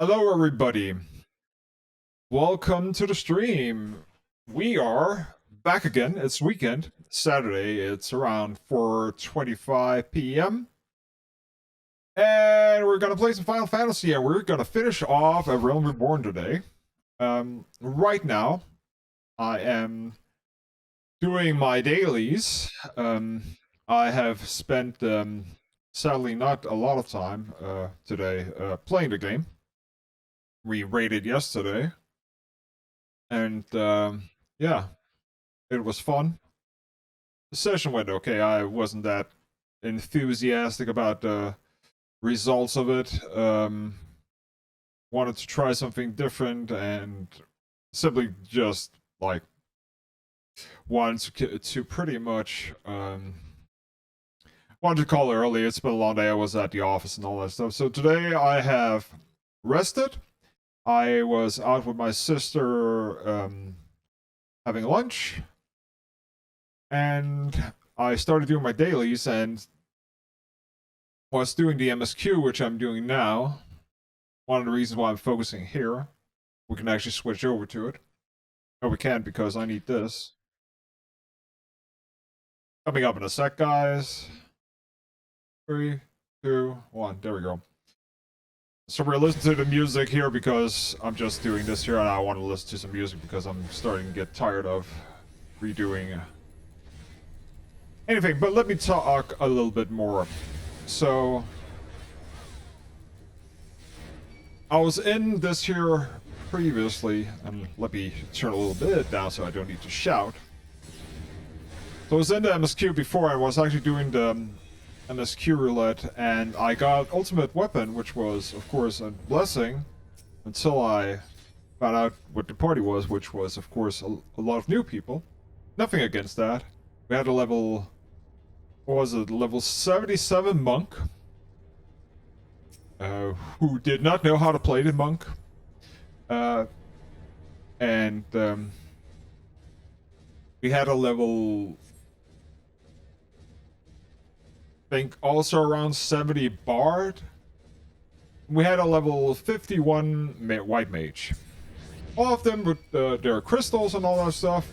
Hello, everybody. Welcome to the stream. We are back again. It's weekend, Saturday. It's around 4:25 p.m. And we're gonna play some Final Fantasy, and we're gonna finish off A Realm Reborn today. Right now, I am doing my dailies. I have spent, sadly, not a lot of time today playing the game. We raided yesterday. And yeah, it was fun. The session went okay. I wasn't that enthusiastic about the results of it. Wanted to try something different and simply just like wanted to pretty much wanted to call early. It's been a long day. I was at the office and all that stuff. So today I have rested. I was out with my sister having lunch, and I started doing my dailies and was doing the MSQ, which I'm doing now. One of the reasons why I'm focusing here. We can actually switch over to it. Oh, we can't because I need this. Coming up in a sec, guys. 3, 2, 1. There we go. So we're listening to the music here because I'm just doing this here and I want to listen to some music because I'm starting to get tired of redoing anything. But let me talk a little bit more. So I was in this here previously, and let me turn a little bit down so I don't need to shout. So I was in the MSQ before. I was actually doing the MSQ roulette, and I got ultimate weapon, which was, of course, a blessing, until I found out what the party was, which was, of course, a lot of new people. Nothing against that. We had a level, what was it, level 77 monk, who did not know how to play the monk, and we had a level, think also around 70 bard. We had a level 51 white mage. All of them with their crystals and all that stuff.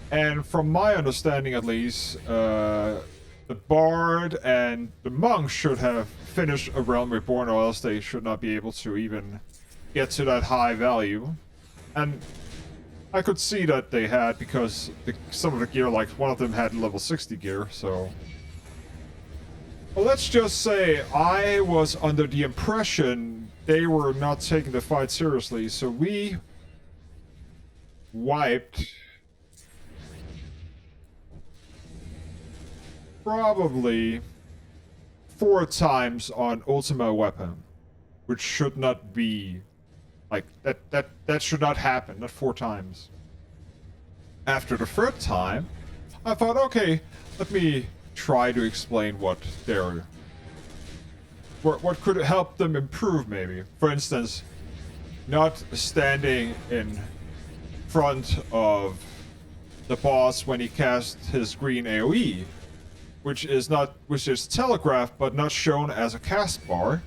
And from my understanding, at least, the bard and the monk should have finished A Realm Reborn, or else they should not be able to even get to that high value. And I could see that they had, because some of the gear, like one of them had level 60 gear, so. Well, let's just say I was under the impression they were not taking the fight seriously, so we wiped probably 4 times on Ultima weapon, which should not be like that should not happen, not 4 times. After the 3rd time, I thought, okay, let me try to explain what could help them improve, maybe. For instance, not standing in front of the boss when he casts his green AoE, which is telegraphed but not shown as a cast bar.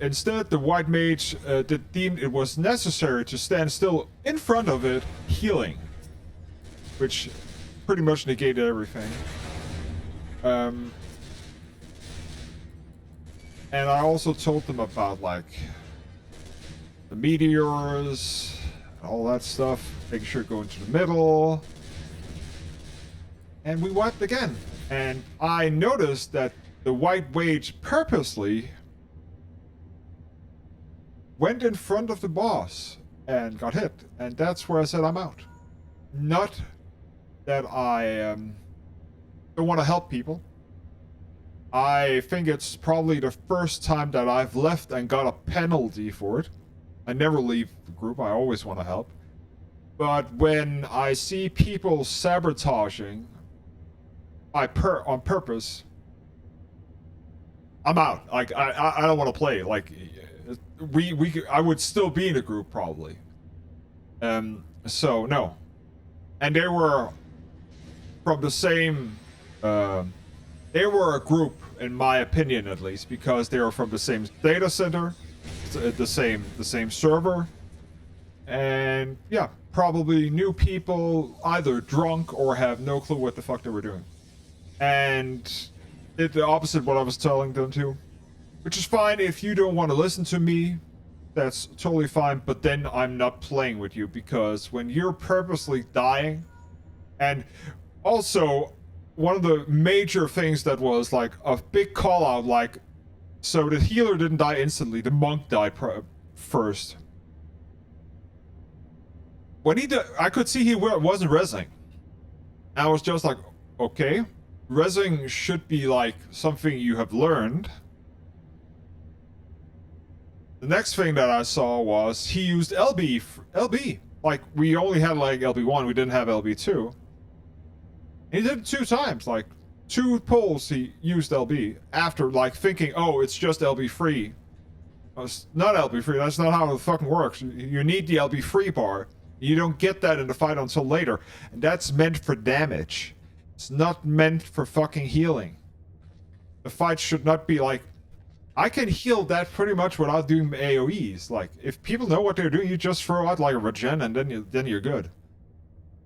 Instead, the white mage deemed it was necessary to stand still in front of it, healing, which pretty much negated everything. And I also told them about, like, the meteors, all that stuff, making sure to go into the middle. And we wiped again. And I noticed that the white mage purposely went in front of the boss and got hit. And that's where I said I'm out. Not that I don't want to help people. I think it's probably the first time that I've left and got a penalty for it. I never leave the group. I always want to help. But when I see people sabotaging on purpose, I'm out. Like, I don't want to play. Like, I would still be in the group probably. So no. And they were from the same They were a group, in my opinion at least, because they were from the same data center, the same server, and yeah, probably new people, either drunk or have no clue what the fuck they were doing. And it's the opposite of what I was telling them to, which is fine if you don't want to listen to me. That's totally fine, but then I'm not playing with you, because when you're purposely dying, and also one of the major things that was like a big call out, like, so the healer didn't die instantly, the monk died first. When he did, I could see he wasn't resing. I was just like, okay, resing should be like something you have learned. The next thing that I saw was he used LB. Like, we only had like LB1, we didn't have LB2. He did it 2 times, like 2 pulls he used LB after like thinking, oh, it's just LB free. It's not LB free, that's not how it fucking works. You need the LB free bar. You don't get that in the fight until later. And that's meant for damage. It's not meant for fucking healing. The fight should not be like, I can heal that pretty much without doing AoEs. Like, if people know what they're doing, you just throw out like a regen and then you're good.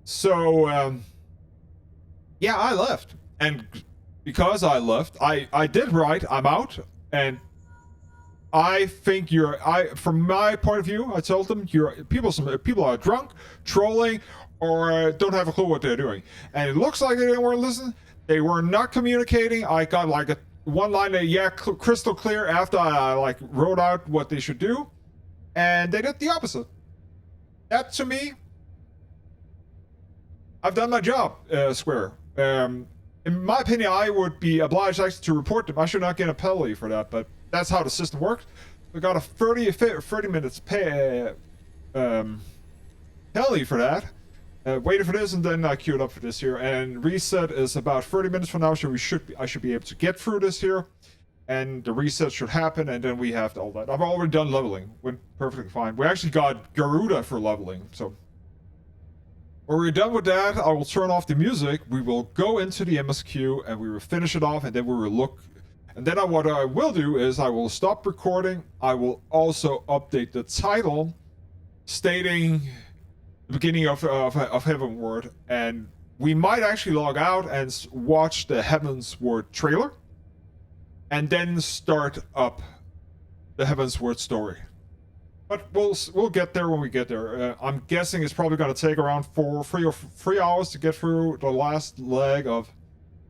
So, yeah, I left. And because I left, I did right. I'm out. And I think from my point of view, I told them some people are drunk, trolling, or don't have a clue what they're doing. And it looks like they didn't want to listen. They were not communicating. I got like a one line that, yeah, crystal clear after I like wrote out what they should do, and they did the opposite. That, to me, I've done my job, Square. In my opinion, I would be obliged actually to report them. I should not get a penalty for that, but that's how the system works. We got a 30 minutes penalty for that. Waited for this, and then I queued up for this here. And reset is about 30 minutes from now, so I should be able to get through this here. And the reset should happen, and then we have all that. I've already done leveling. Went perfectly fine. We actually got Garuda for leveling, so when we're done with that, I will turn off the music. We will go into the MSQ, and we will finish it off, and then we will look. And then what I will do is I will stop recording. I will also update the title, stating the beginning of Heavenward, and we might actually log out and watch the Heavenward trailer, and then start up the Heavenward story. But we'll get there when we get there. I'm guessing it's probably going to take around 3 hours to get through the last leg of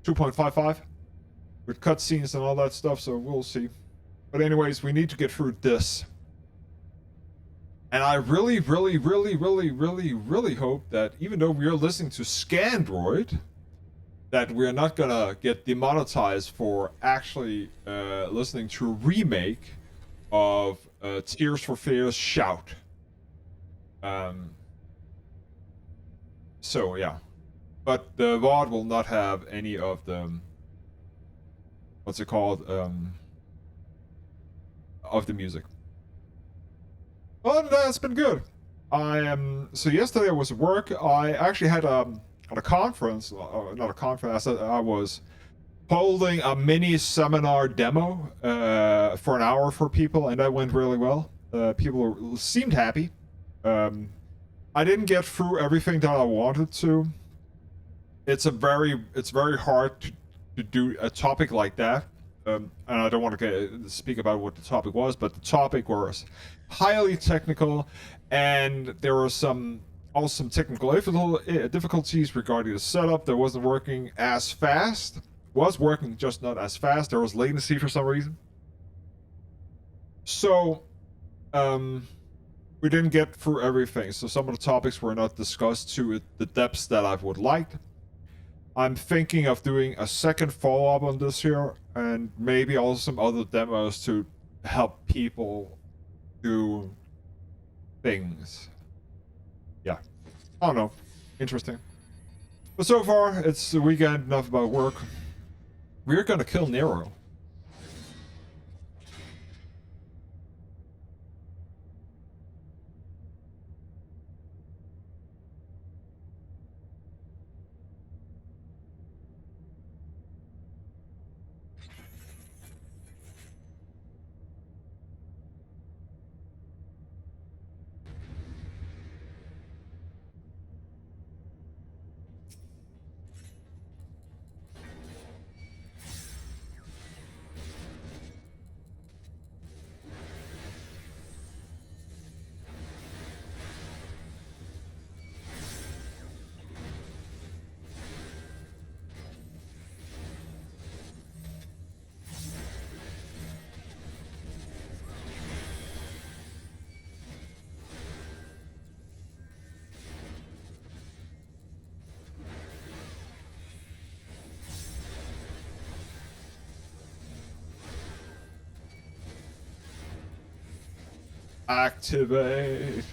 2.55 with cutscenes and all that stuff. So we'll see. But anyways, we need to get through this. And I really, really, really, really, really, really hope that even though we are listening to Scandroid, that we're not gonna get demonetized for actually listening to a remake of Tears for Fears Shout. So yeah, but the VOD will not have any of the what's it called of the music. But it's been good. So yesterday I was at work. I actually had a conference, not a conference. I was holding a mini seminar demo for an hour for people, and that went really well. People seemed happy. I didn't get through everything that I wanted to. It's very hard to do a topic like that. And I don't want to speak about what the topic was, but the topic was highly technical, and there were some technical difficulties regarding the setup that wasn't working as fast. Was working, just not as fast. There was latency for some reason. So, we didn't get through everything. So some of the topics were not discussed to the depths that I would like. I'm thinking of doing a second follow-up on this here, and maybe also some other demos to help people do things. Yeah. I don't know. Interesting. But so far, it's the weekend, enough about work. We're gonna kill Nero. Activate.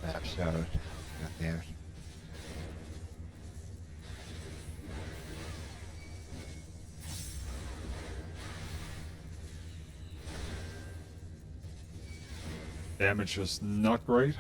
Episode. God damn it. Damage is not great.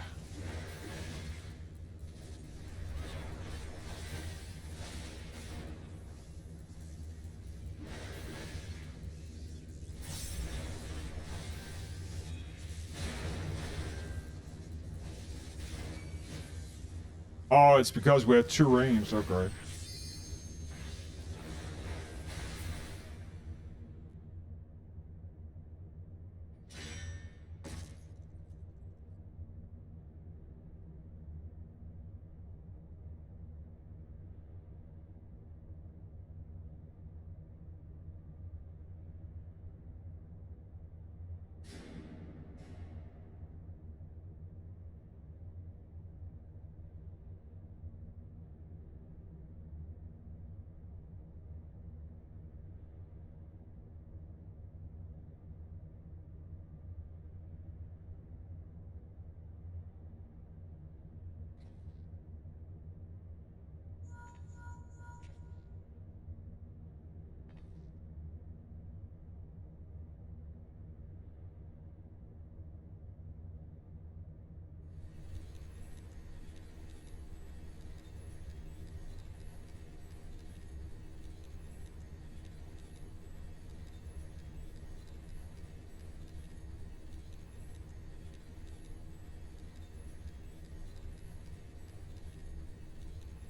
Oh, it's because we have 2 rings. Oh, great.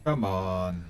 Come on.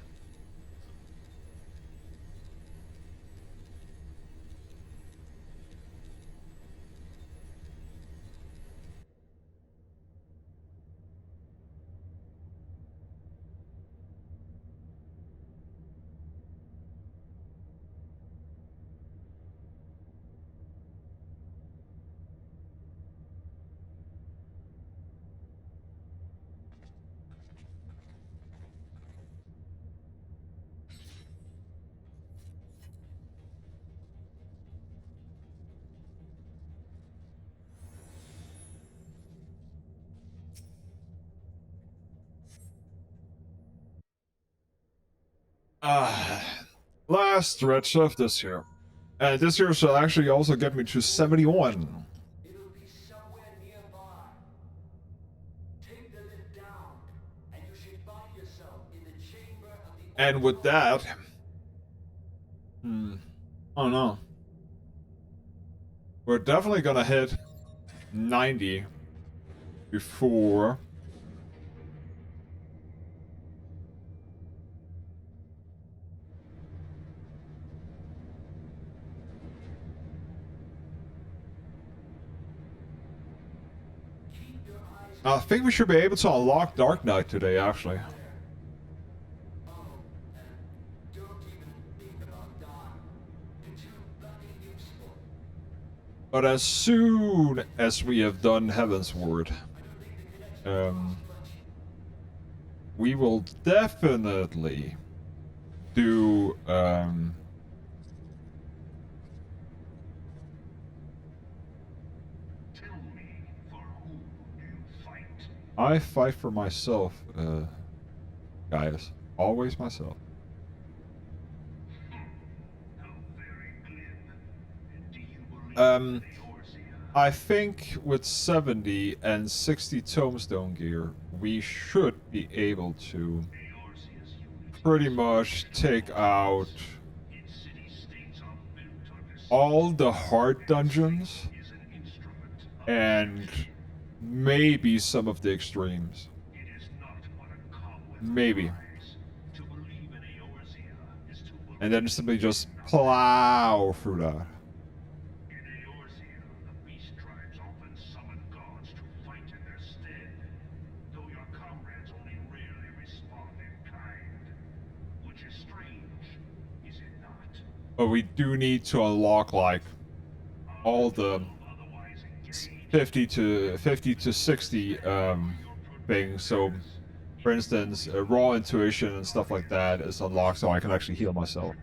Last red stuff this year. And this year shall actually also get me to 71. It'll be somewhere nearby. Take the lid down, and you should find yourself in the chamber of the And with that... Oh no. We're definitely gonna hit 90 before... I think we should be able to unlock Dark Knight today, actually. don't even think about that. You're too bloody useful. But as soon as we have done Heaven's Word, we will definitely do I fight for myself, guys. Always myself. I think with 70 and 60 Tomestone gear, we should be able to pretty much take out all the hard dungeons and maybe some of the extremes. Maybe. And then simply just plow through that. But we do need to unlock like all the 50 to 60 things. So for instance, raw intuition and stuff like that is unlocked so I can actually heal myself.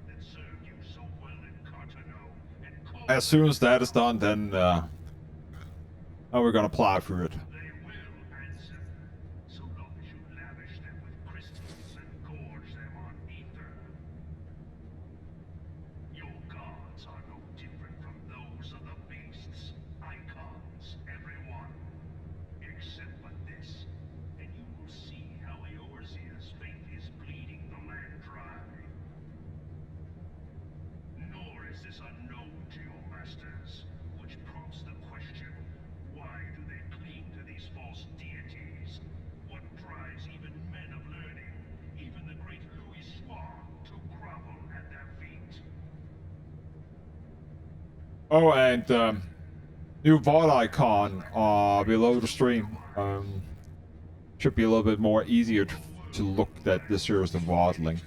As soon as that is done, then now we're gonna plow through it. Oh, and new Vod icon below the stream. Should be a little bit more easier to look that this here is the Vod link.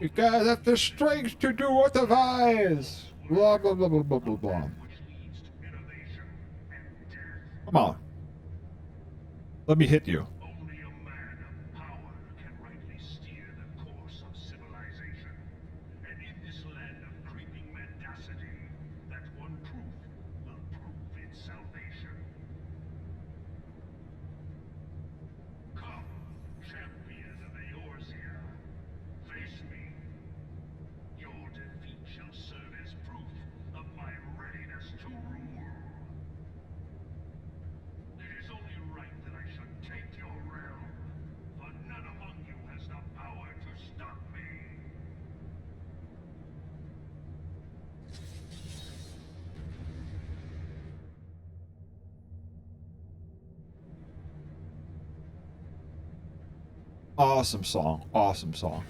You guys have the strength to do otherwise. Blah blah blah blah blah blah blah. Come on. Let me hit you. Awesome song. Awesome song.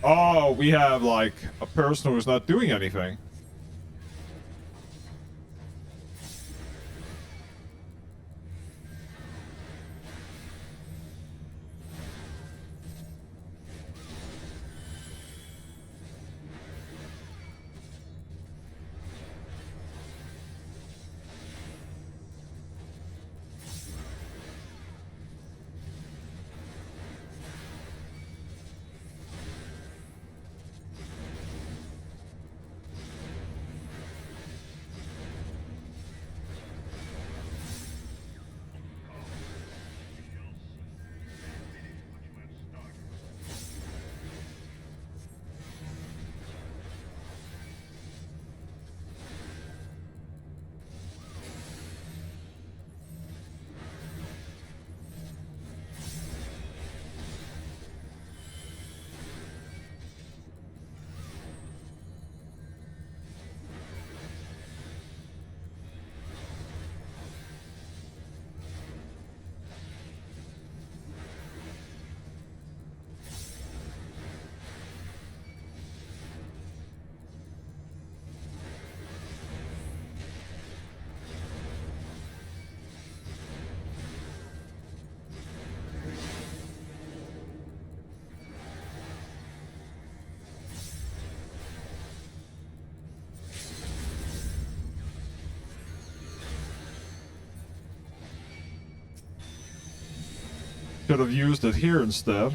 Oh, we have like a person who's not doing anything. Could have used it here instead.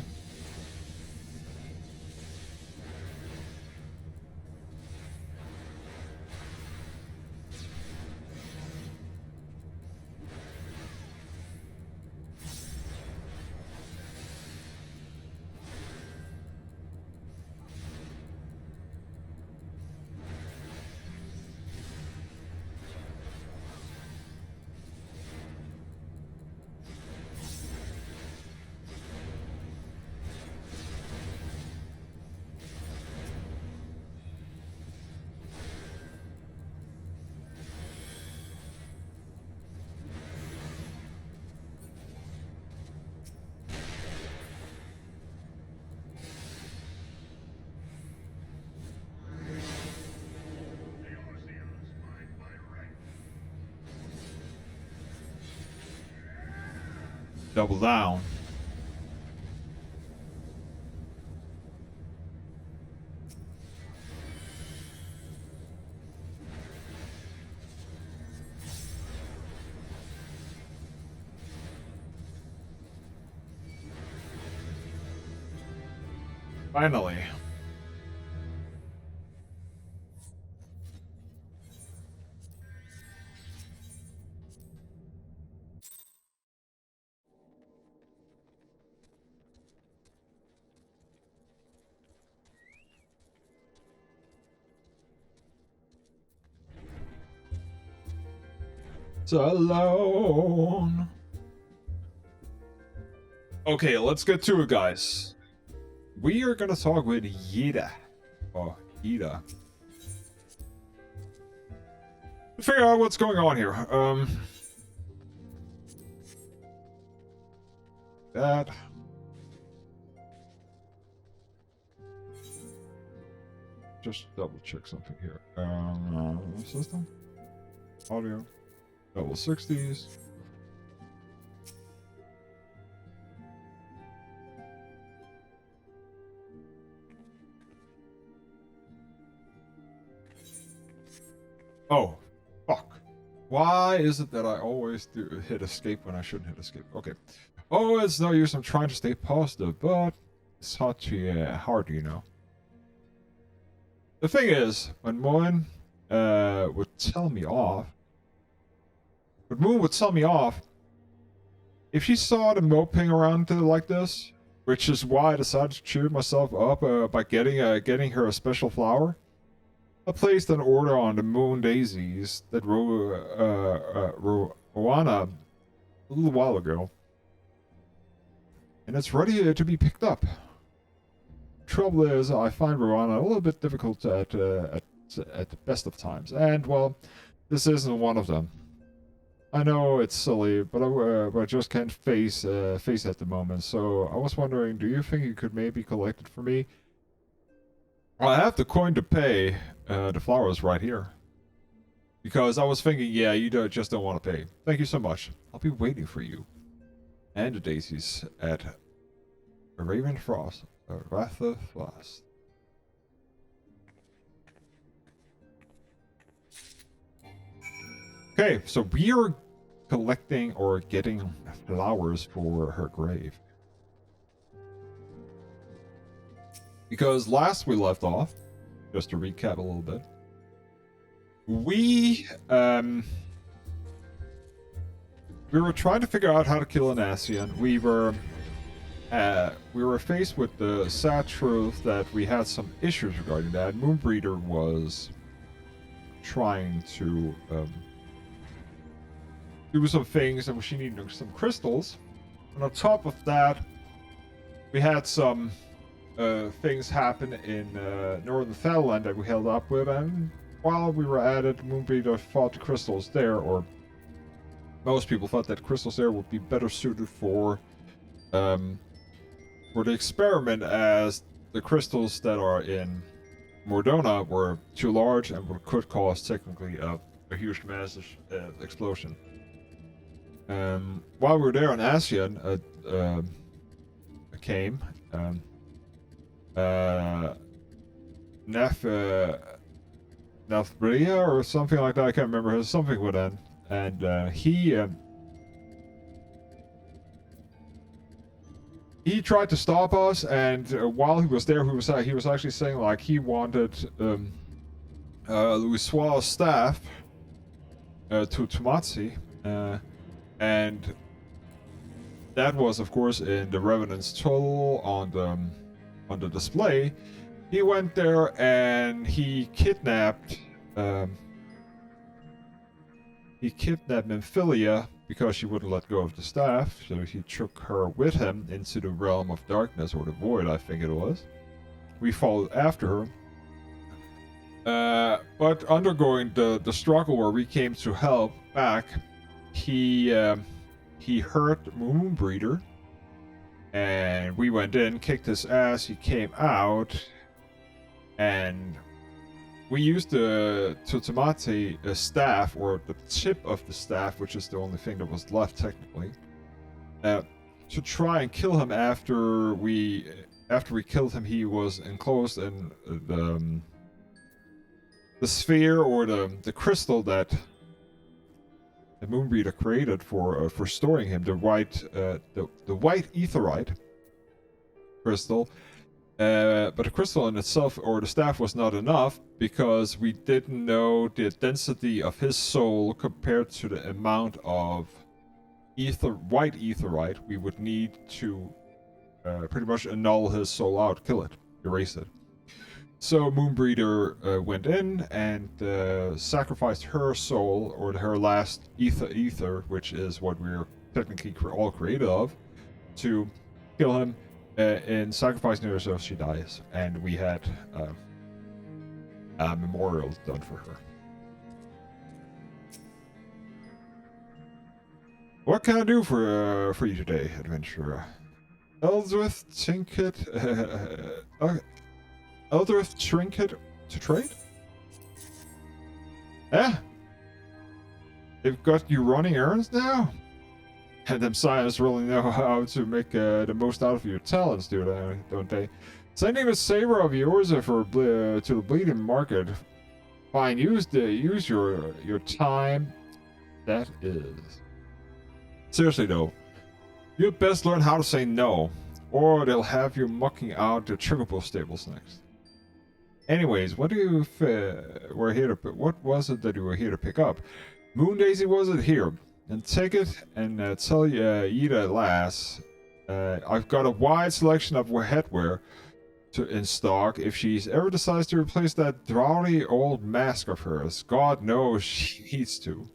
Double down. Finally. Alone. Okay, let's get to it, guys. We are gonna talk with Yida. Oh, Yida. Figure out what's going on here. That. Just double check something here. System. Audio. Double 60s. Oh, fuck. Why is it that I always hit escape when I shouldn't hit escape? Okay. Oh, it's no use. I'm trying to stay positive, but it's hard to, you know. The thing is, when Moon would tell me off, if she saw the moping around like this, which is why I decided to cheer myself up by getting her a special flower, I placed an order on the moon daisies that Rowana a little while ago, and it's ready to be picked up. Trouble is, I find Rowana a little bit difficult at the best of times, and well, this isn't one of them. I know it's silly, but I just can't face at the moment. So I was wondering, do you think you could maybe collect it for me? I have the coin to pay. The flowers right here. Because I was thinking, yeah, you just don't want to pay. Thank you so much. I'll be waiting for you. And the daisies at Raven Frost. Ratha Frost. Okay, so we are collecting or getting flowers for her grave. Because last we left off, just to recap a little bit, we were trying to figure out how to kill an Asian. We were faced with the sad truth that we had some issues regarding that. Moonbreeder was trying to do some things, and she needed some crystals. And on top of that, we had some things happen in northern Thailand that we held up with, and while we were at it, Moonbreeder thought the crystals there, or most people thought that crystals there would be better suited for the experiment, as the crystals that are in Mordona were too large and could cause technically a huge massive explosion. While we were there on ASEAN, came Nafbria or something like that. I can't remember. Something with N, and he he tried to stop us, and while he was there, he was actually saying like he wanted Louis staff to Tomatsi, and that was of course in the Revenant's total on the display. He went there and he kidnapped Nymphilia because she wouldn't let go of the staff, so he took her with him into the realm of darkness, or the void, I think it was. We followed after her. But undergoing the struggle where we came to help back, he hurt Moonbreeder, and we went in, kicked his ass, he came out, and we used the Totomate staff, or the tip of the staff, which is the only thing that was left technically, to try and kill him. After we killed him, he was enclosed in the sphere, or the crystal that the Moonbreeder created for storing him, the white aetherite crystal. But the crystal in itself, or the staff, was not enough because we didn't know the density of his soul compared to the amount of white aetherite we would need to pretty much annul his soul out, kill it, erase it. So Moonbreeder went in and sacrificed her soul, or her last ether, which is what we're technically all created of, to kill him. In sacrificing herself, she dies, and we had a memorial done for her. What can I do for you today, adventurer? Eldrith trinket to trade? Eh? They've got you running errands now? And them scientists really know how to make the most out of your talents, don't they? Sending a saber of yours to the bleeding market. Fine, use your time. That is. Seriously though, you'd best learn how to say no, or they'll have you mucking out the Chocobo stables next. Anyways, what was it that you were here to pick up? Moon Daisy was it? Here. And take it and tell Ida Lass, I've got a wide selection of headwear in stock if she's ever decides to replace that drowsy old mask of hers. God knows she needs to.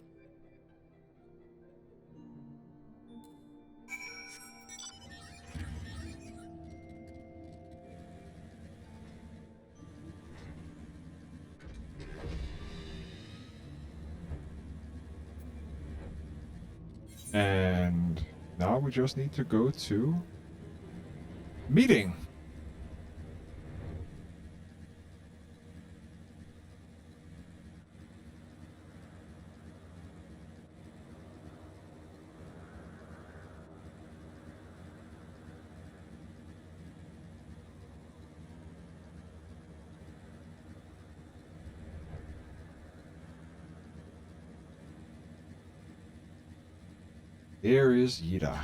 And now we just need to go to meeting. Here is Yida.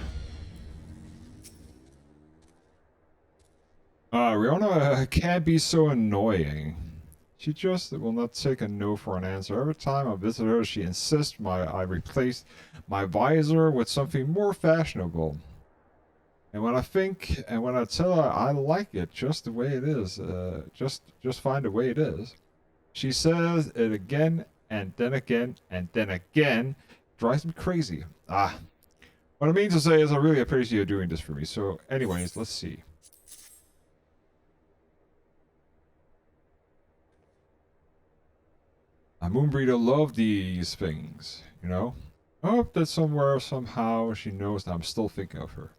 Riona can't be so annoying. She just will not take a no for an answer. Every time I visit her, she insists I replace my visor with something more fashionable. And when I tell her I like it just the way it is, just find the way it is, she says it again and then again and then again. Drives me crazy. What I mean to say is I really appreciate you doing this for me. So anyways, let's see. A Moonbreeder love these things, you know? I hope that somewhere, somehow, she knows that I'm still thinking of her.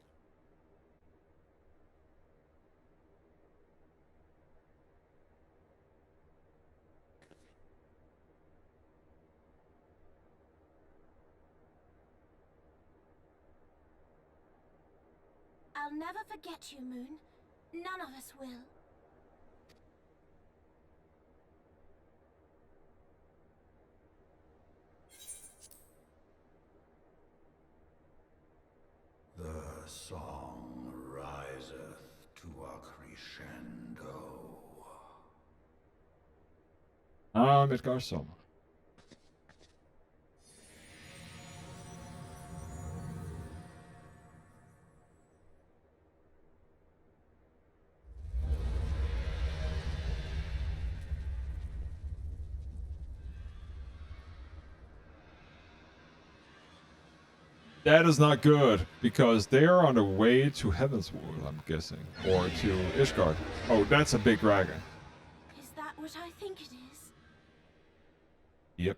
I'll never forget you, Moon. None of us will. The song rises. riseth to a crescendo. Midgard Summer. That is not good, because they are on the way to Heaven's World, I'm guessing. Or to Ishgard. Oh, that's a big dragon. Is that what I think it is? Yep.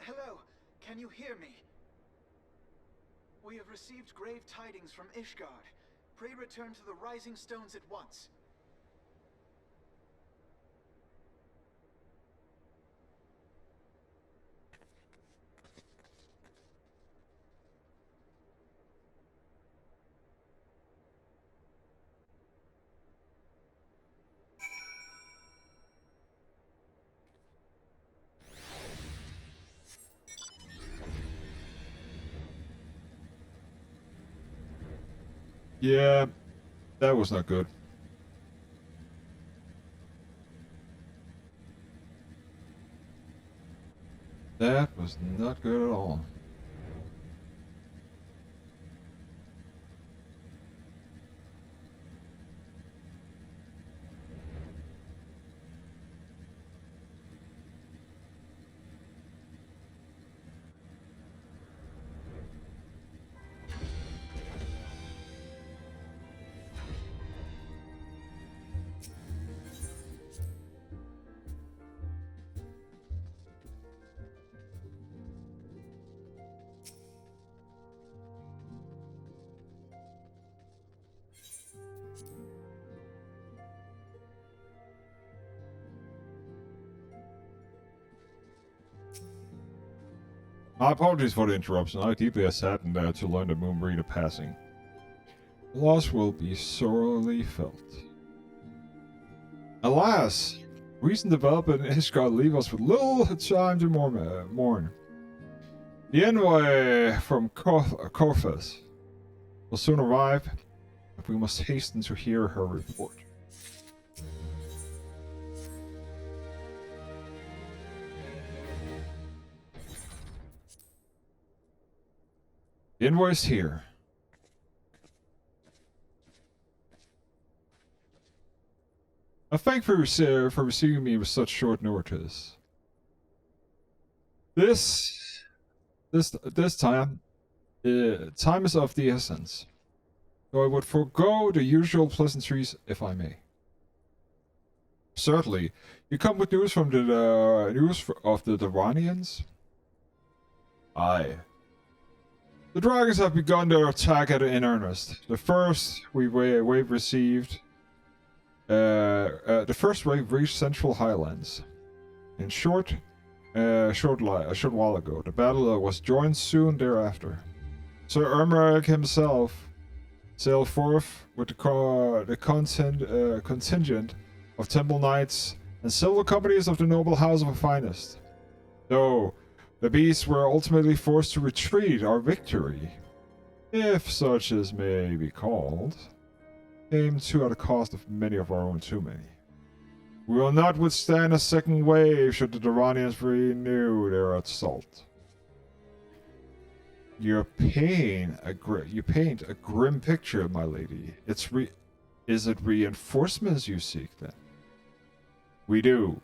Hello, can you hear me? We have received grave tidings from Ishgard. Pray return to the Rising Stones at once. Yeah, that was not good. That was not good at all. My apologies for the interruption. I deeply saddened to learn that Moonbreed passing. Loss will be sorely felt. Alas, recent development in Ishgard leave us with little time to mourn. The envoy from Korfes will soon arrive, but we must hasten to hear her report. The envoy is here. I thank you for receiving me with such short notice. This time, time is of the essence. So I would forego the usual pleasantries if I may. Certainly, you come with news from the of the Duranians? Aye. The dragons have begun their attack in earnest. The first wave received. The first wave reached Central Highlands. In short, a short while ago, the battle was joined soon thereafter. Sir Ermeric himself sailed forth with the contingent of Temple Knights and several companies of the noble house of the finest. Though the beasts were ultimately forced to retreat, our victory, if such as may be called, came to at the cost of many of our own too many. We will not withstand a second wave should the Duranians renew their assault. You paint a grim picture, my lady. Is it reinforcements you seek, then? We do.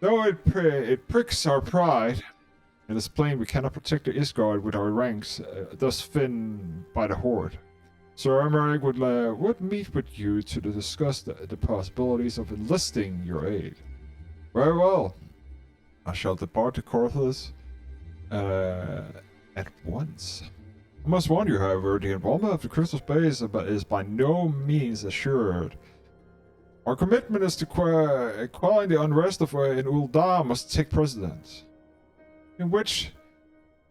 Though it pricks our pride, it is plain we cannot protect the Ishgard with our ranks thus thinned by the Horde. Sir Emmerich would meet with you to discuss the possibilities of enlisting your aid. Very well. I shall depart to Korthus at once. I must warn you, however, the involvement of the Crystal Space is by no means assured. Our commitment is to quelling the unrest in Ul'dah must take precedence. In which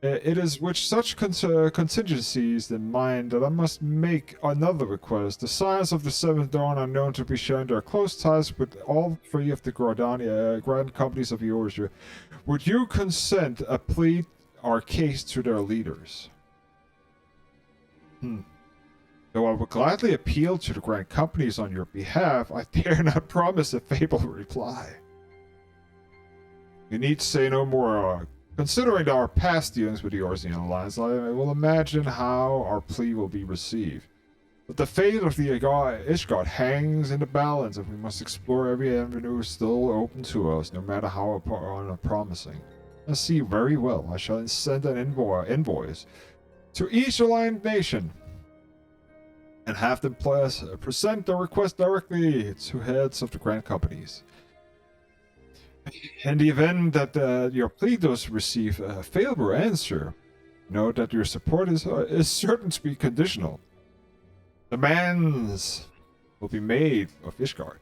it is with such contingencies in mind that I must make another request. The science of the Seventh Dawn are known to be shown their close ties with all three of the grand companies of Eorzea. Would you consent to plead our case to their leaders? Though I would gladly appeal to the Grand Companies on your behalf, I dare not promise a favorable reply. You need to say no more. Considering our past dealings with the Orsian Alliance, I will imagine how our plea will be received. But the fate of the Ishgard hangs in the balance, and we must explore every avenue still open to us, no matter how unpromising. I see very well. I shall send an invoice to each aligned nation, and have them present the request directly to heads of the Grand Companies. In the event that your plea does receive a favorable answer, know that your support is certain to be conditional. Demands will be made of Ishgard.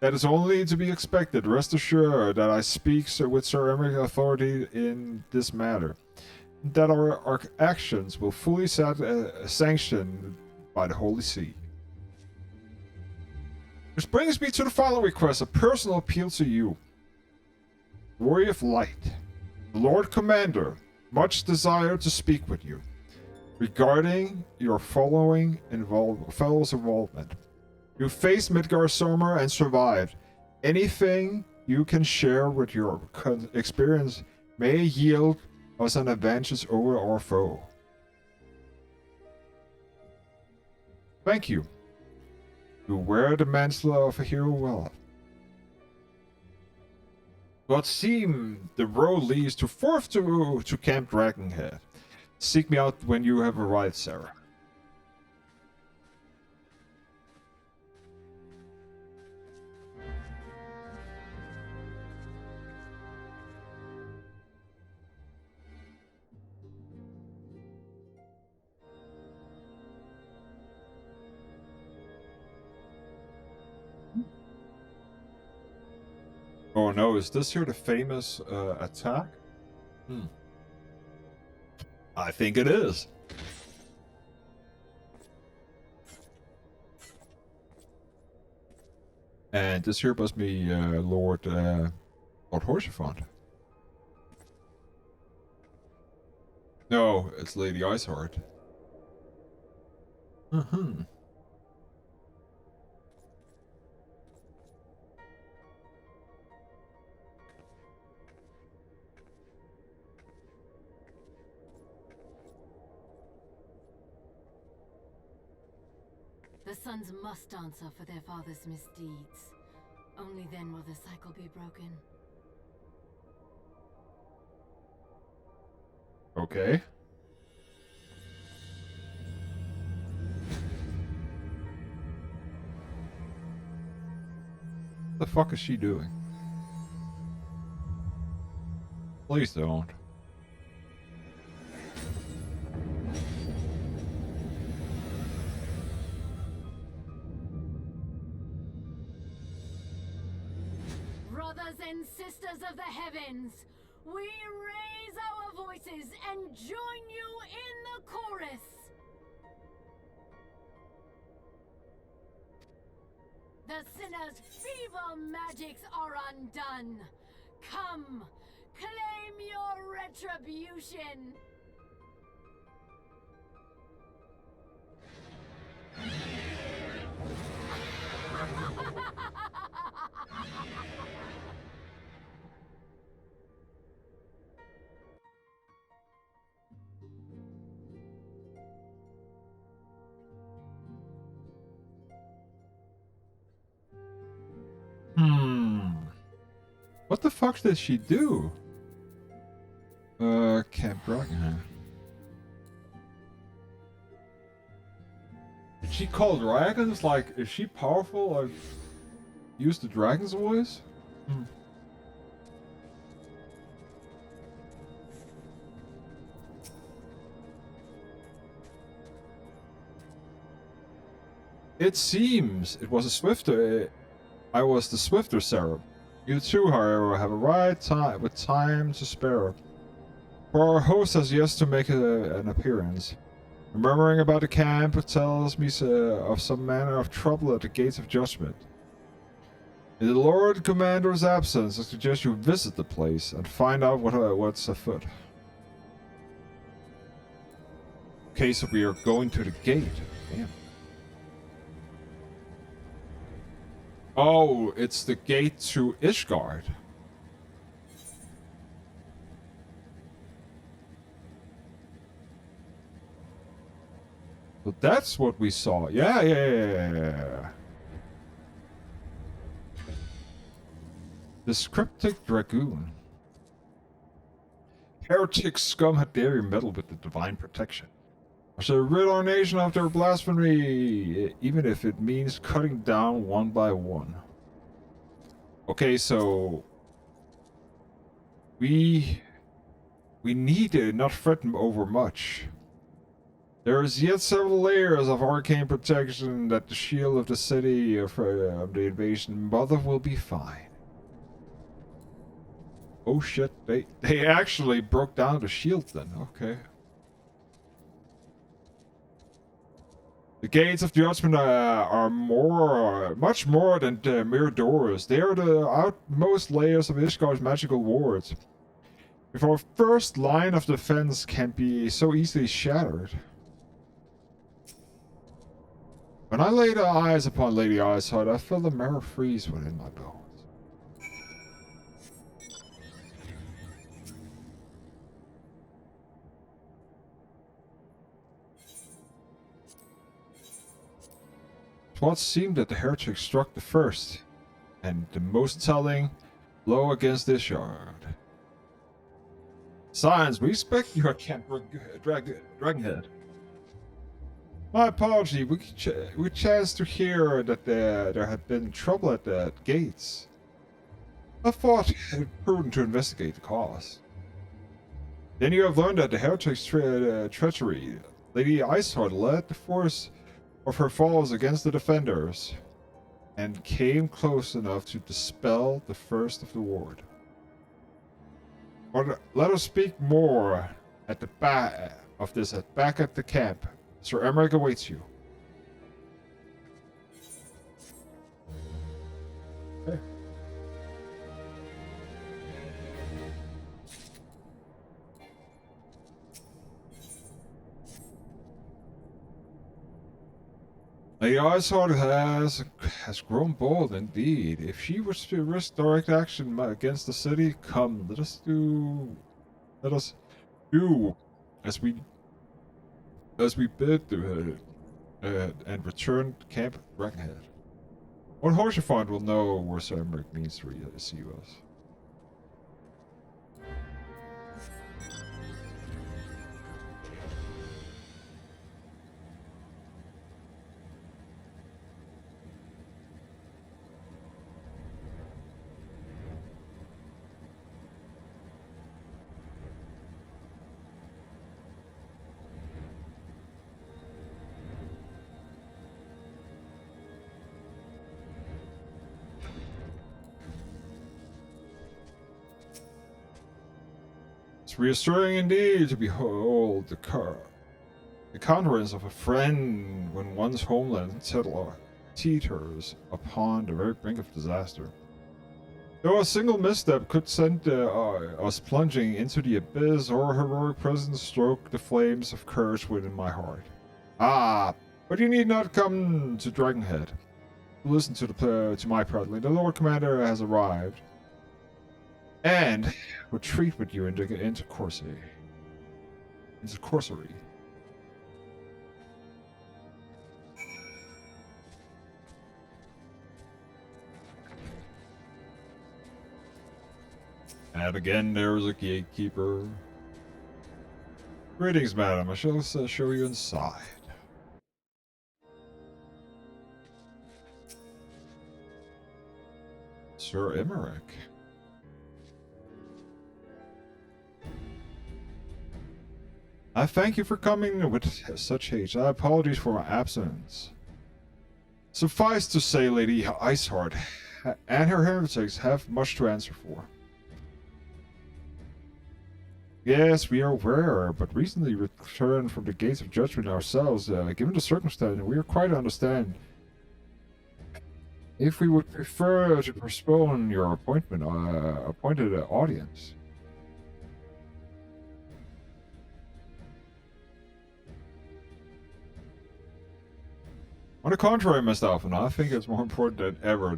That is only to be expected. Rest assured that I speak with ceramic authority in this matter. That our actions will fully sanctioned by the Holy See. Which brings me to the final request, a personal appeal to you. Warrior of Light, the Lord Commander, much desire to speak with you regarding your following fellow's involvement. You faced Midgardsormr and survived. Anything you can share with your experience may yield us an advantage over our foe. Thank you. You wear the mantle of a hero well. But seem the road leads to forth to Camp Dragonhead. Seek me out when you have arrived, Sarah. Oh no, is this here the famous attack? I think it is. And this here must be Lord Horsefront. No, it's Lady Iceheart. The sons must answer for their father's misdeeds. Only then will the cycle be broken. Okay. What the fuck is she doing? Please don't. Brothers and sisters of the heavens, we raise our voices and join you in the chorus. The sinner's feeble magics are undone. Come, claim your retribution. What the fuck did she do? Camp Dragonhead. Did she call dragons? Like, is she powerful? Like, use the dragon's voice? It seems it was a swifter. I was the swifter Sarah. You too, however, have arrived with time to spare. For our host has yet to make an appearance. Murmuring about the camp tells me of some manner of trouble at the gates of judgment. In the Lord Commander's absence, I suggest you visit the place and find out what's afoot. Okay, so we are going to the gate. Damn. Oh, it's the gate to Ishgard. So that's what we saw. Yeah. This cryptic dragoon. Heretic scum had dare meddle with the divine protection. I shall rid our nation of their blasphemy, even if it means cutting down one by one. Okay, so we need to not threaten over much. There is yet several layers of arcane protection that the shield of the city of the invasion mother will be fine. Oh shit, they actually broke down the shield then, okay. The gates of judgment are much more than mere doors. They are the outmost layers of Ishgard's magical wards. If our first line of defense can be so easily shattered. When I laid eyes upon Lady Eyesight, I felt a marrow freeze within my bones. What seemed that the heretic struck the first, and the most telling, blow against Ishgard. Science, we expect you at Camp Dragonhead. My apology, we chanced to hear that there had been trouble at the gates. I thought it prudent to investigate the cause. Then you have learned that the heretic's treachery. Lady Iceheart led the force of her foes against the defenders, and came close enough to dispel the first of the ward. But let us speak more at the back of this back at the camp. Sir Emmerich awaits you. Okay. Lady Iceheart has grown bold indeed. If she was to risk direct action against the city, come, let us do as we bid to her and return to Camp Dragonhead. One horse you find will know where Sir Emmerich means to receive us. It's reassuring indeed to behold the countenance of a friend when one's homeland teeters upon the very brink of disaster. Though a single misstep could send us plunging into the abyss, or heroic presence stroke the flames of courage within my heart. Ah, but you need not come to Dragonhead. Listen to my prattling. The Lord Commander has arrived, and will treat with you into Corsair. Into Corsair. And again, there is a gatekeeper. Greetings, madam. I shall show you inside. Sir Emmerich. I thank you for coming with such haste. I apologize for my absence. Suffice to say, Lady Iceheart and her heretics have much to answer for. Yes, we are aware, but recently returned from the gates of judgment ourselves. Given the circumstance, we are quite understand. If we would prefer to postpone your appointed audience. On the contrary, Mr. Alphen, I think it's more important than ever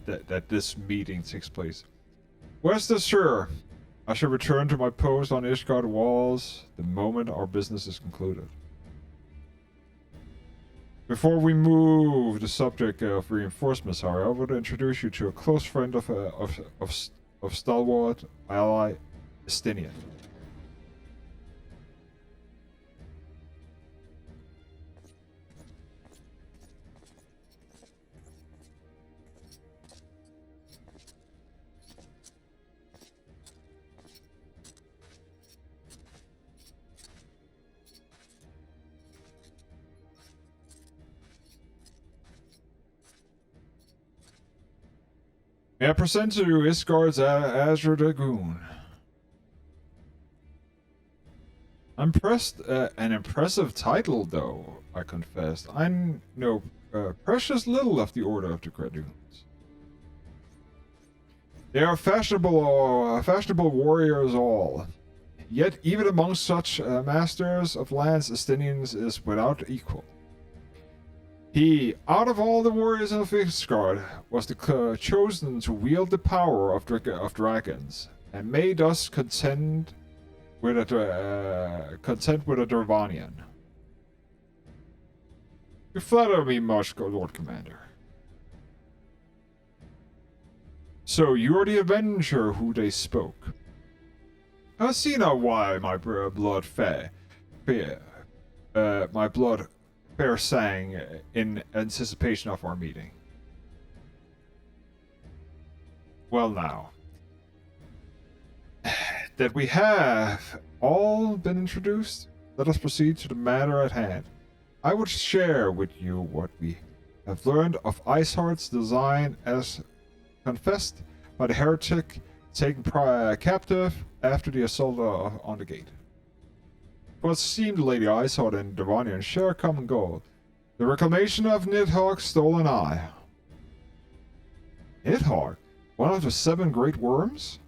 that this meeting takes place. Rest assured, I shall return to my post on Ishgard walls the moment our business is concluded. Before we move the subject of reinforcements, however, I would introduce you to a close friend of stalwart ally Estinian. May I present to you Ishgard's Azure Dragoon. An impressive title, though, I confess. I know precious little of the Order of the Dragoons. They are fashionable warriors all. Yet even among such masters of lands, Estinians is without equal. He, out of all the warriors of Ishgard, was the chosen to wield the power of dragons, and made us content with a Dravanian. You flatter me much, Lord Commander. So you're the avenger who they spoke. I see now why my blood fair sang in anticipation of our meeting. Well now, that we have all been introduced, let us proceed to the matter at hand. I would share with you what we have learned of Iceheart's design as confessed by the heretic taken captive after the assault on the gate. For it seemed Lady Iceheart and Dravanian share a common goal, the reclamation of Nidhogg's stolen eye. Nidhogg? One of the 7 great worms?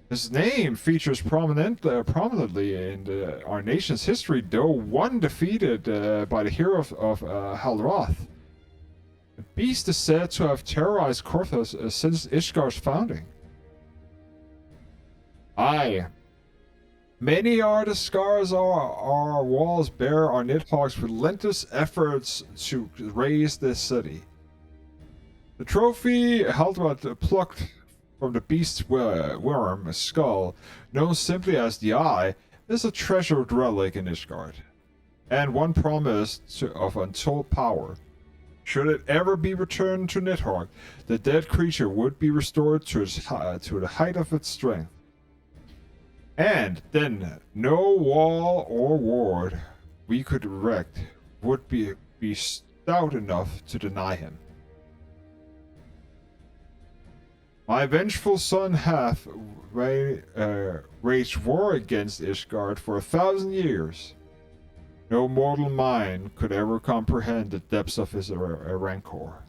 His name features prominently in our nation's history, though one defeated by the hero of Halroth. The beast is said to have terrorized Korthos since Ishgar's founding. Aye. Many are the scars our walls bear our Nidhogg's relentless efforts to raise this city. The trophy Halroth plucked from the beast's worm skull, known simply as the Eye, is a treasured relic in Ishgard, and one promised of untold power. Should it ever be returned to Nidhogg, the dead creature would be restored to the height of its strength. And then no wall or ward we could erect would be stout enough to deny him. My vengeful son hath waged war against Ishgard for 1,000 years. No mortal mind could ever comprehend the depths of his rancor.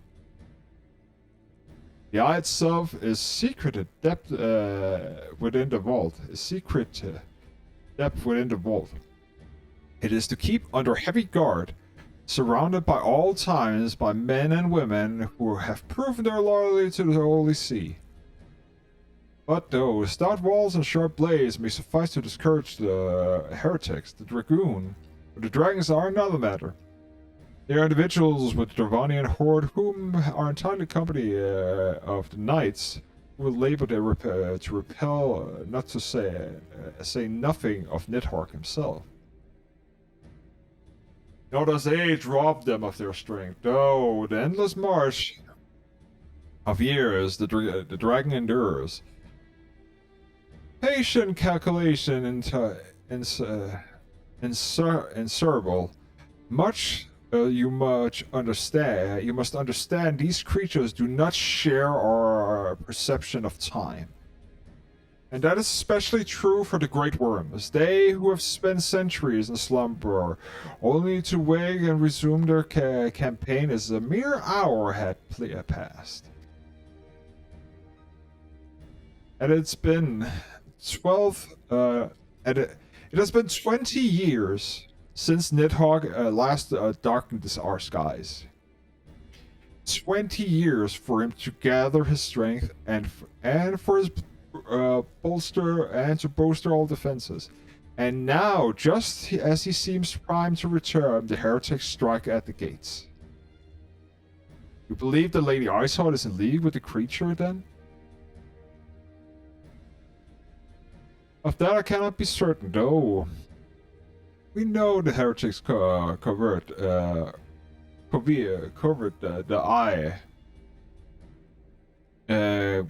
The eye itself is secret depth within the vault. It is to keep under heavy guard, surrounded by all times by men and women who have proven their loyalty to the Holy See. But though stout walls and sharp blades may suffice to discourage the heretics, the dragons are another matter. They are individuals with the Dravanian horde whom are entirely company of the knights who will labor to repel, not to say nothing of Nidhogg himself. Nor does age rob them of their strength, though the endless march of years the dragon endures. Patient calculation inseparable. You must understand these creatures do not share our perception of time. And that is especially true for the great worms. They who have spent centuries in slumber, only to wake and resume their campaign as a mere hour had passed. And it's been it has been 20 years since Nidhogg last darkened our skies. 20 years for him to gather his strength and for his bolster and to bolster all defenses. And now, just as he seems primed to return, the heretics strike at the gates. You believe the Lady Iceheart is in league with the creature, then? Of that I cannot be certain, though. We know the heretics covered the eye.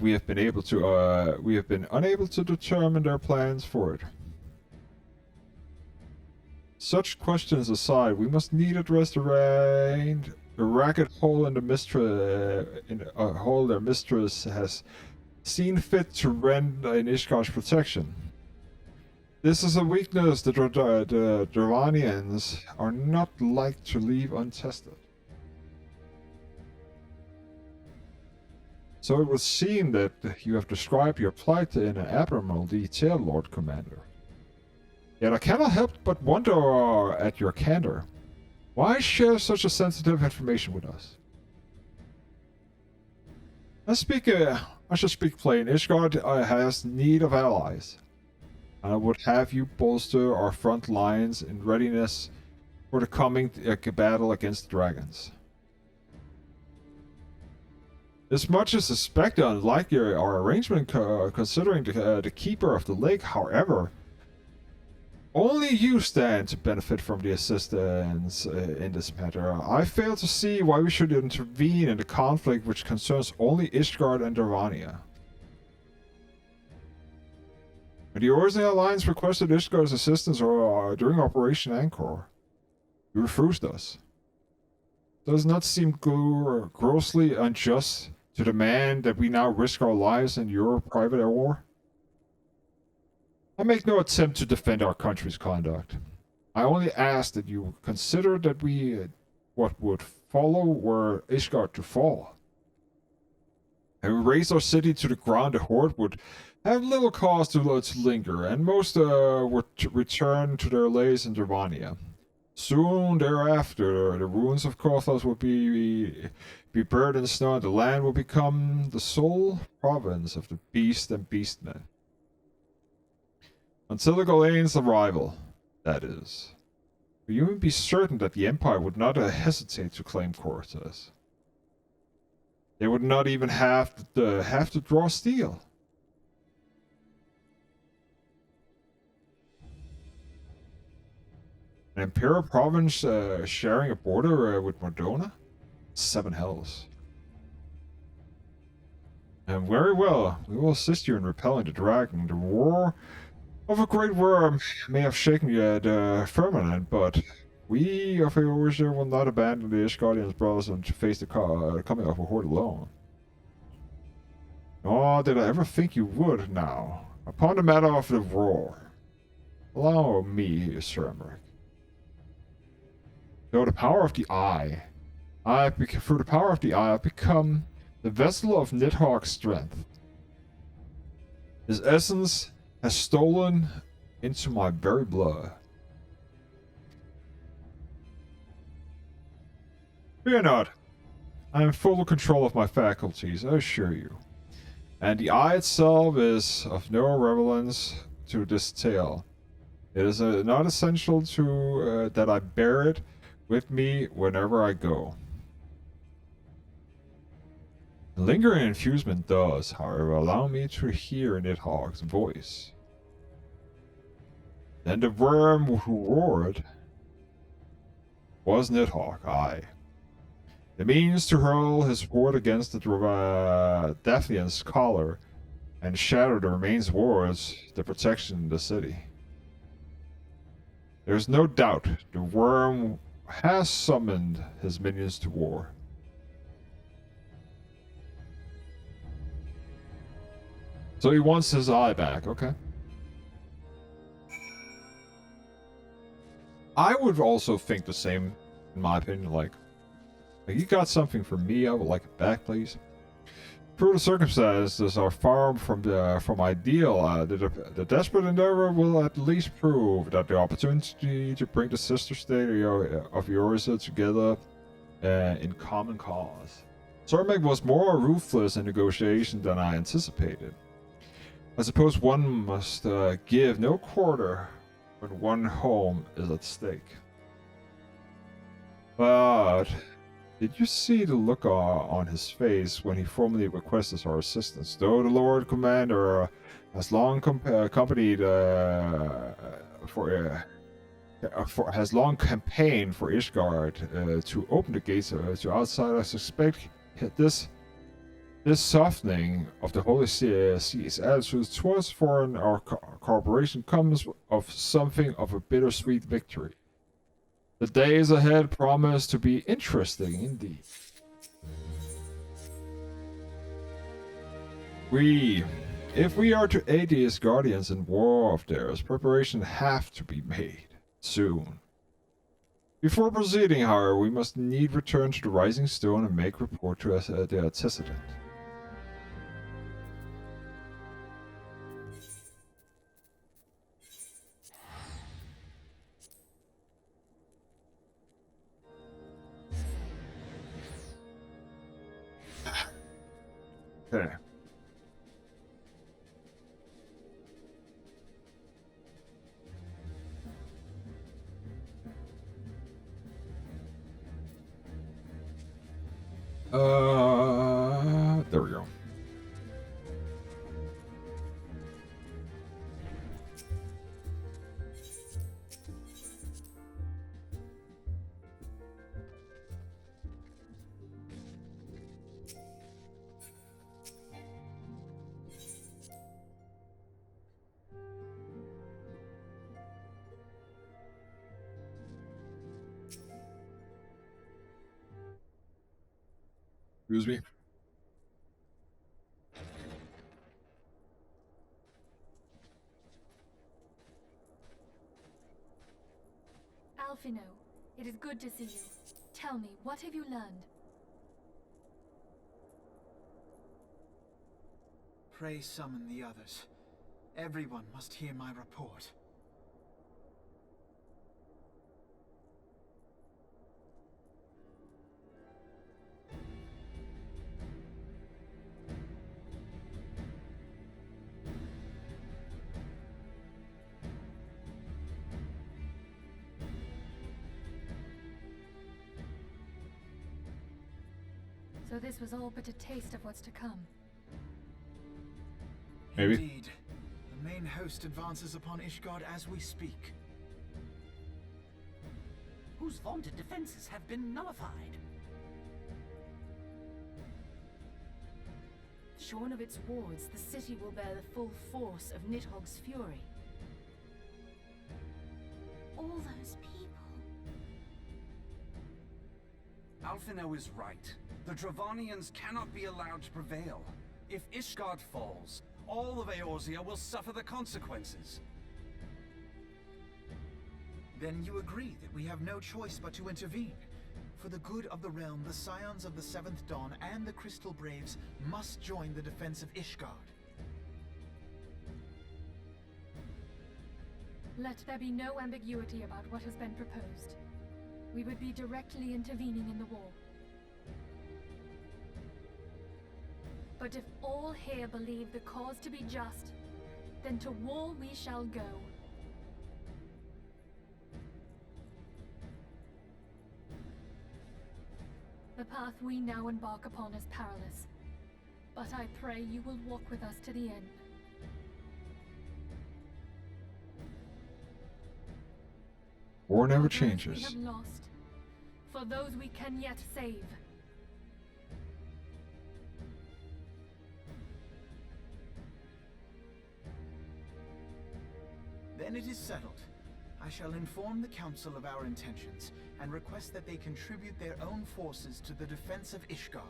We have been unable to determine their plans for it. Such questions aside, we must need address the ragged hole in the hole their mistress has seen fit to rend in Ishgard's protection. This is a weakness the Dravanians are not like to leave untested. So it would seem that you have described your plight in an admirable detail, Lord Commander. Yet I cannot help but wonder at your candor. Why share such a sensitive information with us? I should speak plain. Ishgard has need of allies. And I would have you bolster our front lines in readiness for the coming battle against the dragons. This much is suspected, unlike our arrangement considering the keeper of the lake. However, only you stand to benefit from the assistance in this matter. I fail to see why we should intervene in the conflict which concerns only Ishgard and Dravania. When the Orznay Alliance requested Ishgard's assistance during Operation Anchor, you refused us. Does not seem grossly unjust to demand that we now risk our lives in your private war? I make no attempt to defend our country's conduct. I only ask that you consider that what would follow were Ishgard to fall. And we raise our city to the ground, the Horde would have little cause to linger, and most would return to their lays in Dravania. Soon thereafter, the ruins of Kothos will be buried in snow, and the land will become the sole province of the beast and beastmen. Until the Galane's arrival, that is. For you may be certain that the Empire would not hesitate to claim Kothos. They would not even have to draw steel. An Imperial province sharing a border with Mordona? 7 hells. And very well, we will assist you in repelling the dragon. The roar of a great worm may have shaken the firmament, but we of Eorzea will not abandon the Ishgardian's brothers and to face the coming of a horde alone. Nor did I ever think you would now. Upon the matter of the roar, allow me, Sir Emmerich. Through the power of the eye, I've become the vessel of Nidhogg's strength. His essence has stolen into my very blood. Fear not. I am in full control of my faculties, I assure you. And the eye itself is of no relevance to this tale. It is not essential to that I bear it with me whenever I go. The lingering infusement does, however, allow me to hear Nidhogg's voice. Then the worm who roared was Nidhogg, aye. The means to hurl his horde against the Daphnian's collar and shatter the remains wards the protection of the city. There is no doubt the worm has summoned his minions to war. So he wants his eye back, okay. I would also think the same, in my opinion, like you got something for me, I would like it back, please. Through the circumstances are far from ideal, the desperate endeavor will at least prove that the opportunity to bring the sister state of Eorzea together in common cause. Zermec was more ruthless in negotiation than I anticipated. I suppose one must give no quarter when one home is at stake. But did you see the look on his face when he formally requested our assistance? Though the Lord Commander has long campaigned for Ishgard to open the gates to outsiders, I suspect this softening of the Holy See's attitude towards foreign cooperation comes of something of a bittersweet victory. The days ahead promise to be interesting indeed. If we are to aid these guardians in war of theirs, preparations have to be made soon. Before proceeding, however, we must need return to the Rising Stone and make report to the antecedent. Okay. There we go. Excuse me. Alphino, it is good to see you. Tell me, what have you learned? Pray summon the others. Everyone must hear my report. So this was all but a taste of what's to come. Maybe. Indeed. The main host advances upon Ishgard as we speak. Whose vaunted defenses have been nullified. Shorn of its wards, the city will bear the full force of Nidhogg's fury. All those people. Alphino is right. The Dravanians cannot be allowed to prevail. If Ishgard falls, all of Eorzea will suffer the consequences. Then you agree that we have no choice but to intervene. For the good of the realm, the Scions of the Seventh Dawn and the Crystal Braves must join the defense of Ishgard. Let there be no ambiguity about what has been proposed. We would be directly intervening in the war. But if all here believe the cause to be just, then to war we shall go. The path we now embark upon is perilous, but I pray you will walk with us to the end. War never For those we changes. have lost, for those we can yet save. Then it is settled. I shall inform the Council of our intentions, and request that they contribute their own forces to the defense of Ishgard.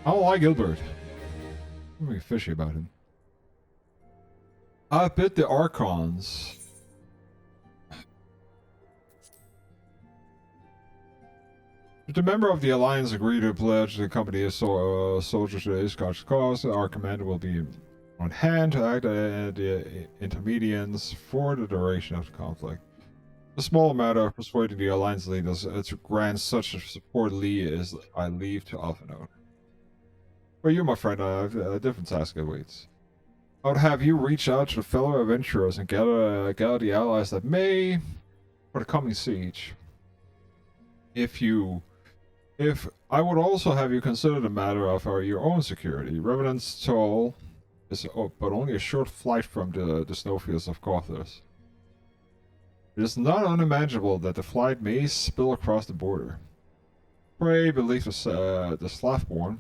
I don't like Gilbert. I'm really fishy about him. I bid the Archons. The member of the Alliance agree to pledge the company as soldiers to Ishgard's cause. Our commander will be on hand to act as the intermediaries for the duration of the conflict. The small matter of persuading the Alliance leaders to grant such support is I leave to Alphinaud. For you, my friend, I have a different task awaits. I would have you reach out to fellow adventurers and gather the allies that may for the coming siege. If I would also have you consider the matter of your own security. Revenant's Toll is but only a short flight from the snowfields of Gothos. It is not unimaginable that the flight may spill across the border. Pray believe the Slavborn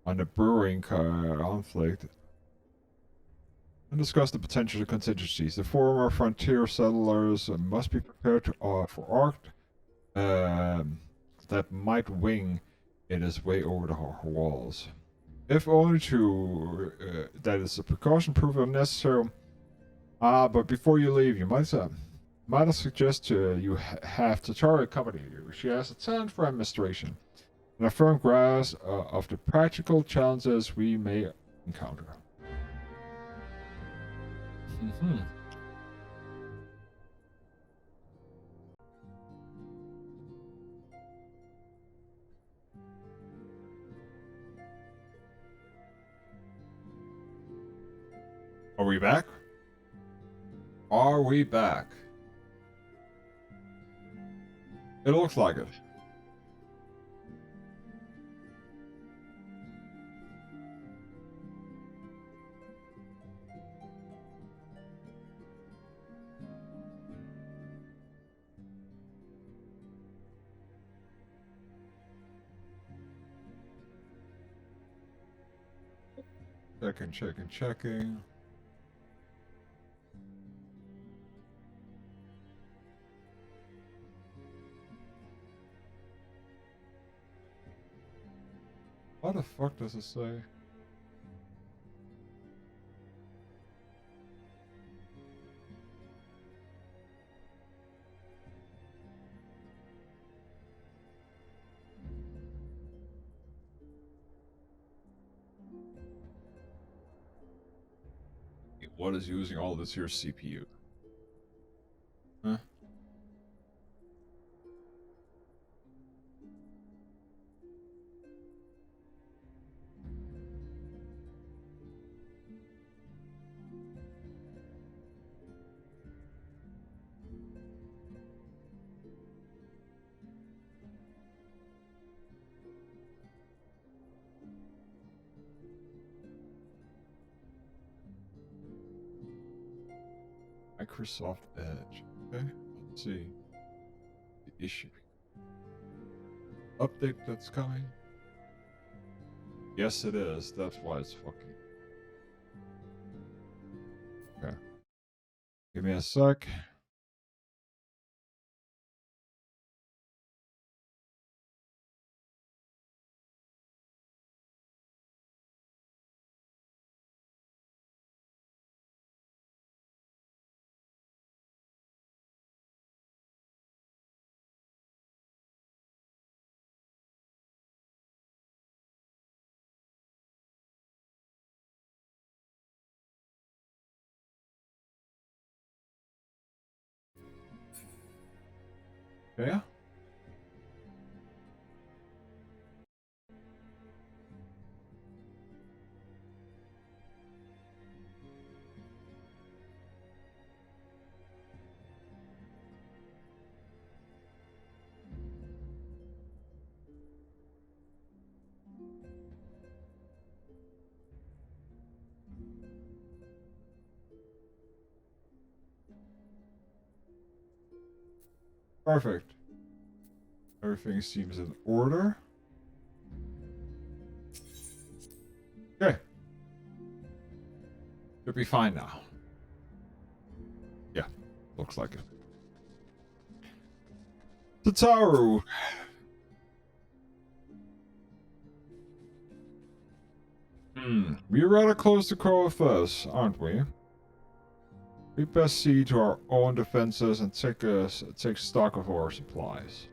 on the brewing conflict and discuss the potential contingencies. The former frontier settlers must be prepared for arc that might wing it its way over the walls. If only to that is a precaution proof unnecessary. But before you leave, you might I suggest you have Tatara accompany you. She has a talent for administration and a firm grasp of the practical challenges we may encounter. Are we back? Are we back? It looks like it. Checking. What the fuck does it say? What is using all this here CPU? Huh? Microsoft Edge. Okay, let's see. The issue. Update that's coming. Yes, it is. That's why it's fucking. Okay. Give me a sec. Yeah. Perfect. Everything seems in order. Okay. Should be fine now. Yeah, looks like it. Tataru. We're rather close to Corvus, aren't we? We best see to our own defenses and take stock of our supplies.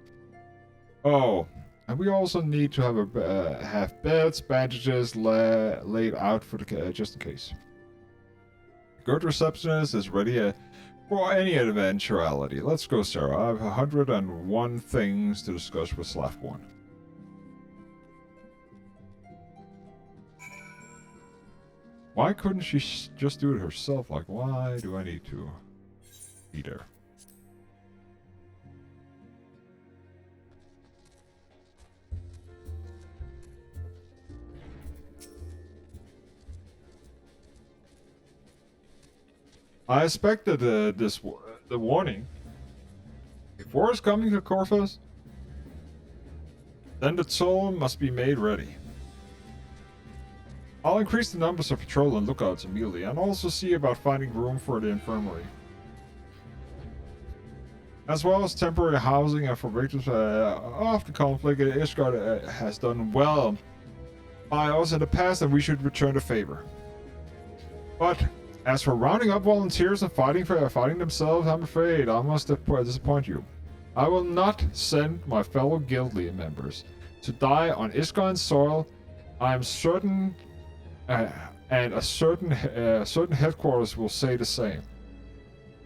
Oh, and we also need to have beds, bandages laid out for the just in case. The good receptionist is ready for any eventuality. Let's go, Sarah. I have 101 things to discuss with Slav 1. Why couldn't she just do it herself? Like, why do I need to be there? I expected the warning. If war is coming to Corvus, then the toll must be made ready. I'll increase the numbers of patrol and lookouts immediately, and also see about finding room for the infirmary. As well as temporary housing and for victims of the conflict, Ishgard has done well by us in the past, and we should return the favor. But as for rounding up volunteers and fighting themselves, I'm afraid I must disappoint you. I will not send my fellow guild members to die on Ishgard's soil. I am certain, and a certain headquarters will say the same.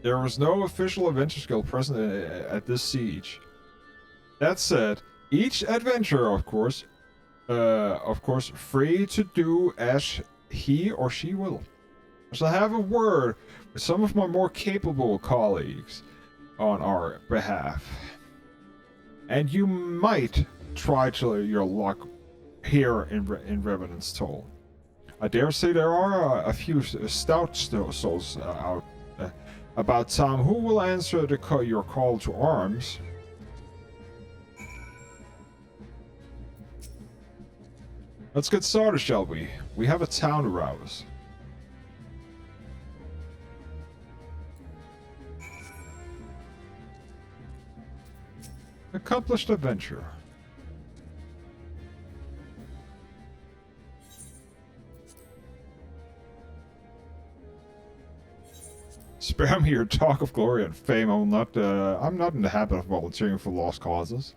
There was no official adventure guild present at this siege. That said, each adventurer, of course, free to do as he or she will. I shall have a word with some of my more capable colleagues on our behalf, and you might try your luck here in Revenant's Toll. I dare say there are a few stout souls out about town who will answer your call to arms. Let's get started, shall we? We have a town to rouse. Accomplished adventure. Spare me your talk of glory and fame. I'm not in the habit of volunteering for lost causes.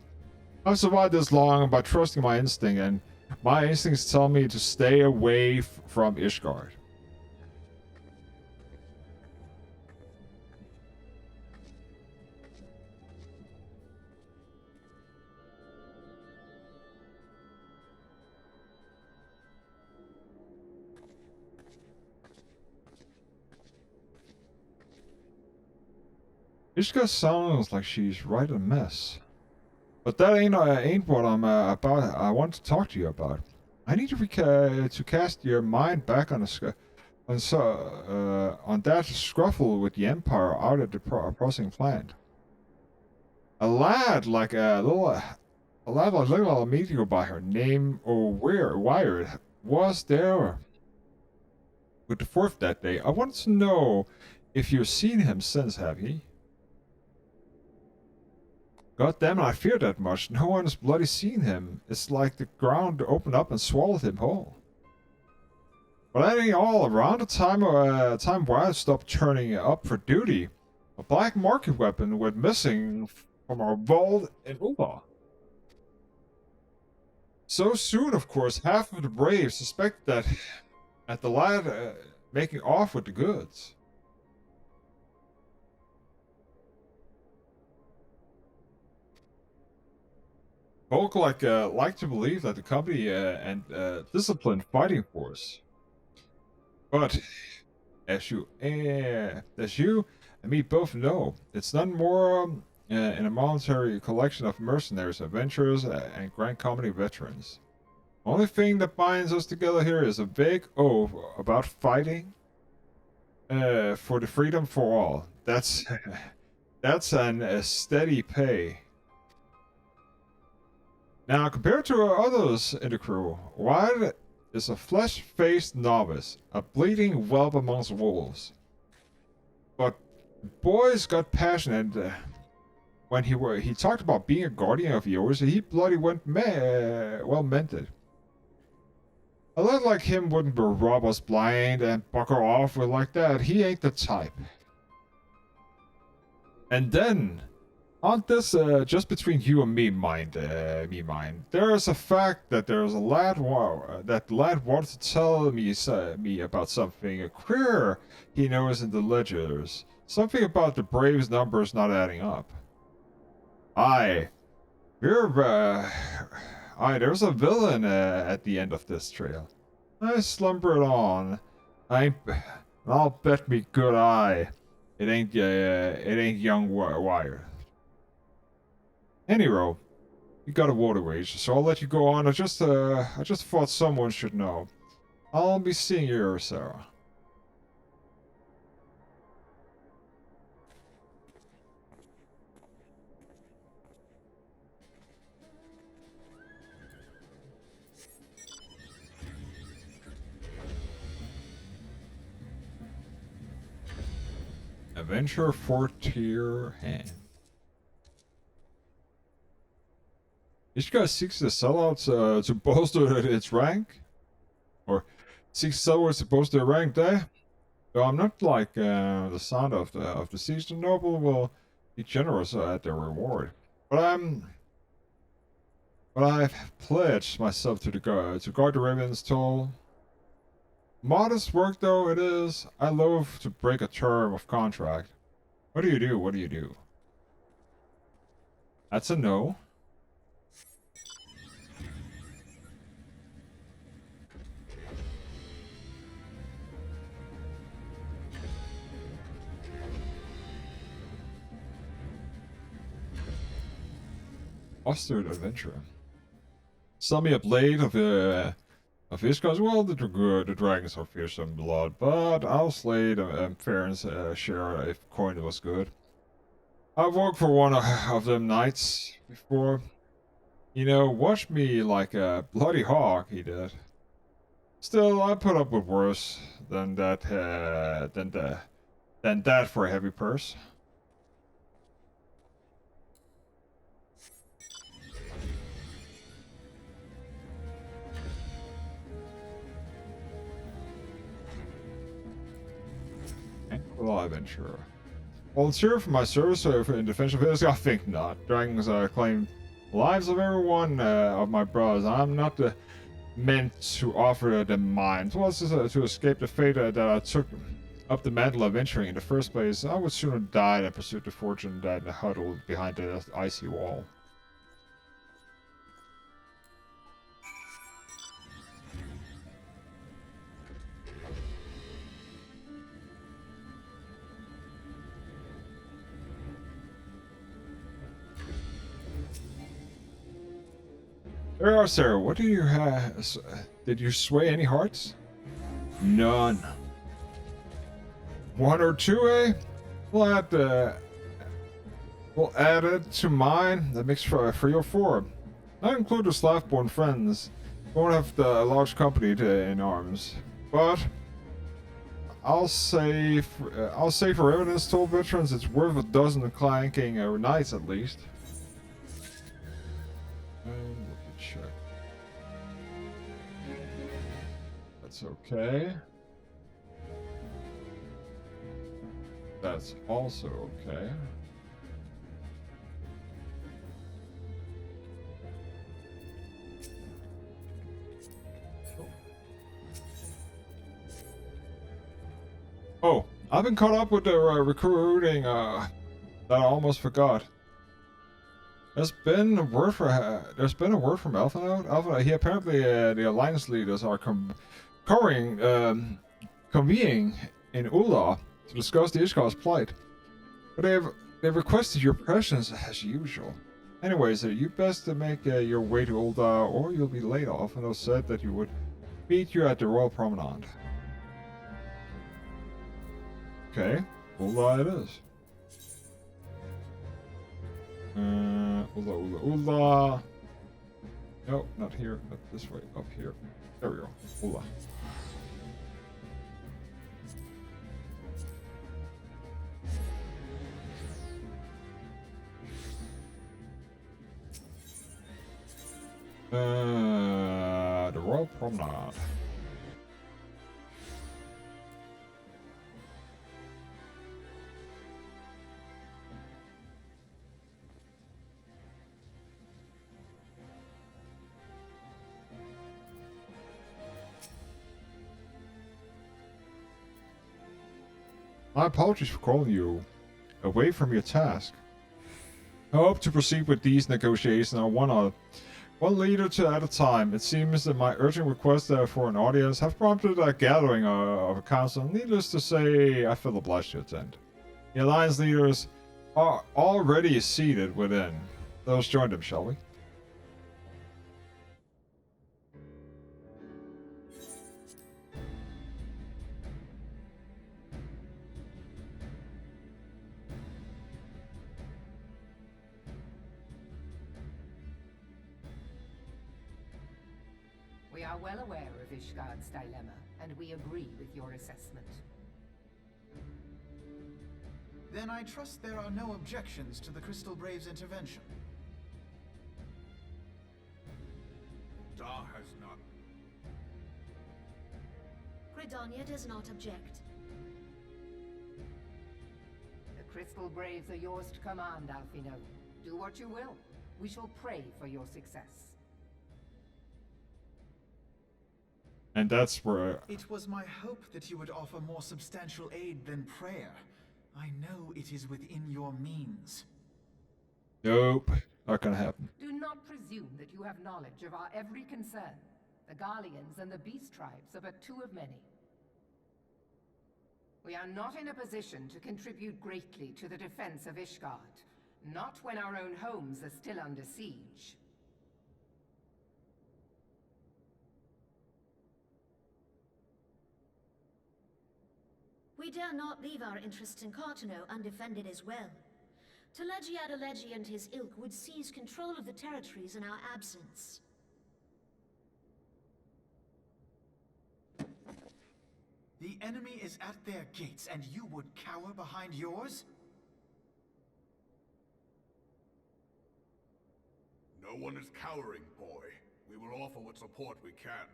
I've survived this long by trusting my instinct, and my instincts tell me to stay away from Ishgard. Ishka sounds like she's right in a mess. But that ain't what I'm about. I want to talk to you about. I need to cast your mind back on that scruffle with the Empire out at the processing plant. A lad like little meteor by her name Wired was there with the fourth that day. I wanted to know if you've seen him since, have he? God damn it, I fear that much. No one has bloody seen him. It's like the ground opened up and swallowed him whole. But that ain't all. Around the time Wild stopped turning up for duty, a black market weapon went missing from our vault in Ulba. So soon, of course, half of the Braves suspect that at the lad making off with the goods. Folk like to believe that the company and disciplined fighting force, but as you and me both know, it's none more in a momentary collection of mercenaries, adventurers, and Grand Company veterans. Only thing that binds us together here is a vague oath about fighting for the freedom for all. That's an steady pay. Now, compared to others in the crew, Wild is a flesh-faced novice, a bleeding whelp amongst wolves. But boys got passionate when he talked about being a guardian of yours. He bloody went well meant it. A lad like him wouldn't rob us blind and bucker off with like that. He ain't the type. And then, on this, just between you and me, mind, there is a fact that there's a lad, that lad wanted to tell me about something queer he knows in the ledgers. Something about the Braves numbers not adding up. Aye, there's a villain at the end of this trail. I slumbered on. I'll bet me good eye. It ain't young Wire. Anyhow, you got a water wage, so I'll let you go on. I just thought someone should know. I'll be seeing you, Sarah. Adventure 4-tier hand. Each guy seeks to sell out to bolster its rank, or seeks sellers to bolster their rank. Though I'm not like the sound of the siege. The noble will be generous at their reward, but I've pledged myself to guard the Raven's toll. Modest work though it is, I loathe to break a term of contract. What do you do? What do you do? That's a no. Fostered adventure. Sell me a blade of Ishkar's. Well, the dragons are fierce in blood, but I'll slay the Farron's share if coin was good. I've worked for one of them knights before. You know, watch me like a bloody hawk, he did. Still, I put up with worse than that for a heavy purse. Adventurer. Volunteer for my service in defense of his? I think not. Dragons claim lives of everyone of my brothers. I'm not meant to offer them mine. It was to escape the fate that I took up the mantle of venturing in the first place. I would sooner die than pursue the fortune that huddled behind the icy wall. There are, Sarah. What do you have? Did you sway any hearts? None. One or two, eh? We'll add it to mine. That makes for 3 or 4. I include the Slav-born friends. Won't have the large company in arms, but I'll say for evidence told veterans, it's worth a dozen clanking knights at least. Check. That's okay. That's also okay. Oh, I've been caught up with the recruiting that I almost forgot. There's been a word from Alpha. He apparently the alliance leaders are convening in Ula to discuss the Ishkar's plight. But they've requested your presence as usual. Anyways, you best to make your way to Ulda or you'll be laid off, and they said that you would meet you at the Royal Promenade. Okay, Ulda it is. Ula. No, not here. Not this way. Up here. There we go. Ula. The Royal Promenade. My apologies for calling you away from your task. I hope to proceed with these negotiations on one leader at a time. It seems that my urgent request for an audience have prompted a gathering of a council. Needless to say, I feel obliged to attend. The alliance leaders are already seated within. Let us join them, shall we? We are well aware of Ishgard's dilemma, and we agree with your assessment. Then I trust there are no objections to the Crystal Brave's intervention. Dar has none. Gridania does not object. The Crystal Braves are yours to command, Alphino. Do what you will. We shall pray for your success. And that's where... It was my hope that you would offer more substantial aid than prayer. I know it is within your means. Nope. Not gonna happen. Do not presume that you have knowledge of our every concern. The Garleans and the Beast Tribes are but two of many. We are not in a position to contribute greatly to the defense of Ishgard. Not when our own homes are still under siege. We dare not leave our interests in Cartano undefended as well. Teleji Adeleji and his ilk would seize control of the territories in our absence. The enemy is at their gates, and you would cower behind yours? No one is cowering, boy. We will offer what support we can.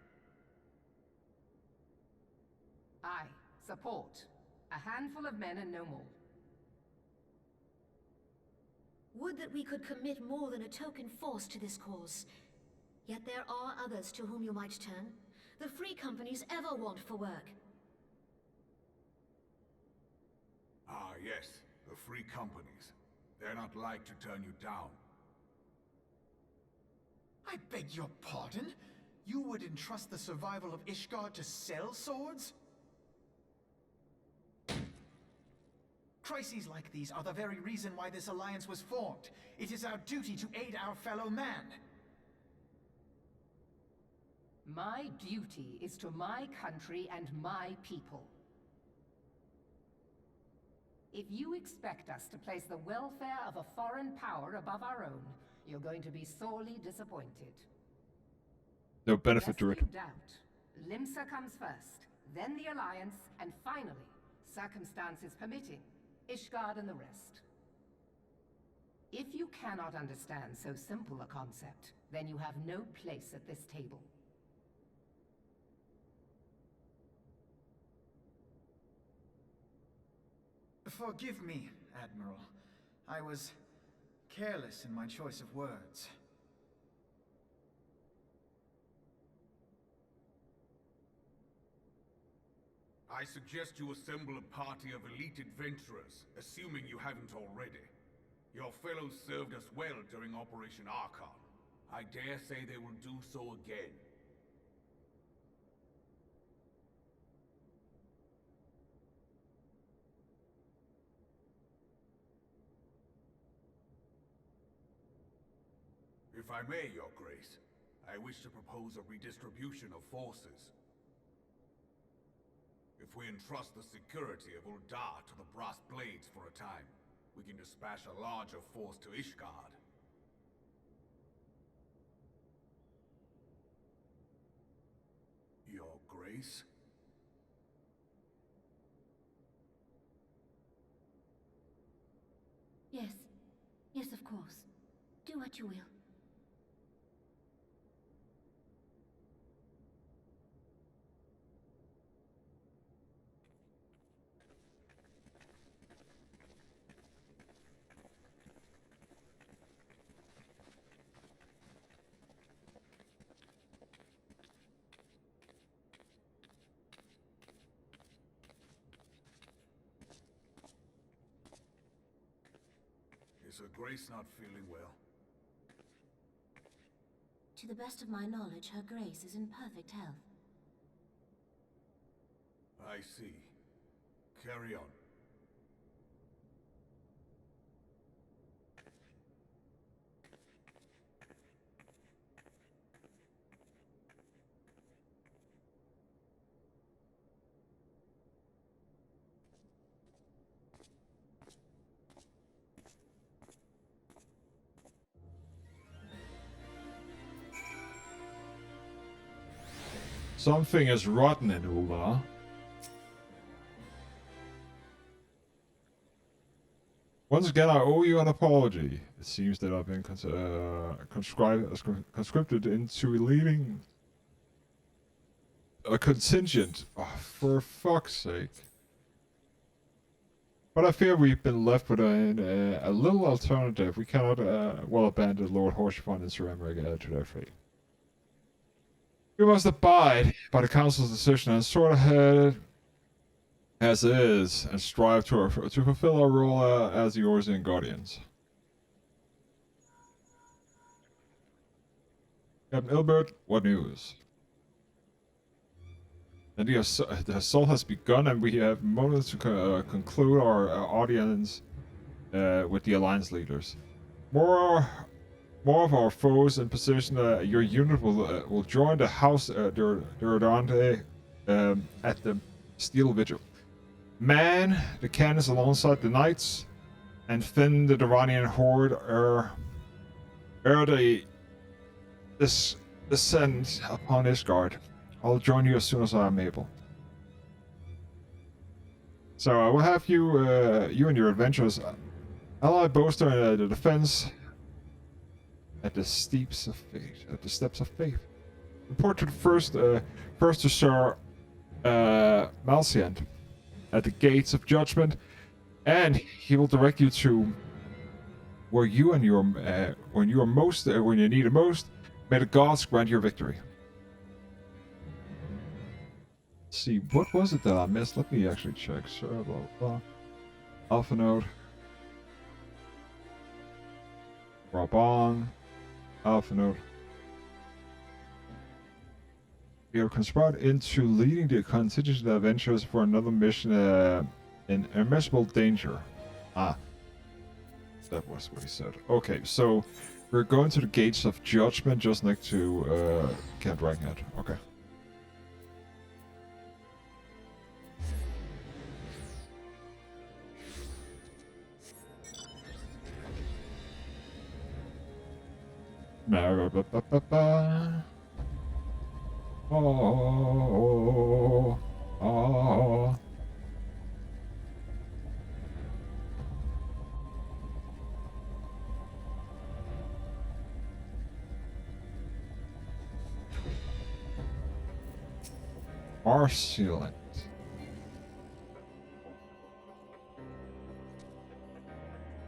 Aye, support. A handful of men and no more. Would that we could commit more than a token force to this cause. Yet there are others to whom you might turn. The free companies ever want for work. Ah, yes. The free companies. They're not like to turn you down. I beg your pardon? You would entrust the survival of Ishgard to sell swords? Crises like these are the very reason why this alliance was formed. It is our duty to aid our fellow man. My duty is to my country and my people. If you expect us to place the welfare of a foreign power above our own, you're going to be sorely disappointed. No benefit to Lest it. you doubt, Limsa comes first, then the Alliance, and finally, circumstances permitting, Ishgard and the rest. If you cannot understand so simple a concept, then you have no place at this table. Forgive me, Admiral. I was careless in my choice of words. I suggest you assemble a party of elite adventurers, assuming you haven't already. Your fellows served us well during Operation Archon. I dare say they will do so again. If I may, Your Grace, I wish to propose a redistribution of forces. If we entrust the security of Uldar to the Brass Blades for a time, we can dispatch a larger force to Ishgard. Your Grace? Yes. Yes, of course. Do what you will. Is her grace not feeling well? To the best of my knowledge, her grace is in perfect health. I see. Carry on. Something is rotten in Ulda. Once again, I owe you an apology. It seems that I've been conscripted into leading a contingent. Oh, for fuck's sake. But I fear we've been left with a little alternative. We cannot, well, abandon Lord Horsefond and surrender to their fate. We must abide by the Council's decision and sort ahead as is, and strive to fulfill our role as the Orsian Guardians. Captain Ilbert, what news? And the assault has begun, and we have moments to conclude our audience with the Alliance leaders. More of our foes in position. Your unit will join the House Durandante at the Steel Vigil. Man the cannons alongside the knights, and thin the Duranian horde ere they descend upon Ishgard. I'll join you as soon as I am able. So I will have you and your adventurers ally bolster the defense at the steps of faith. Report to the first to Sir Malciant at the gates of judgment, and he will direct you to where you and your when you need it most. May the gods grant your victory. Let's see, what was it that I missed? Let me actually check. Sir, blah blah. Alpha node. Rabon. Alpha node. We are conspired into leading the contingent adventurers for another mission in immeasurable danger. Ah. That was what he said. Okay, so we're going to the gates of judgment just next to Camp Dragonhead. Okay. Oh. Marsealant.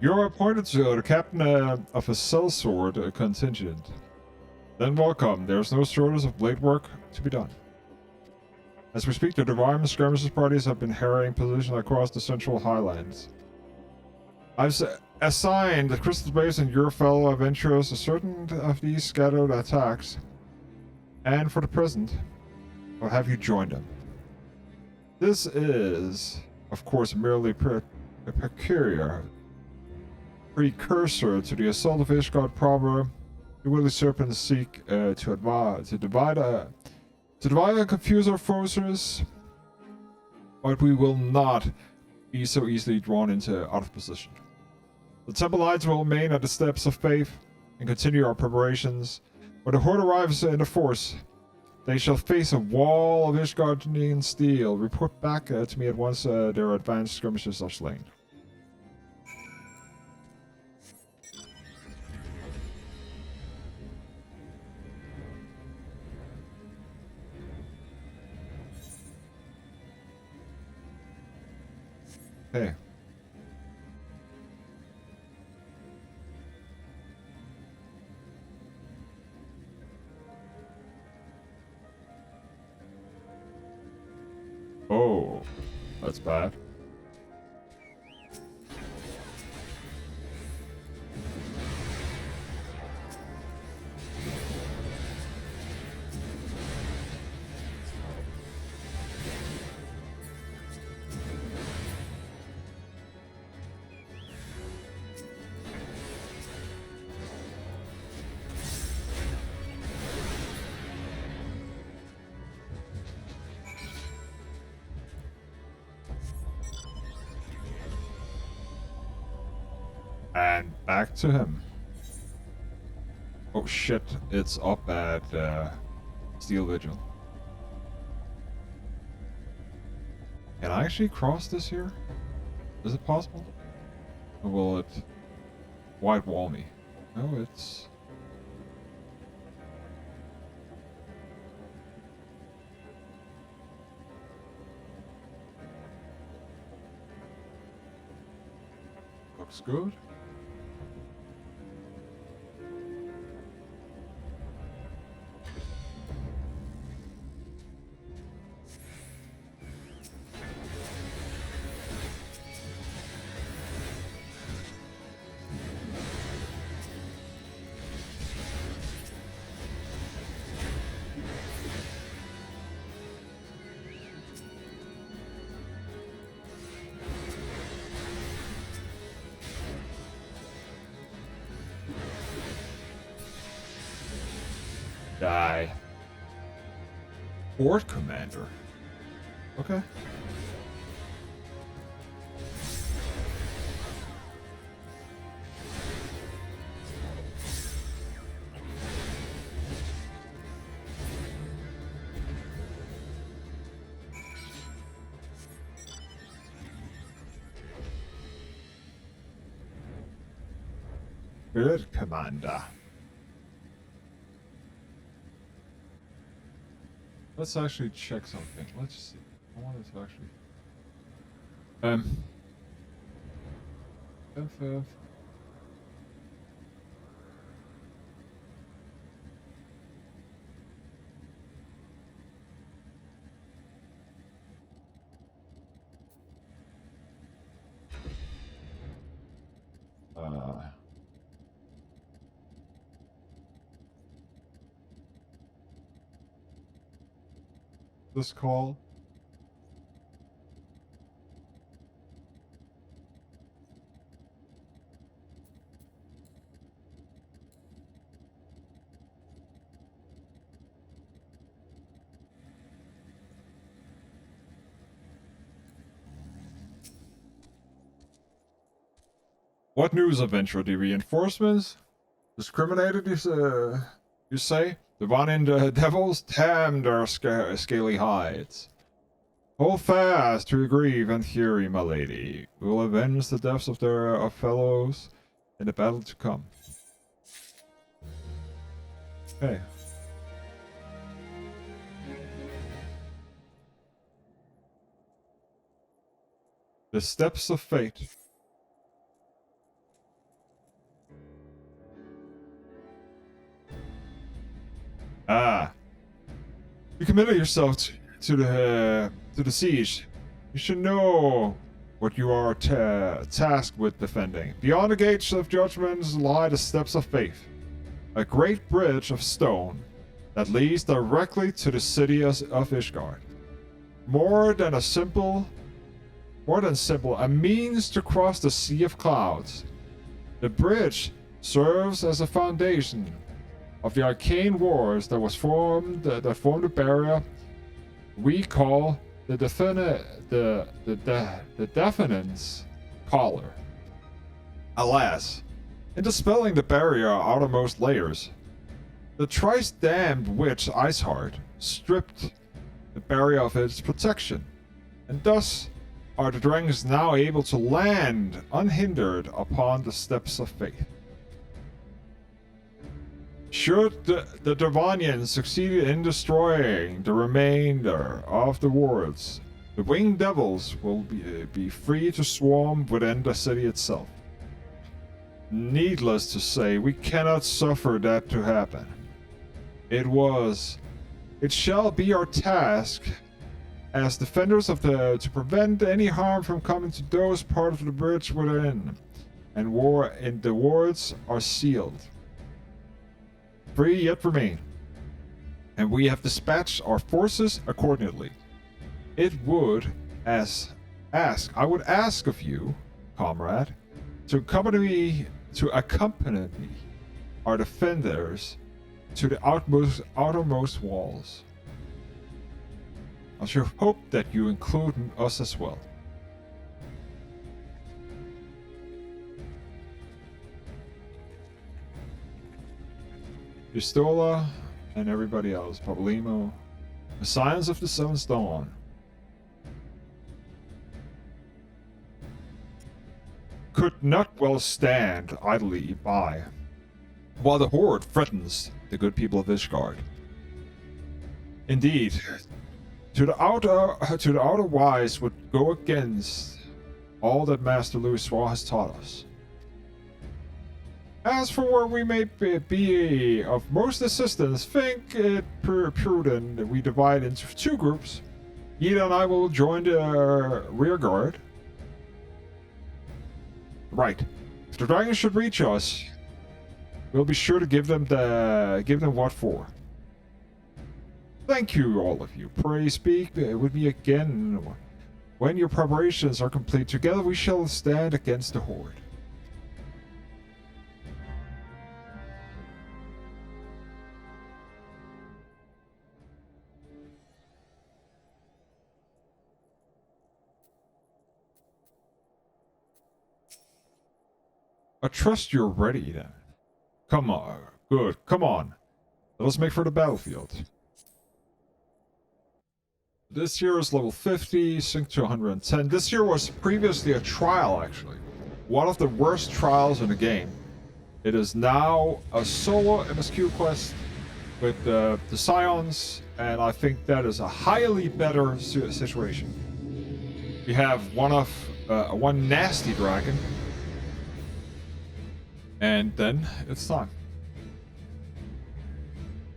You're appointed to the captain of a sellsword contingent. Then welcome. There's no shortage of blade work to be done. As we speak, the Divine skirmishes parties have been harrying position across the central highlands. I've assigned the Crystal Base and your fellow adventurers to certain of these scattered attacks. And for the present, I'll have you join them. This is, of course, merely a precursor to the assault of Ishgard proper. The Willy Serpents seek to divide and confuse our forces, but we will not be so easily drawn out of position. The Templeites will remain at the steps of faith and continue our preparations. When the horde arrives in the force, they shall face a wall of Ishgardian steel. Report back to me at once their advanced skirmishers are slain. Hey. Oh, that's bad. And back to him. Oh shit, it's up at Steel Vigil. Can I actually cross this here? Is it possible? Or will it white wall me? No, it's... Looks good. Die. Board commander. Okay. Good commander. Let's actually check something. Let's see. I wanted to actually... FF... This call. What news, Adventure? The reinforcements? Discriminated, you say? The one in the devils? Damn their scaly hides. Hold fast to your grief and fury, my lady. We will avenge the deaths of their fellows in the battle to come. Okay. The steps of fate. Ah. You committed yourself to the siege. You should know what you are tasked with defending. Beyond the gates of judgments lie the steps of faith. A great bridge of stone that leads directly to the city of Ishgard. More than simple, a means to cross the sea of clouds. The bridge serves as a foundation of the arcane wars that formed the barrier we call the Definance Collar. Alas, in dispelling the barrier outermost layers, the thrice-damned witch Iceheart stripped the barrier of its protection, and thus are the dragons now able to land unhindered upon the steps of faith. Should the Dravanians succeed in destroying the remainder of the wards, the winged devils will be free to swarm within the city itself. Needless to say, we cannot suffer that to happen. It shall be our task as defenders of to prevent any harm from coming to those parts of the bridge within, and the wards are sealed. Free yet remain, and we have dispatched our forces accordingly. I would ask of you, comrade, to accompany our defenders to the outermost walls. I shall hope that you include us as well. Pistola, and everybody else. Pablimo. The Science of the Seventh Dawn. Could not well stand idly by, while the Horde threatens the good people of Ishgard. Indeed, to the outer wise would go against all that Master Louis has taught us. As for where we may be of most assistance, think it prudent that we divide into 2 groups. Yida and I will join the rear guard. Right. If the dragons should reach us, we'll be sure to give them what for. Thank you, all of you. Pray speak with me again. When your preparations are complete, together we shall stand against the Horde. I trust you're ready then. Come on. Good. Come on. Let us make for the battlefield. This year is level 50, sync to 110. This year was previously a trial, actually. One of the worst trials in the game. It is now a solo MSQ quest with the Scions, and I think that is a highly better situation. We have one nasty dragon. And then it's time.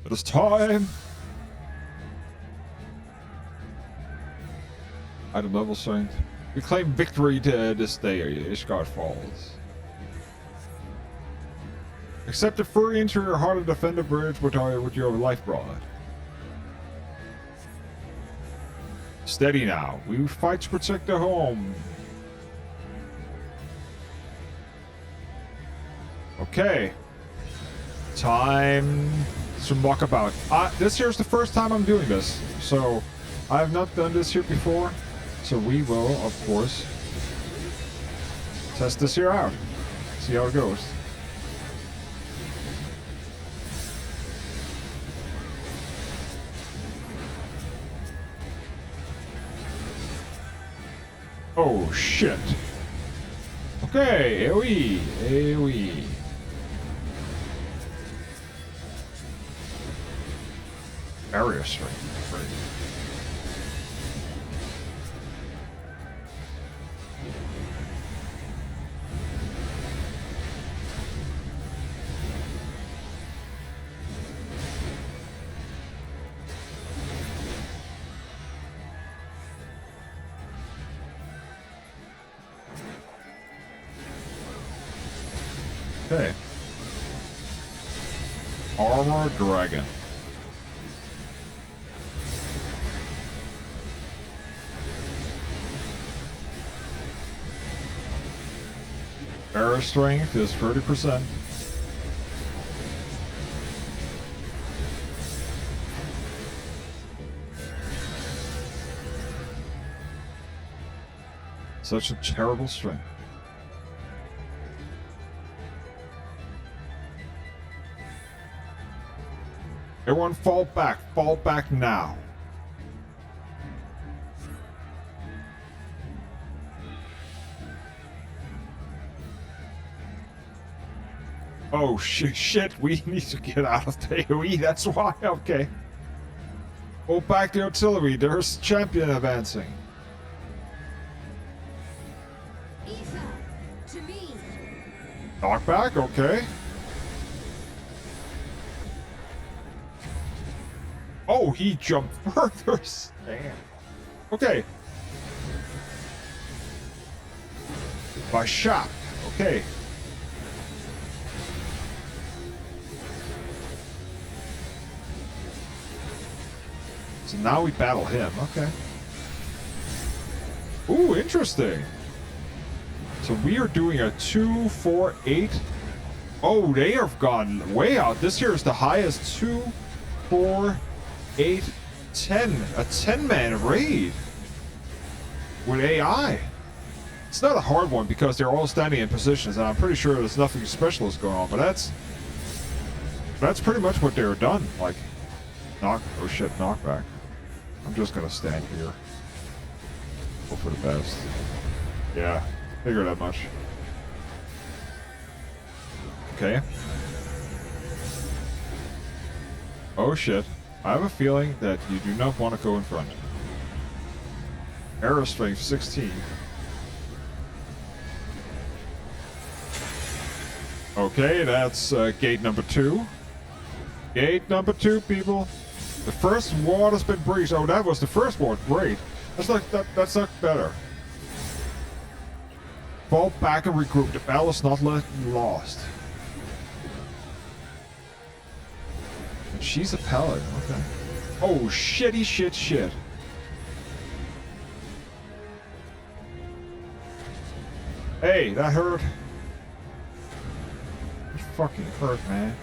It is time. Item level strength. We claim victory to this day. Ishgard falls. Accept the furry into your heart and defend the bridge with your life blood. Steady now. We fight to protect the home. Okay. Time to muck about. This year's the first time I'm doing this, so I have not done this here before. So we will, of course, test this here out. See how it goes. Oh shit. Okay, AoE, AoE. Area strength. Okay. Armor Dragon. Air strength is 30%. Such a terrible strength. Everyone fall back now. Oh shit, we need to get out of the AoE, that's why, okay. Pull back the artillery, there's champion advancing. Ether, to me. Knock back, okay. Oh, he jumped further. Damn. Okay. By shot. Okay. So now we battle him. Okay. Ooh, interesting. So we are doing a 2, 4, 8. Oh, they have gone way out. This here is the highest 2, 4, 8, 10. A 10-man raid with AI. It's not a hard one because they're all standing in positions, and I'm pretty sure there's nothing special is going on, but That's pretty much what they were done. Like, oh shit, knockback. I'm just gonna stand here. Hope for the best. Yeah, figure that much. Okay. Oh shit. I have a feeling that you do not want to go in front. Arrow strength 16. Okay, that's gate number 2. Gate number 2, people. The first ward has been breached. Oh, that was the first ward. Great. That's not better. Fall back and regroup. The battle is not lost. And she's a paladin. Okay. Oh, shitty shit. Hey, that hurt. It fucking hurt, man.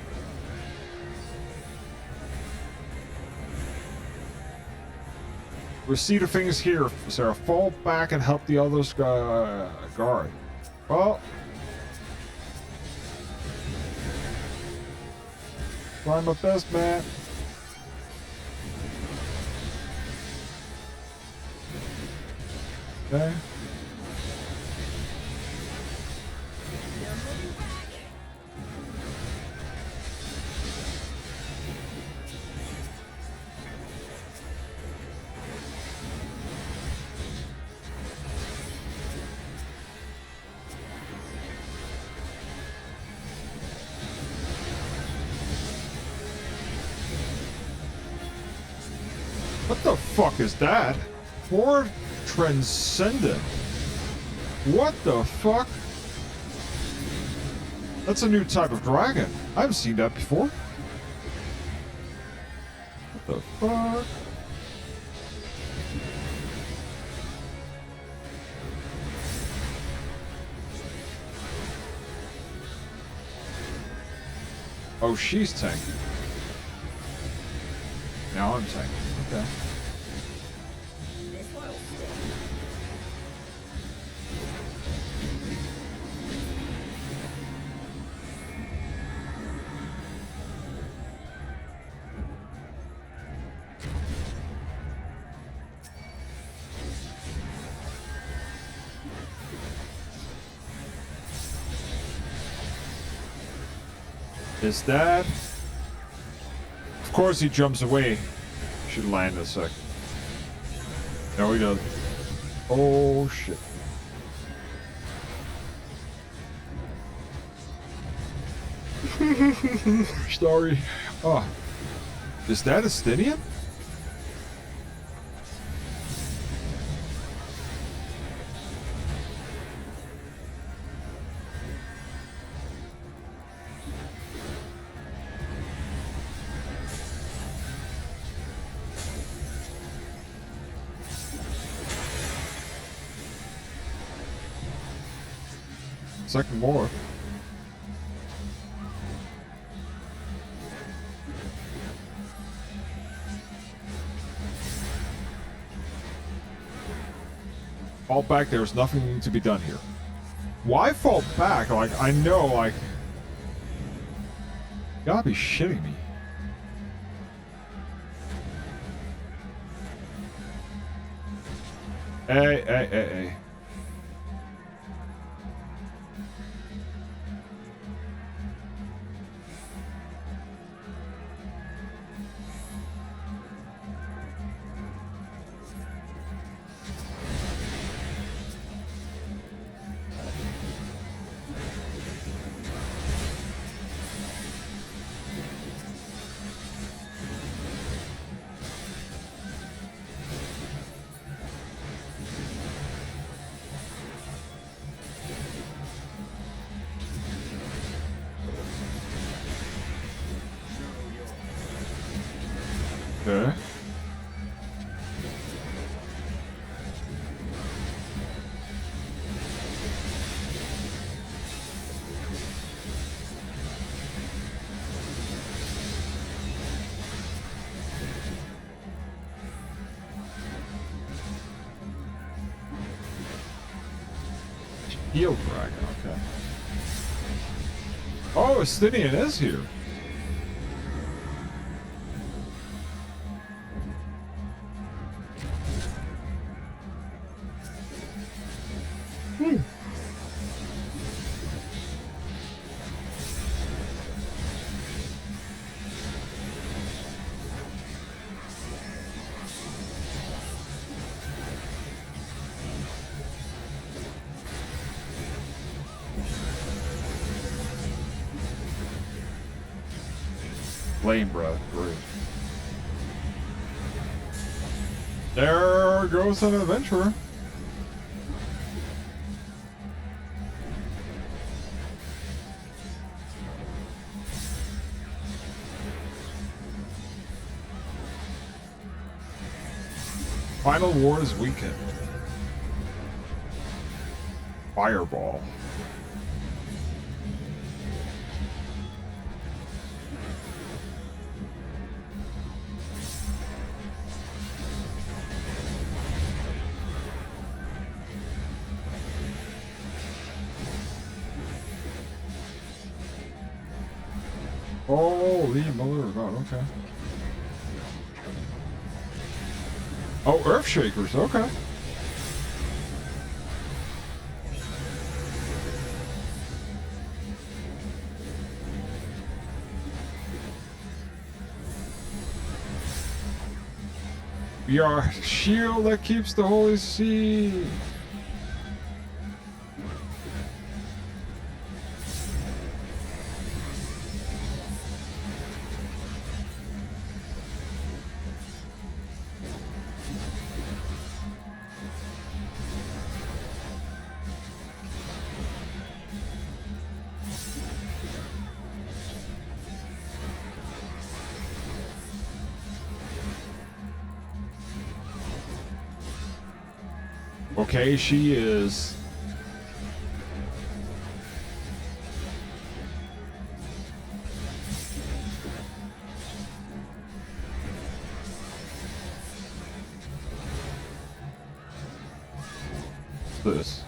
Receiver things here, Sarah. Fall back and help the others guard. Well, try my best, man. Okay. What the fuck is that? Horde Transcendent. What the fuck? That's a new type of dragon. I haven't seen that before. What the fuck? Oh, she's tanking. Now I'm tanking. Okay. Is that? Of course he jumps away. Should land a sec. No, he doesn't. Oh shit. Sorry. Oh. Is that a Stydian? Second more. Fall back, there's nothing to be done here. Why fall back? Like, I know, like... You gotta be shitting me. Hey. Okay. Heal dragon, okay. Oh, Stydian is here. Flame breath, great. There goes an adventurer. Final war is weakened. Fireball. Holy mother of God, okay. Oh, Earth Shakers, okay. We are a shield that keeps the Holy See. Okay, she is. This.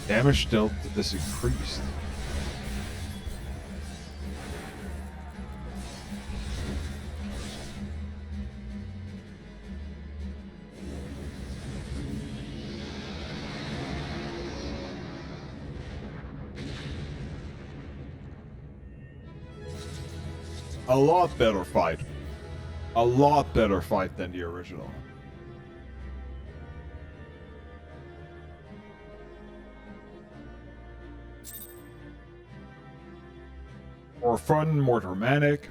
Damage dealt is increased. A lot better fight. A lot better fight than the original. More fun, more dramatic.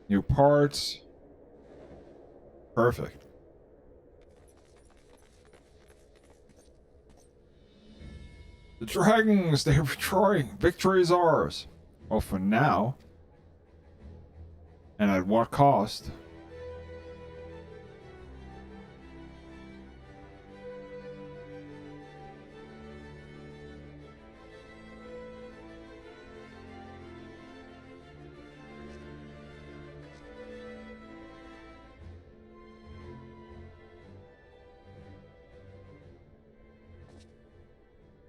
New parts. Perfect. The dragons, they're withdrawing. Victory is ours. Well, for now. And at what cost?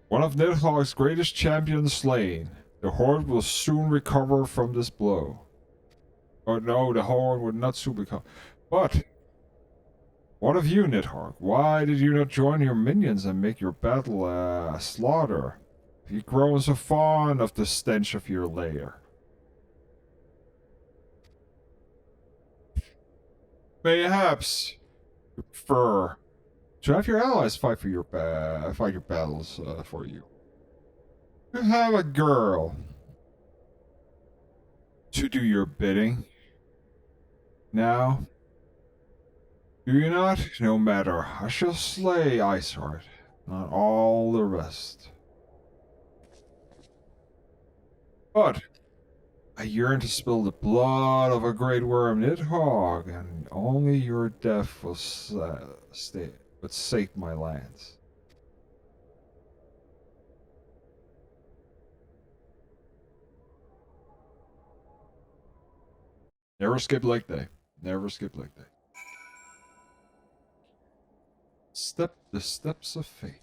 One of Nidhogg's greatest champions slain. The Horde will soon recover from this blow. Oh no, the Horde would not soon become. But, what of you, Nidhogg? Why did you not join your minions and make your battle a slaughter? You've grown so fond of the stench of your lair. Mayhaps you prefer to have your allies fight for your fight your battles for you. You have a girl to do your bidding. Now, do you not? No matter, I shall slay Iceheart, not all the rest. But I yearn to spill the blood of a great worm Nidhogg, and only your death will sate my lands. Never skip leg day. Never skip leg day. The steps of fate.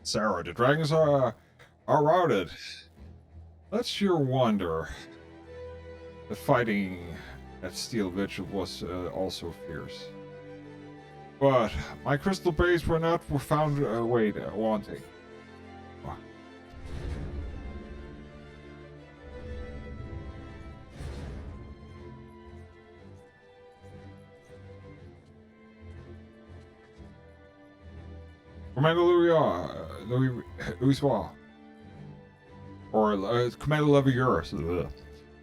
Sarah, the dragons are routed. Let's your wonder. The fighting at Steel Vigil was also fierce. But my crystal base were not found wanting. Commander Louis or Commander Levier.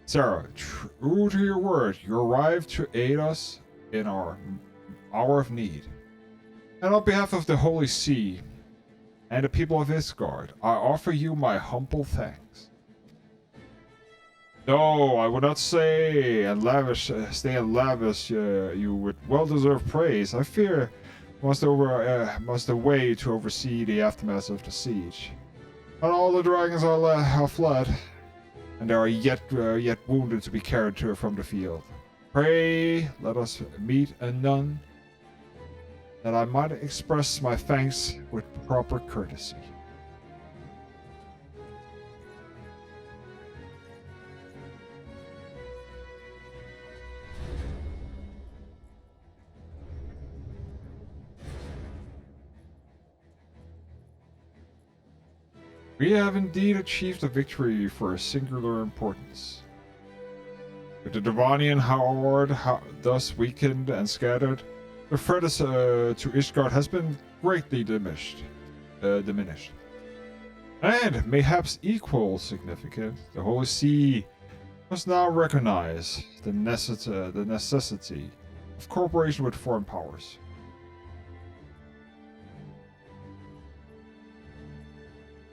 Sarah, true to your word, you arrived to aid us in our hour of need. And on behalf of the Holy See and the people of Isgard, I offer you my humble thanks. No, I would not say and lavish you with well-deserved praise. I fear must away to oversee the aftermath of the siege. Not all the dragons are fled, and there are yet wounded to be carried from the field. Pray, let us meet anon, that I might express my thanks with proper courtesy. We have indeed achieved a victory for a singular importance. With the Dravanian horde thus weakened and scattered, the threat to Ishgard has been greatly diminished. And, mayhaps equal significant, the Holy See must now recognize the necessity of cooperation with foreign powers.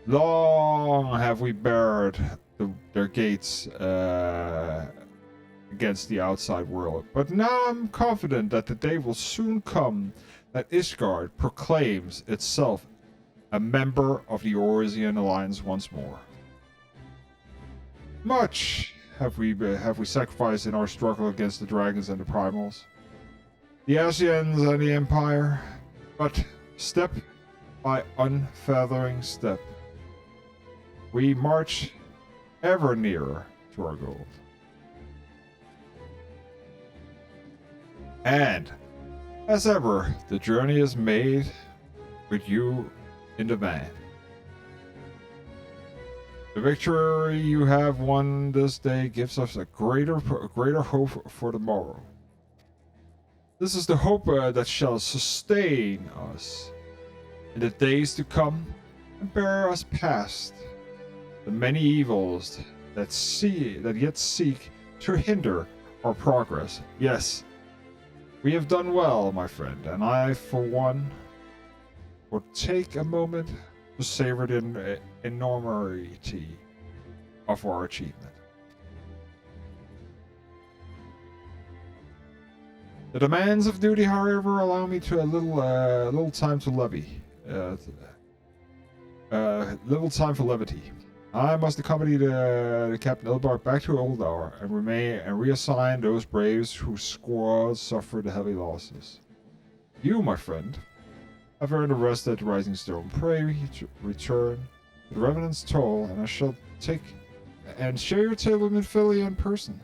Long have we barred their gates against the outside world, but now I'm confident that the day will soon come that Ishgard proclaims itself a member of the Eorzean Alliance once more. Much have we sacrificed in our struggle against the dragons and the primals, the Ascians and the Empire, but step by unfeathering step, we march ever nearer to our goal. And, as ever, the journey is made with you in the van. The victory you have won this day gives us a greater hope for tomorrow. This is the hope that shall sustain us in the days to come and bear us past the many evils that yet seek to hinder our progress. Yes, we have done well, my friend, and I, for one, will take a moment to savor the enormity of our achievement. The demands of duty, however, allow me to a little time to little time for levity. I must accompany the Captain Ilbark back to Oldar and reassign those braves whose squads suffered heavy losses. You, my friend, have earned a rest at the Rising Stone. Pray return to the Revenant's Toll, and I shall take and share your tale with Minfilia in person.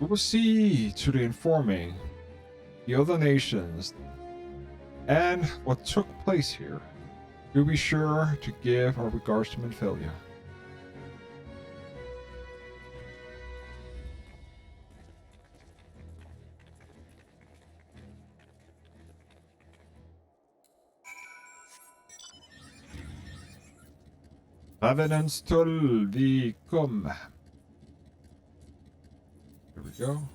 We will see to the informing the other nations and what took place here. Do be sure to give our regards to Minfilia. Revenant's Toll, vi kom. Here we go.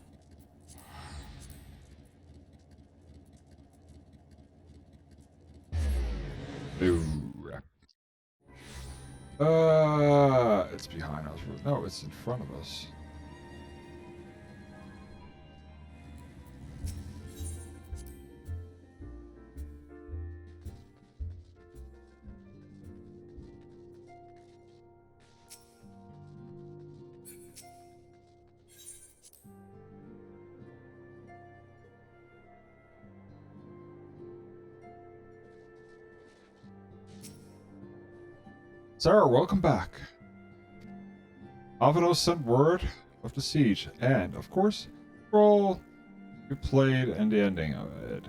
It's behind us. No, it's in front of us. Sarah, welcome back. Alvanos sent word of the siege, and, of course, role you played and the ending of it.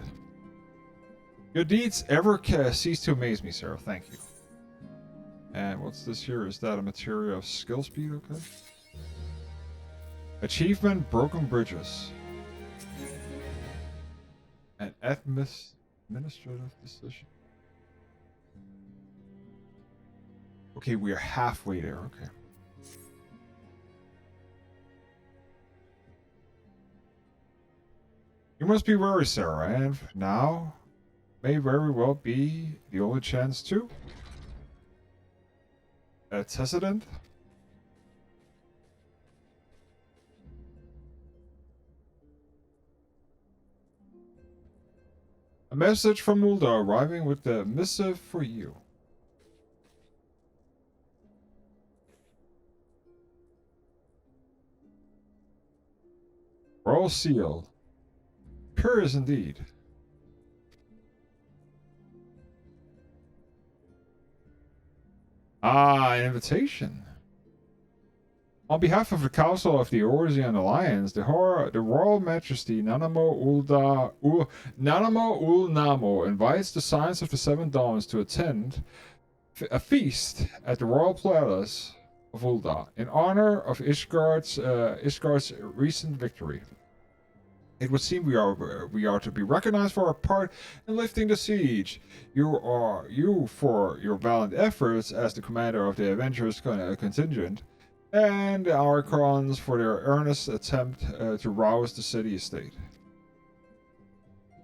Your deeds ever cease to amaze me, Sarah. Thank you. And what's this here? Is that a material of skill speed? Okay. Achievement, Broken Bridges. An administrative decision. Okay, we are halfway there. Okay. You must be wary, Sarah, and now may very well be the only chance to. Tessendant? A message from Mulda arriving with the missive for you. Royal Seal. Curious indeed. Ah, an invitation. On behalf of the Council of the Eorzean Alliance, the Royal Majesty Nanamo Ulnamo invites the Science of the Seven Dawns to attend a feast at the Royal Palace of Ulda in honor of Ishgard's recent victory. It would seem we are to be recognized for our part in lifting the siege. You for your valiant efforts as the commander of the adventurous contingent, and the Archons for their earnest attempt to rouse the city state.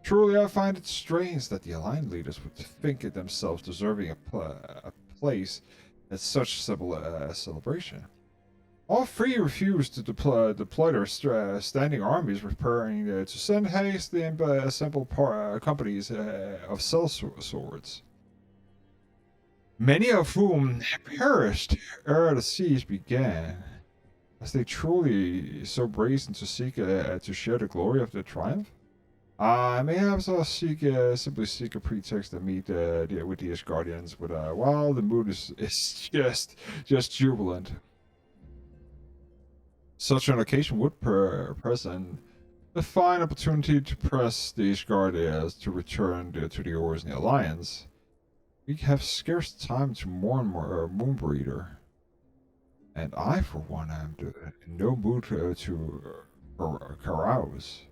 Truly, I find it strange that the Alliance leaders would think it themselves deserving a place at such celebration. All three refused to deploy their standing armies, preparing to send hastily assembled companies of sellswords, many of whom perished ere the siege began. As they truly so brazen to seek to share the glory of their triumph? I may have simply seek a pretext to meet with the Ishgardians, but while the mood is just jubilant. Such an occasion would present a fine opportunity to press the Ishgardians to return to the Eorzean Alliance. We have scarce time to mourn Moonbreeder, and I, for one, am in no mood to carouse.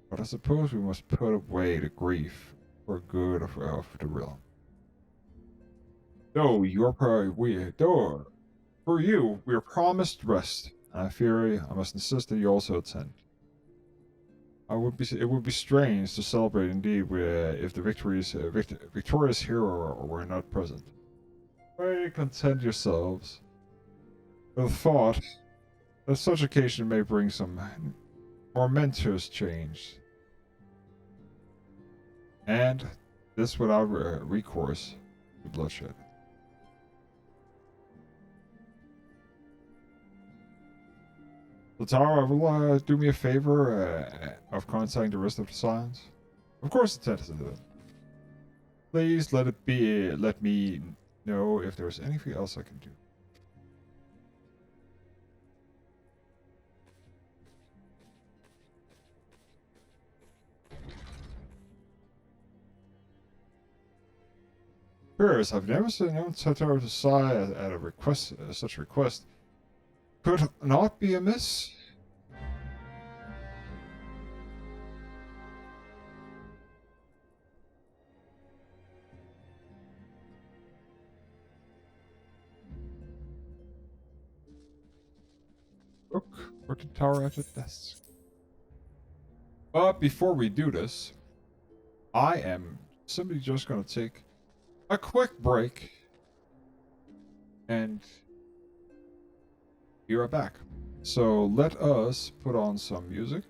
But I suppose we must put away the grief for good of the realm. Though for you, we are promised rest. I fear I must insist that you also attend. It would be strange to celebrate indeed if the victorious hero were not present. Pray content yourselves with the thought that such occasion may bring some momentous change, and this without recourse to bloodshed. Latara, will do me a favor of contacting the rest of the Science? Of course, it's sensitive. Please let me know if there's anything else I can do. Curious, I've never seen known Latara to sigh at a request, such a request. Could not be amiss. Look, working tower at the desk. But before we do this, I am simply just gonna take a quick break, and be right back. So let us put on some music.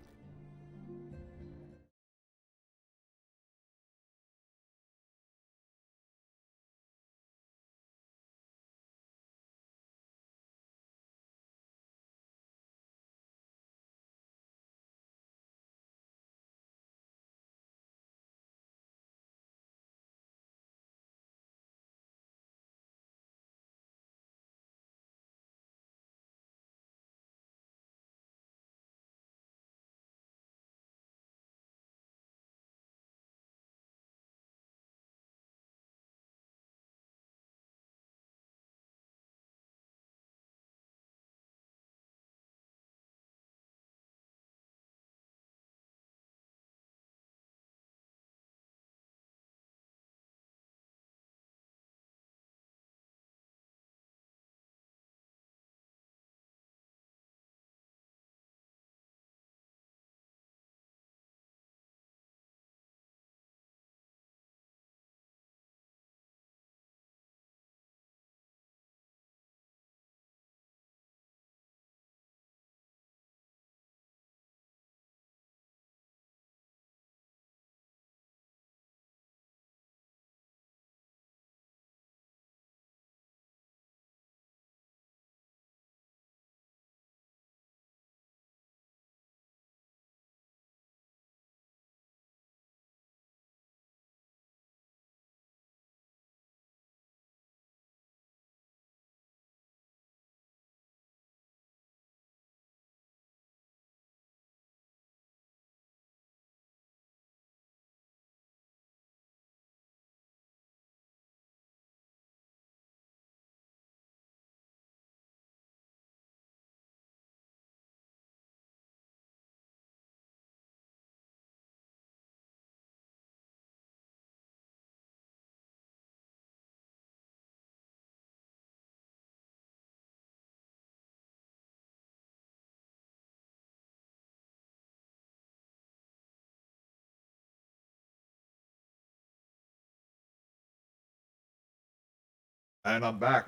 And I'm back.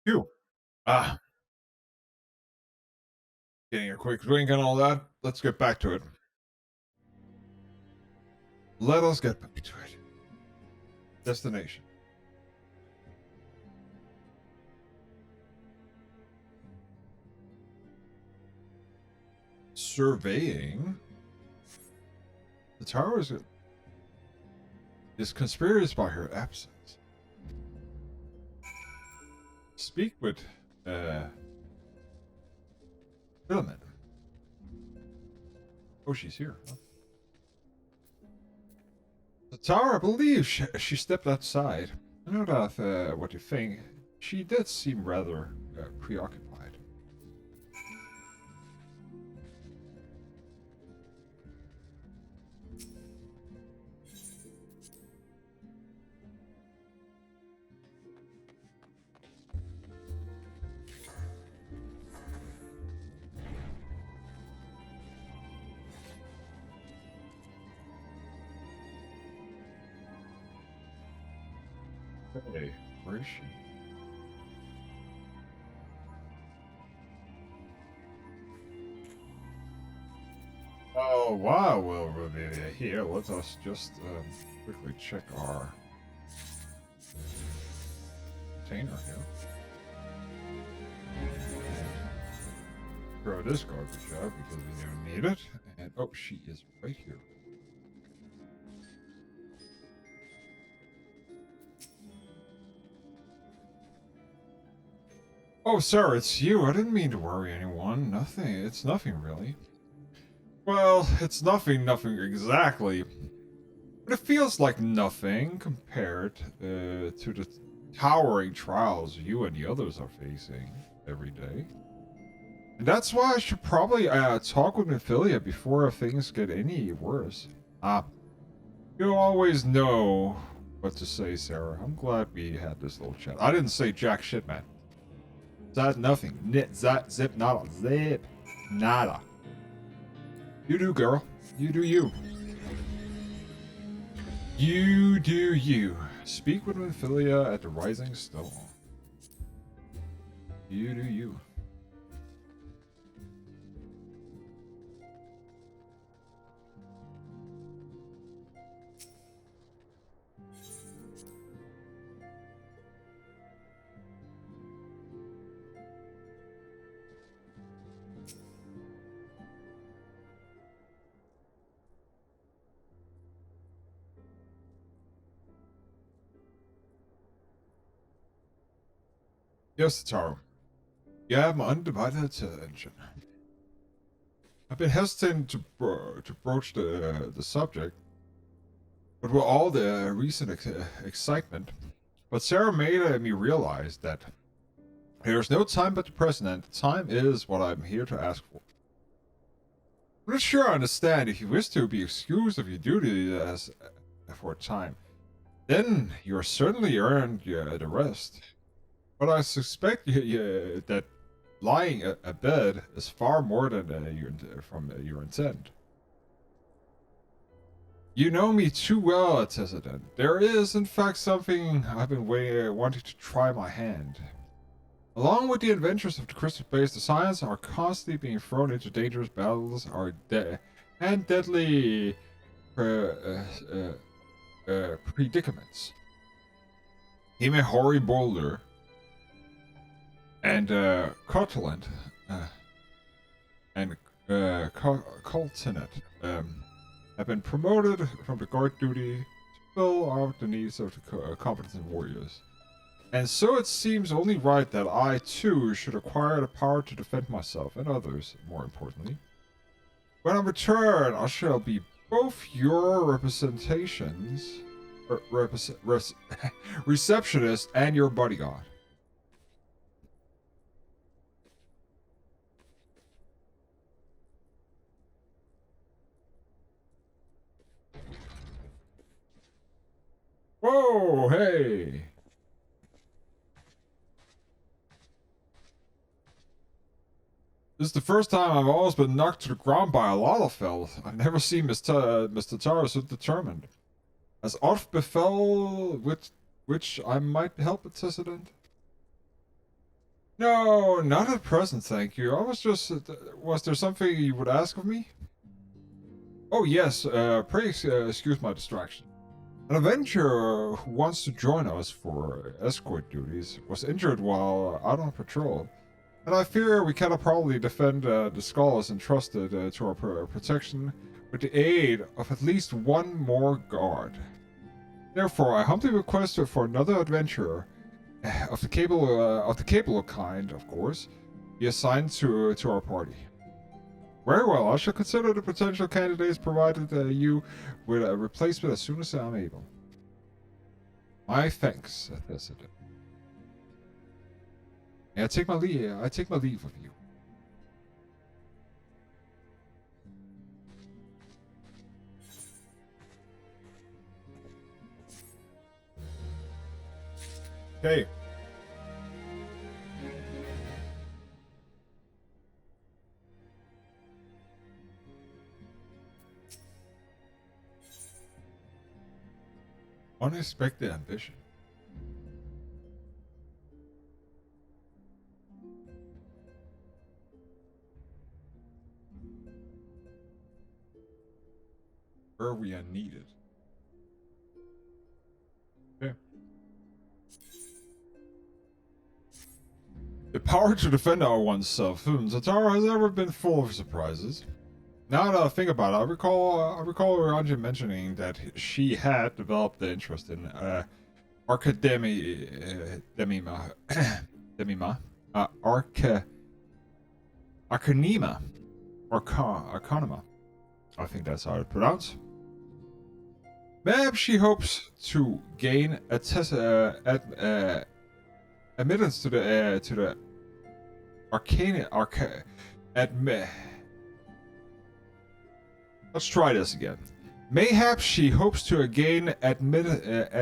Phew. Ah, getting a quick drink and all that. Let's get back to it. Let us get back to it. Destination. Surveying. The tower is conspicuous by her absence. Speak with Filament. Oh, she's here. Huh? The tower, I believe she stepped outside. I know that what you think. She did seem rather preoccupied. Hey, where is she? Oh, wow. Well, here, let us just quickly check our container here. Throw this garbage out because we don't need it. And, oh, she is right here. Oh, sir, it's you. I didn't mean to worry anyone. Nothing. It's nothing, really. Well, it's nothing exactly. But it feels like nothing compared to the towering trials you and the others are facing every day. And that's why I should probably talk with Ophelia before things get any worse. You always know what to say, Sarah. I'm glad we had this little chat. I didn't say jack shit, man. That nothing. Nit, zat, zip, nada. Zip. Nada. You do, girl. You do you. You do you. Speak with Ophelia at the Rising Stone. You do you. Yes, Taro. You have my undivided attention. I've been hesitant to broach the subject, but with all the recent excitement. But Sarah made me realize that there's no time but the present, and the time is what I'm here to ask for. I'm not sure I understand. If you wish to be excused of your duty as for a time, then you're certainly earned the rest. But I suspect that lying abed is far more than your intent. You know me too well, Tessiden. There is, in fact, something I've been wanting to try my hand. Along with the adventures of the Crystal Base, the Scions are constantly being thrown into dangerous battles and deadly predicaments. Hime Hori Boulder and Cotland and Coltinet have been promoted from the guard duty to fill out the needs of the competent warriors. And so it seems only right that I, too, should acquire the power to defend myself and others, more importantly. When I return, I shall be both your receptionist and your bodyguard. Whoa, hey! This is the first time I've always been knocked to the ground by a Lalafell. I've never seen Mr. Tara so determined. As oft befell which I might help, President? No, not at present, thank you. I was just... was there something you would ask of me? Oh yes, pray excuse my distraction. An adventurer who wants to join us for escort duties was injured while out on patrol, and I fear we cannot probably defend the scholars entrusted to our protection with the aid of at least one more guard. Therefore, I humbly request for another adventurer of the capable kind, of course, be assigned to our party. Very well, I shall consider the potential candidates provided you with a replacement as soon as I am able. My thanks, President. I take my leave of you. Okay. Unexpected ambition. Where we are needed. Okay. The power to defend our oneself. Zatara has never been full of surprises. Now that I think about it, I recall Ranji mentioning that she had developed the interest in Arcanema, I think that's how it's pronounced. Maybe she hopes to gain admittance to the Let's try this again. Mayhap she hopes to gain admittance to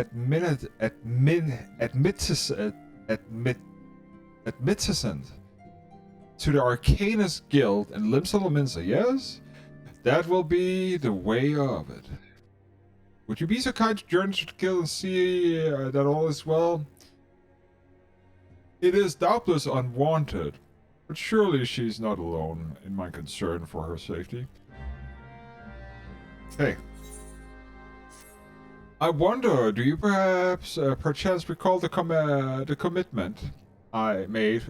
the Arcanist Guild in Limsa Lominsa, yes? That will be the way of it. Would you be so kind to journey to the guild and see that all is well? It is doubtless unwanted, but surely she's not alone in my concern for her safety. Hey. I wonder, do you perhaps, perchance recall the commitment I made,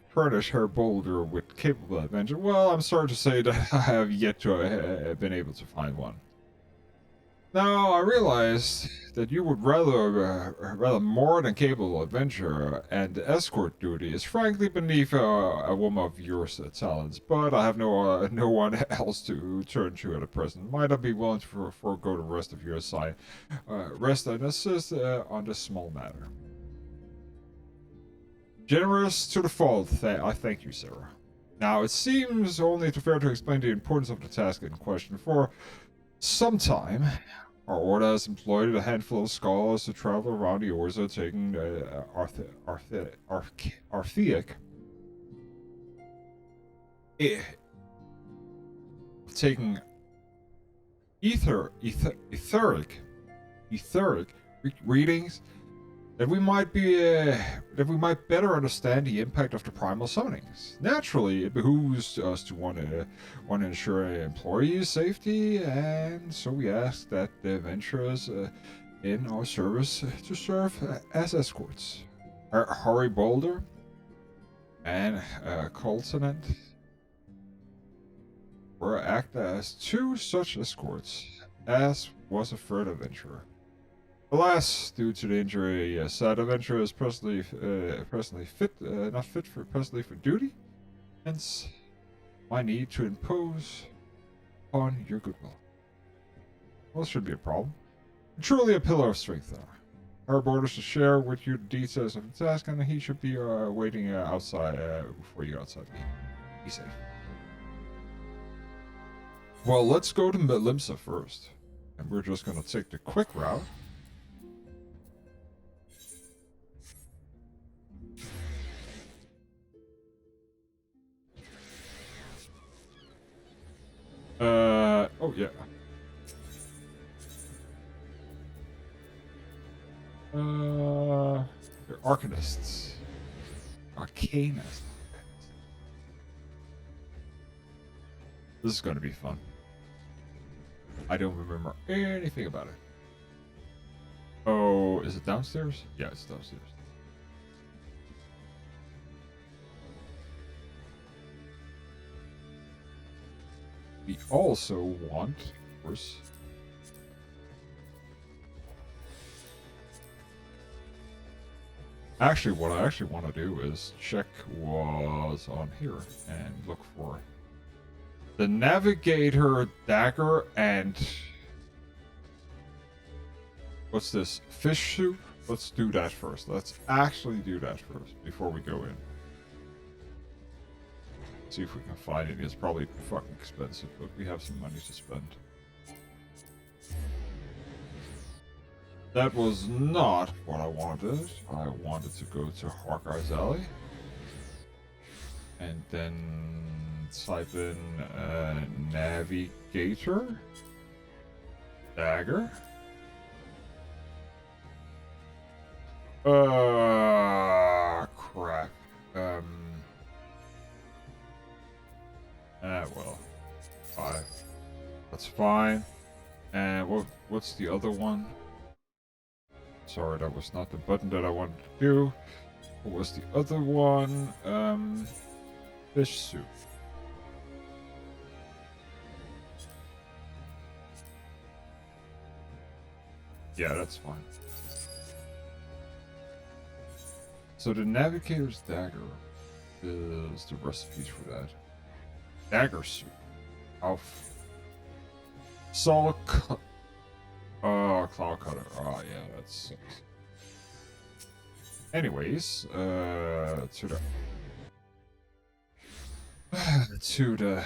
furnish her boulder with capable adventure? Well, I'm sorry to say that I have yet to been able to find one. Now, I realize that you would rather more than capable adventurer, and the escort duty is frankly beneath a woman of your talents, but I have no one else to turn to at the present. Might I be willing to forego the rest of your rest and assist on this small matter? Generous to the fault, I thank you, Sarah. Now, it seems only fair to explain the importance of the task in question. For some time, our order has employed a handful of scholars to travel around the Orza, taking etheric readings that we might better understand the impact of the primal summonings. Naturally, it behooves us to want to ensure employees' safety, and so we ask that the adventurers in our service to serve as escorts. Harry Boulder and Coltonant were act as two such escorts, as was a third adventurer. Alas, due to the injury, said adventurer is presently not fit for duty. Hence, my need to impose upon your goodwill. Well, this should be a problem. Truly a pillar of strength, though. Our orders to share with you the details of the task, and he should be waiting outside before you outside me. Be safe. Well, let's go to Limsa first, and we're just gonna take the quick route. Oh yeah. They're arcanists. Arcanists. This is gonna be fun. I don't remember anything about it. Oh, is it downstairs? Yeah, it's downstairs. We also want, of course, actually, what I actually want to do is check what's on here and look for the Navigator Dagger and what's this? Fish soup? Let's do that first. Let's actually do that first before we go in. See if we can find it. It's probably fucking expensive, but we have some money to spend. That was not what I wanted. I wanted to go to Hawkeye's Alley. And then type in Navigator Dagger. Crap. Well, 5. That's fine. And what's the other one? Sorry, that was not the button that I wanted to do. What was the other one? Fish soup. Yeah, that's fine. So the Navigator's Dagger is the recipes for that. Dagger soup. Alf. Cloud cutter. Oh yeah, that sucks. Anyways, to the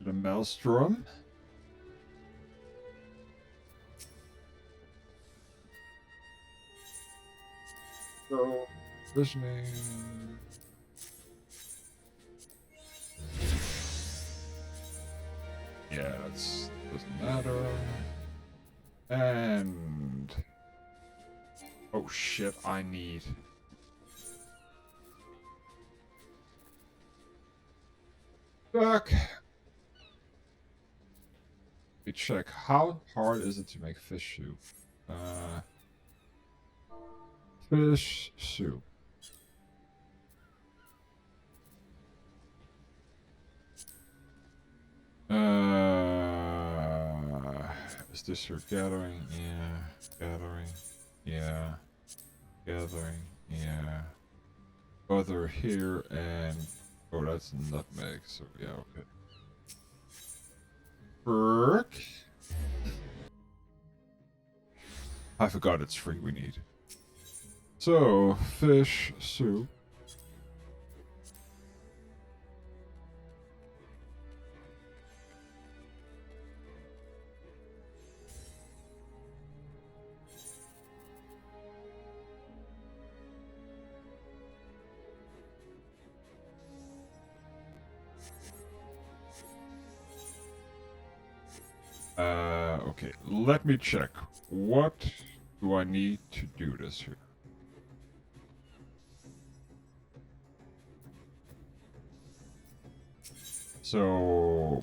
maelstrom. So visioning. Yeah, that's doesn't matter. And oh shit, I need fuck. We check how hard is it to make fish soup. Fish soup. Is this your gathering? Yeah. Gathering. Yeah. Gathering. Yeah. Other here and oh, that's nutmeg. So yeah, okay. Burk. I forgot it's free. We need. So fish soup. Okay, let me check. What do I need to do this here? So,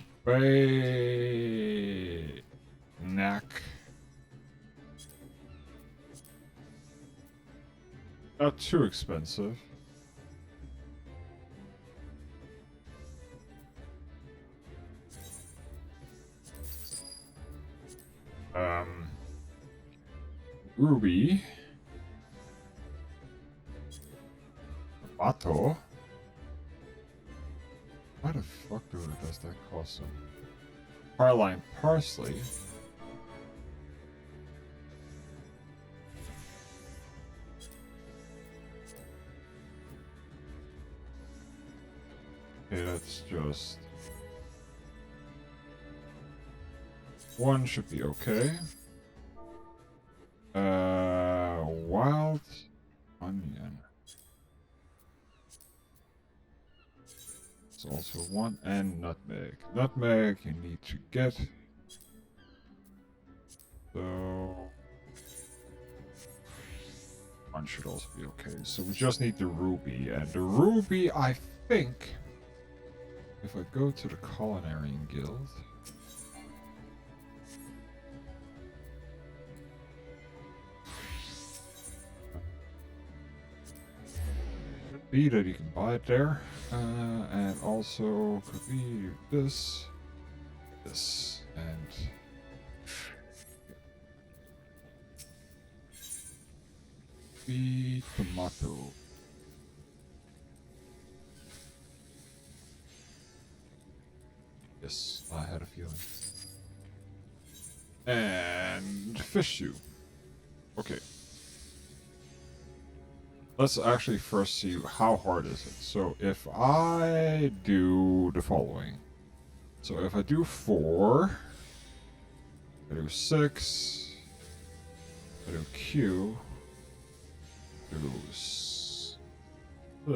knack. Not too expensive. Ruby. Bato. Why the fuck does that cost some? Carline parsley. Okay, that's just one should be okay. Wild onion. That's also 1. And nutmeg. Nutmeg you need to get. So 1 should also be okay. So we just need the ruby. And the ruby, I think, if I go to the Culinary Guild, could be that you can buy it there. And also could be this, and be tomato. Yes, I had a feeling. And fish stew. Okay. Let's actually first see how hard is it. So if I do the following. So if I do 4, I do 6, I do Q, I do 6, I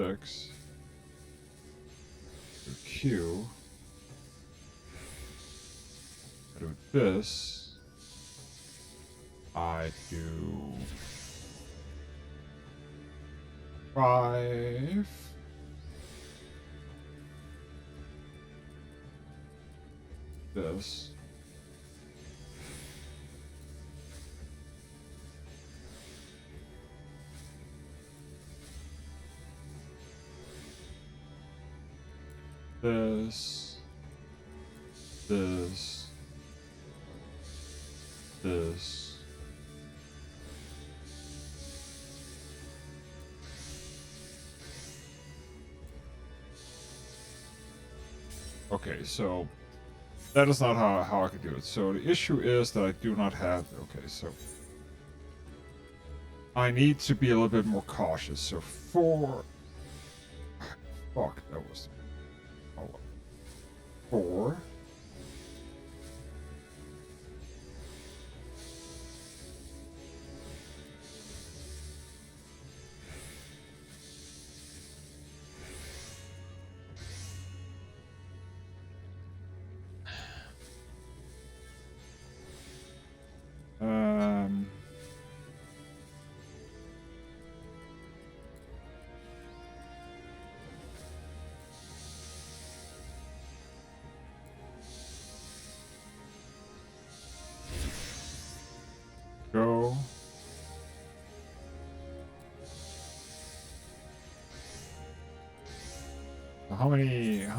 do Q, I do this, I do 5, this, this, this, this, okay, so that is not how I could do it. So the issue is that I do not have... Okay, so I need to be a little bit more cautious. So 4... Fuck, that was... Oh, 4... Go. How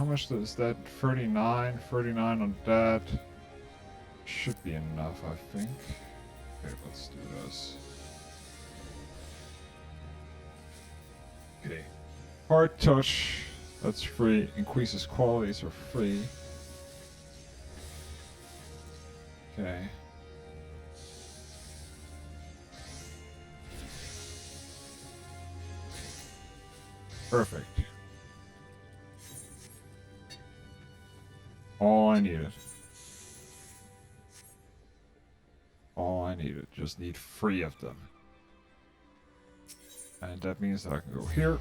much is that? 39 on that. Should be enough, I think. Okay, let's do this. Okay. Hard touch, that's free. Increases qualities are free. Okay. Perfect. All I needed. All I needed. Just need 3 of them. And that means that I can go here.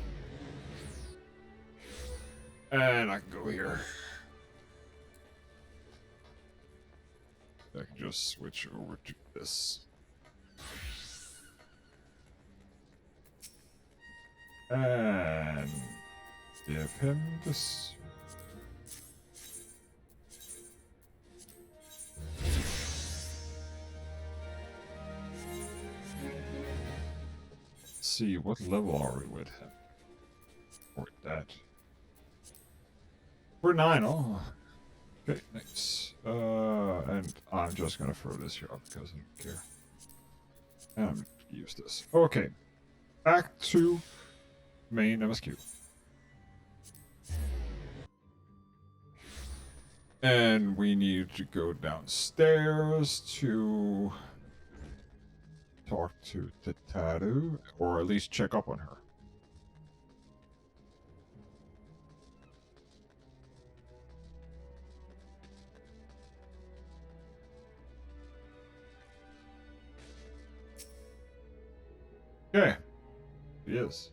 And I can go here. I can just switch over to this. And give him this. Let's see, what level are we with him? Or that. We're 9, oh. Okay, nice. And I'm just gonna throw this here up because I don't care. And I'm gonna use this. Okay. Back to main MSQ. And we need to go downstairs to talk to Fettouhi, or at least check up on her. Okay. He is.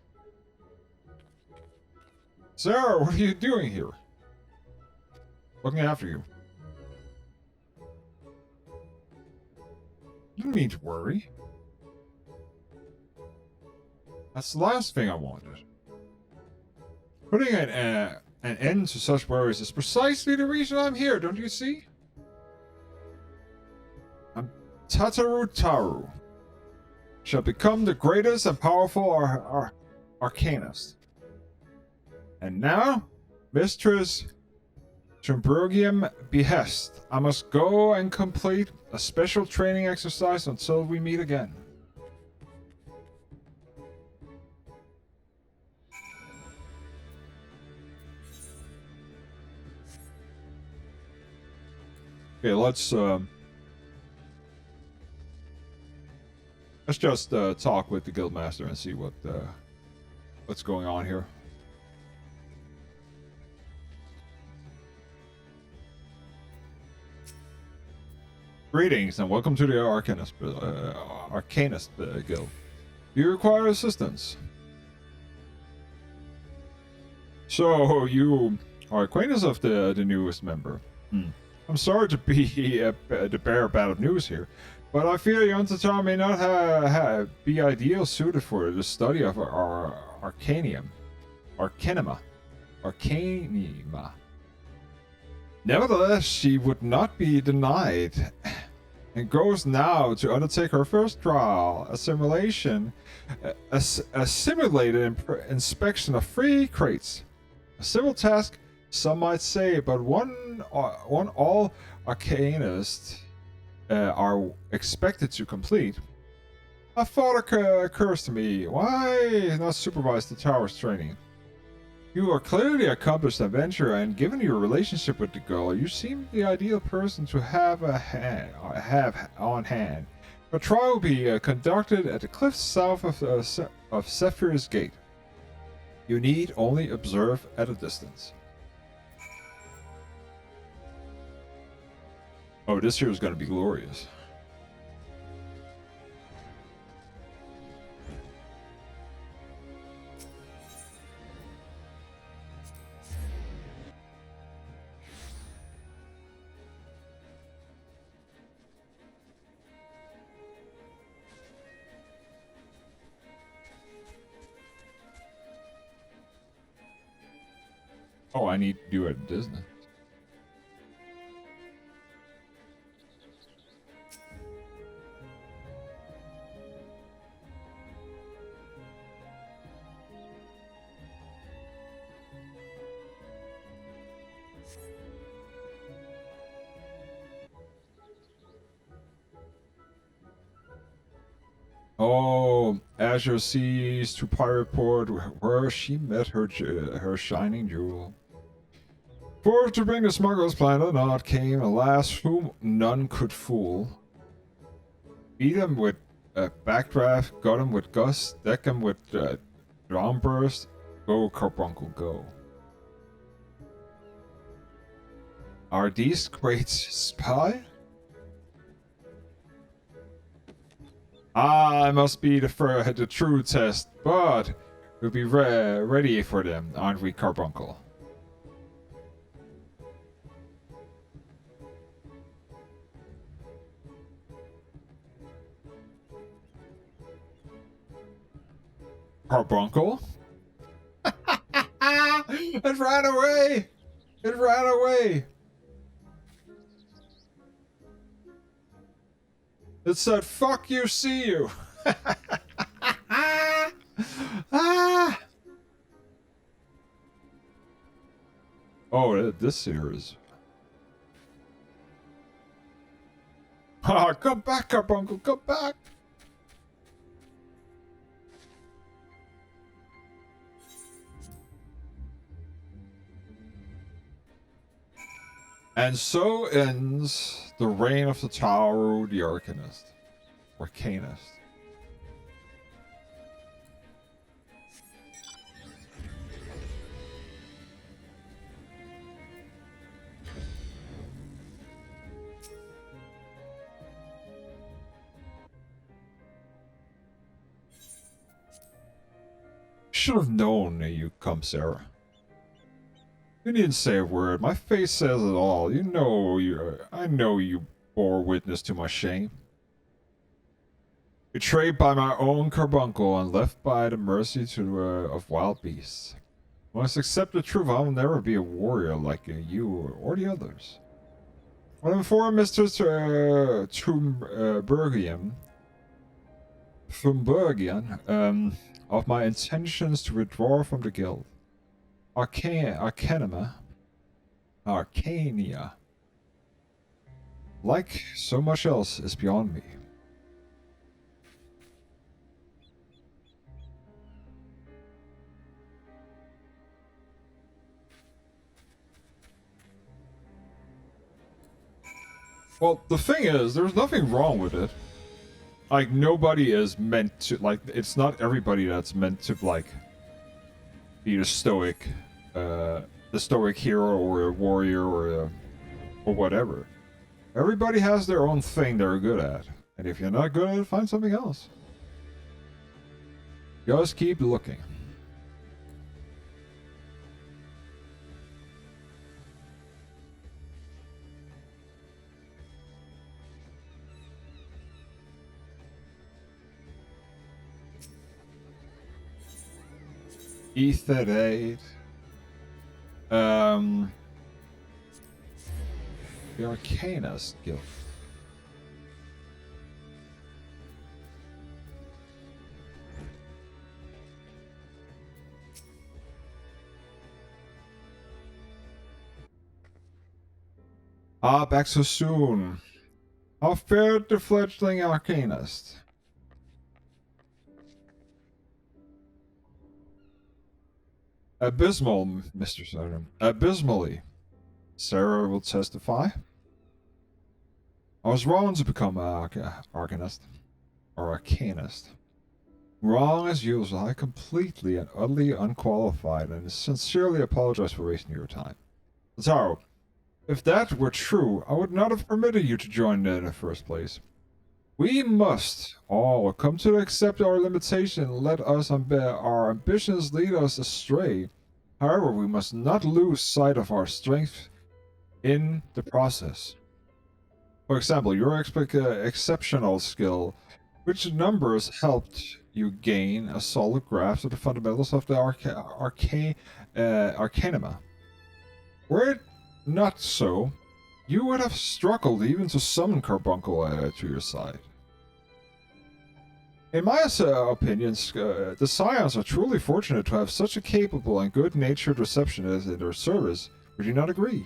Sarah, what are you doing here? looking after you. You don't need to worry. That's the last thing I wanted. Putting an end to such worries is precisely the reason I'm here, don't you see? I'm Tataru shall become the greatest and powerful arcanist. And now, Mistress Trimburgium behest, I must go and complete a special training exercise until we meet again. Okay, let's just talk with the guildmaster and see what's going on here. Greetings and welcome to the Arcanist Guild. Do you require assistance? So you are acquaintance of the newest member. I'm sorry to be the bearer bad news here, but I fear your Tatar may not be ideal suited for the study of our Arcanima. Nevertheless, she would not be denied, and goes now to undertake her first trial, a simulated inspection of 3 crates. A civil task, some might say, but one all arcanists are expected to complete. A thought occurs to me: why not supervise the tower's training? You are clearly an accomplished adventurer, and given your relationship with the girl, you seem the ideal person to have on hand. A trial will be conducted at the cliffs south of Zephyr's Gate. You need only observe at a distance. Oh, this here is going to be glorious. Oh, I need to do it at Disney. Oh, Azure sees to pirate port where she met her shining jewel. Forth to bring the smugglers' plan to naught came, alas, whom none could fool. Beat him with backdraft, got him with gust, deck him with downburst. Go, Carbuncle, go. Are these crates spy? I must be the true test, but we'll be ready for them, aren't we, Carbuncle? Carbuncle? It ran away! It ran away! It said, fuck you, see you! Ah! Oh, this here is... Ah, come back, Carbuncle, come back! And so ends the reign of the Taru the Arcanist. Should have known you'd come, Sarah. You needn't say a word. My face says it all. I know you bore witness to my shame. Betrayed by my own carbuncle and left by the mercy of wild beasts. I must accept the truth. I'll never be a warrior like you or the others. When I informed Mr. Thumbergian, of my intentions to withdraw from the guild, Arcania, like so much else, is beyond me. Well, the thing is, there's nothing wrong with it. Like, nobody is meant to, like, it's not everybody that's meant to, like, be the stoic hero or a warrior or whatever. Everybody has their own thing they're good at. And if you're not good at it, find something else. Just keep looking. FFXIV. The Arcanist Guild. Ah, back so soon. How fared the fledgling Arcanist? Abysmal, Mr. Sodom. Abysmally. Sarah will testify. I was wrong to become an Arcanist. Or Arcanist. Wrong as usual. I completely and utterly unqualified and sincerely apologize for wasting your time. Lazaro, if that were true, I would not have permitted you to join in the first place. We must all come to accept our limitation and let our ambitions lead us astray. However, we must not lose sight of our strength in the process. For example, your exceptional skill, which numbers helped you gain a solid grasp of the fundamentals of the Arcanima. Were it not so, you would have struggled even to summon Carbuncle to your side. In my opinions, the Scions are truly fortunate to have such a capable and good-natured receptionist in their service. Would you not agree?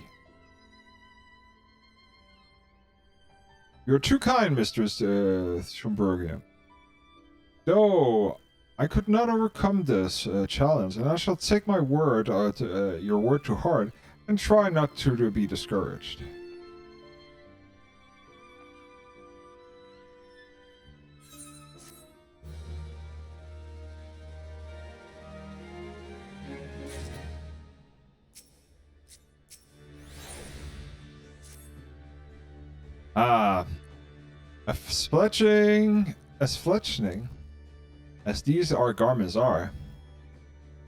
You're too kind, Mistress Schumbergia. Though I could not overcome this challenge, and I shall take my word, your word to heart, and try not to be discouraged. As fletching as these our garments are,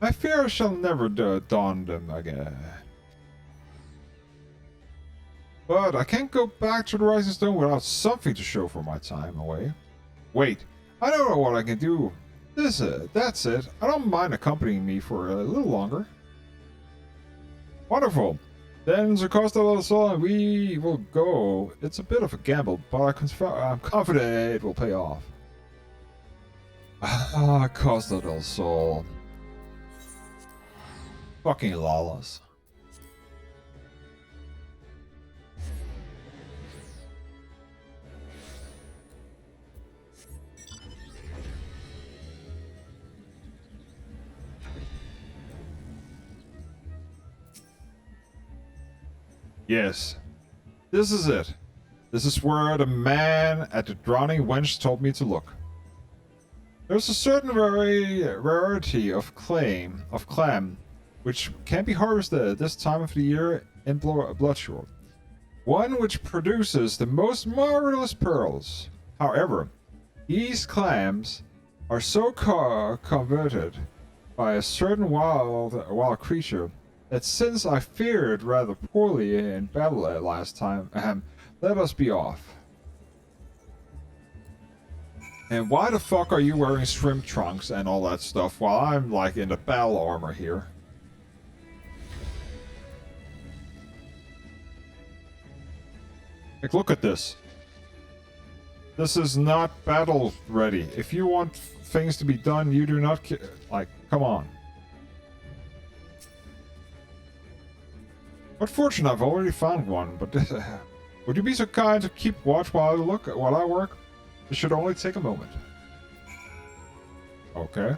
I fear I shall never don them again. But I can't go back to the Rising Stone without something to show for my time away. Wait, I don't know what I can do. That's it. I don't mind accompanying me for a little longer. Wonderful. Then Costa del Sol and we will go. It's a bit of a gamble, but I'm confident it will pay off. Ah, Costa del Sol. Fucking lawless. Yes, this is it. This is where the man at the drowning wench told me to look. There's a certain rarity of clam, which can be harvested at this time of the year in Bloodshore. One which produces the most marvelous pearls. However, these clams are so converted by a certain wild creature that since I fared rather poorly in battle last time, let us be off. And why the fuck are you wearing shrimp trunks and all that stuff while I'm like in the battle armor here? Like, look at this. This is not battle ready. If you want things to be done, you do not like, come on. What fortune, I've already found one, but would you be so kind to keep watch while I work? It should only take a moment. Okay.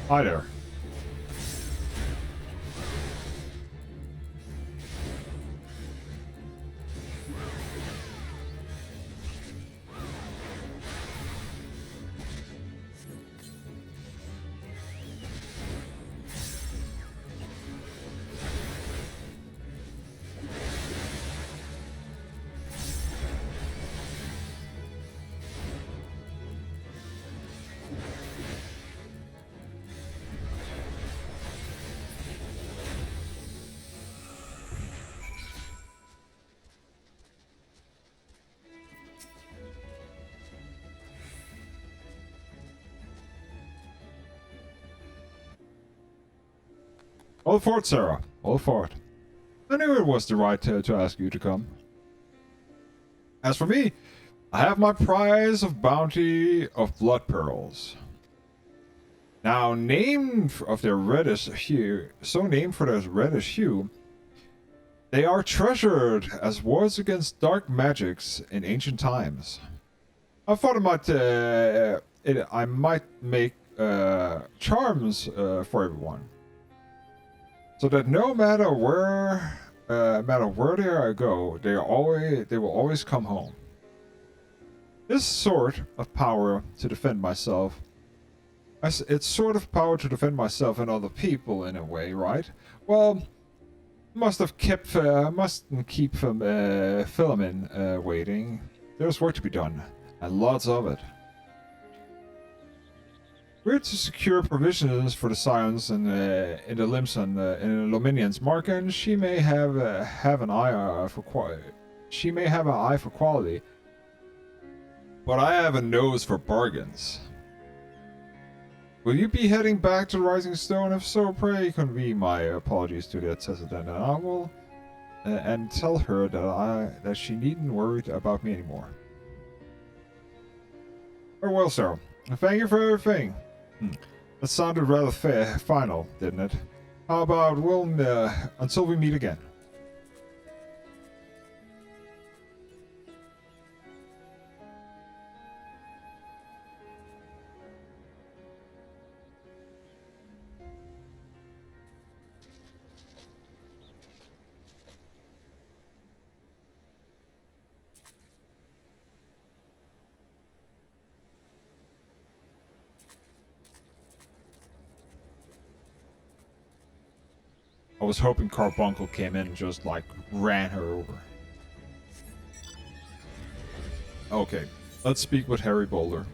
Hi there. All for it, Sarah. All for it. I knew it was the right to ask you to come. As for me, I have my prize of bounty of blood pearls. Now named of their reddish hue, they are treasured as wards against dark magics in ancient times. I thought I might make charms for everyone. So that no matter where they go, they will always come home. This sort of power to defend myself, it's sort of power to defend myself and other people in a way, right? Well, mustn't keep Philemon waiting. There's work to be done, and lots of it. We're to secure provisions for the Scions in the Limson in the Lominians mark, and she may have an eye for quality. She may have an eye for quality, but I have a nose for bargains. Will you be heading back to the Rising Stone? If so, pray convey my apologies to the Tessiden, and I will and tell her that she needn't worry about me anymore. Farewell, sir. Thank you for everything. That sounded rather final, didn't it? How about until we meet again? I was hoping Carbuncle came in and just, like, ran her over. Okay, let's speak with Harry Boulder.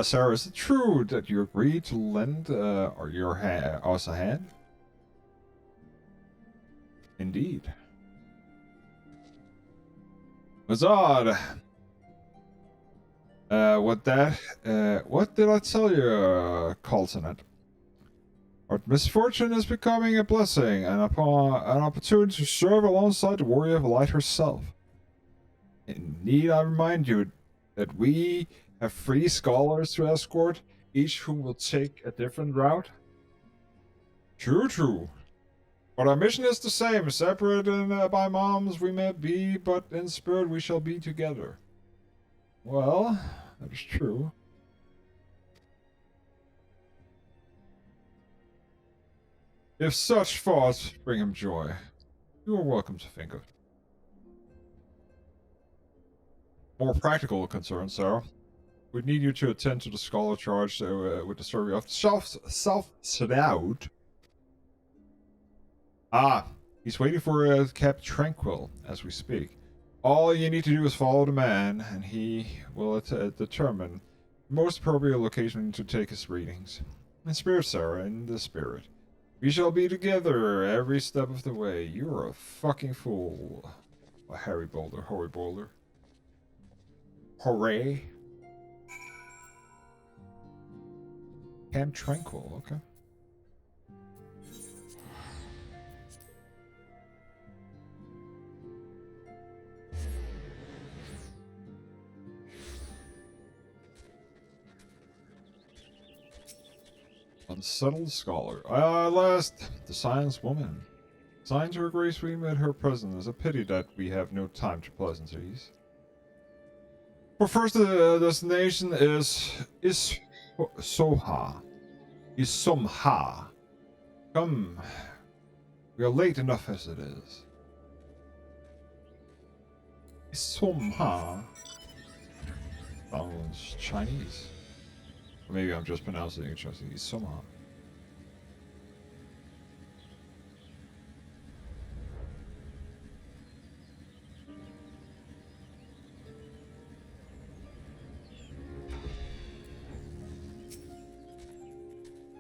Sarah, is it true that you agreed to lend us a hand? Indeed. Was odd. What did I tell you, Coltonet? Our misfortune is becoming a blessing, and upon an opportunity to serve alongside the warrior of light herself. Need I remind you that we have 3 scholars to escort, each who will take a different route? True. But our mission is the same. Separate and by moms we may be, but in spirit we shall be together. Well, that is true. If such thoughts bring him joy, you are welcome to think of. More practical concerns, Sarah. We need you to attend to the scholar charged with the survey of Self-Snout. Ah, he's waiting for Cap Tranquil as we speak. All you need to do is follow the man, and he will determine the most appropriate location to take his readings. In spirit, Sarah, in the spirit. We shall be together every step of the way. You're a fucking fool. A Harry Boulder, Hoary Boulder. Hooray. Camp Tranquil, okay. Unsettled scholar. Last, the science woman. Signs her grace we met her present. It's a pity that we have no time to pleasantries. For first destination is Soha. Isomha. Come. We are late enough as it is. Isomha. Sounds Chinese. Or maybe I'm just pronouncing it Chinese. Isomha.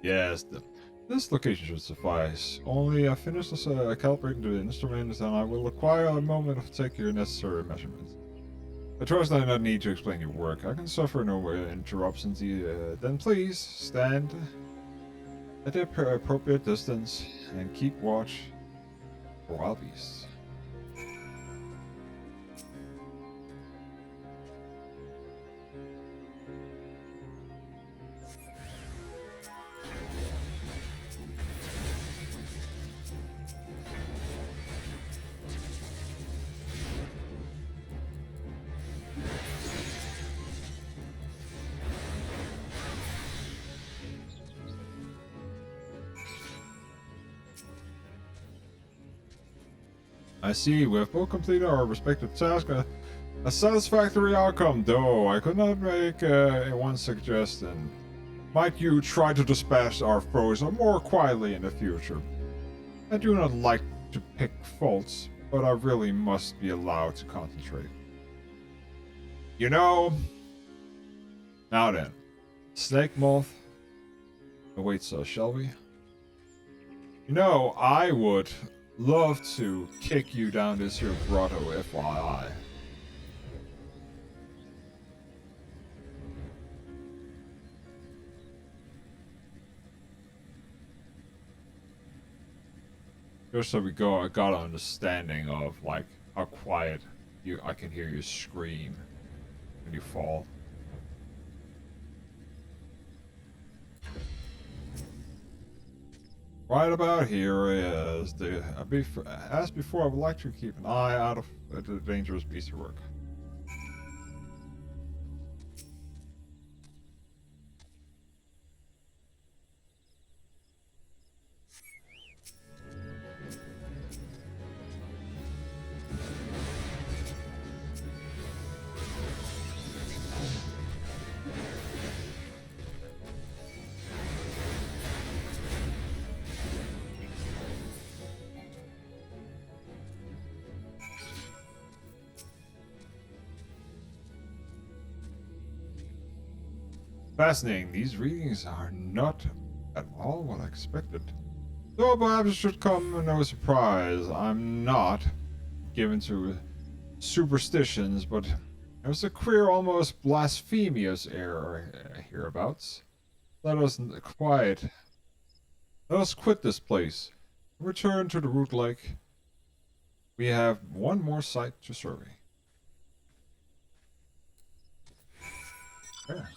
Yes, this location should suffice. Only I finish this calibrating the instruments, and I will require a moment to take your necessary measurements. I trust I do not need to explain your work. I can suffer no interruptions. Then please stand at the appropriate distance and keep watch for wild beasts. I see, we have both completed our respective tasks. A satisfactory outcome, though. I could not make one suggestion. Might you try to dispatch our foes more quietly in the future? I do not like to pick faults, but I really must be allowed to concentrate. You know... Now then, Snake Moth awaits us, shall we? You know, I would love to kick you down this here grotto, FYI. Just so we got an understanding of like how quiet I can hear you scream when you fall. Right about here is as before, I would like to keep an eye out of the dangerous beast work. Fascinating. These readings are not at all what I expected. Though perhaps it should come no surprise. I'm not given to superstitions, but there's a queer, almost blasphemous air hereabouts. Let us quit this place and return to the Root Lake. We have one more site to survey. There.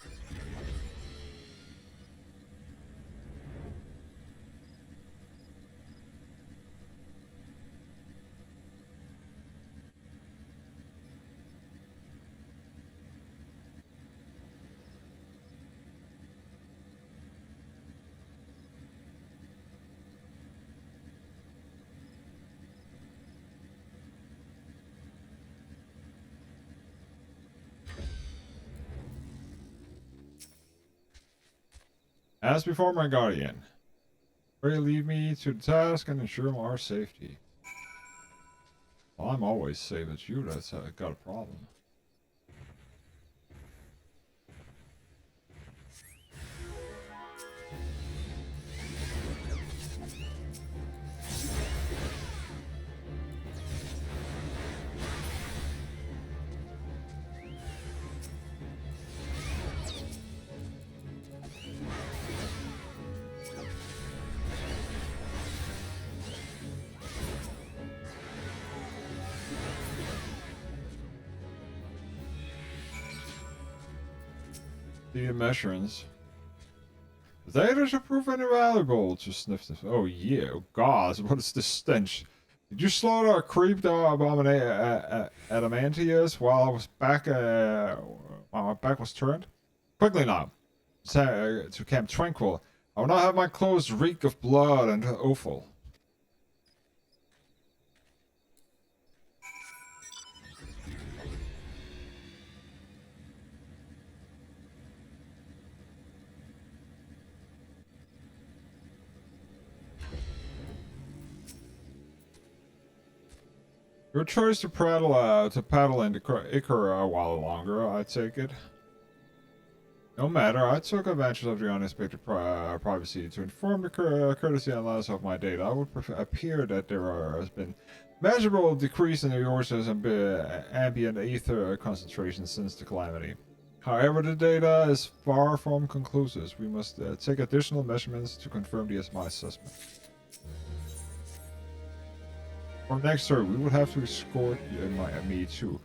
As before, my guardian, pray leave me to the task and ensure our safety. Well, I'm always safe. It's you that's got a problem. The measurements. The data should prove invaluable to sniff this. Oh yeah, oh god, what is this stench? Did you slaughter a creep adamantius while I was back, while my back was turned? Quickly now, to Camp Tranquil. I will not have my clothes reek of blood and offal. Your choice to paddle into Ikora a while longer, I take it. No matter, I took advantage of the unexpected privacy to inform the courtesy analysis of my data. I would appear that there has been measurable decrease in the ocean's ambient ether concentration since the calamity. However, the data is far from conclusive. We must take additional measurements to confirm my assessment. For next turn, we would have to escort me to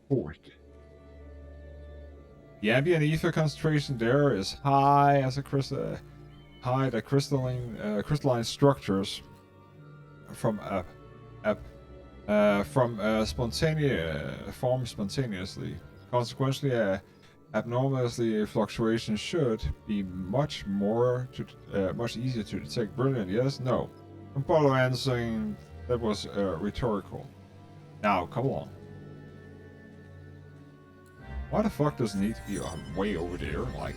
Fort. The ambient ether concentration there is high as a crystalline structures from form spontaneously. Consequently, abnormally fluctuations should be much easier to detect. Brilliant, yes? No. Apollo answering that was rhetorical. Now, come along. Why the fuck does it need to be way over there? Like,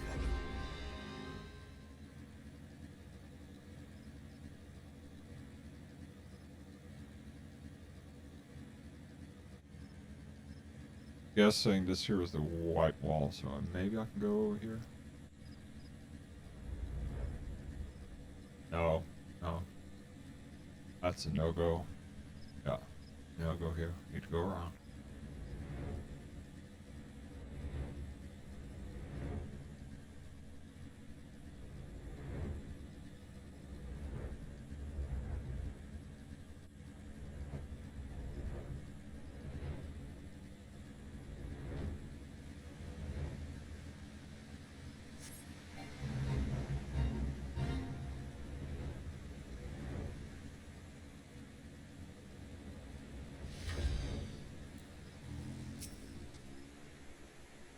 guessing this here is the white wall, so maybe I can go over here. No, no. That's a no-go. Yeah, no-go here. Need to go around.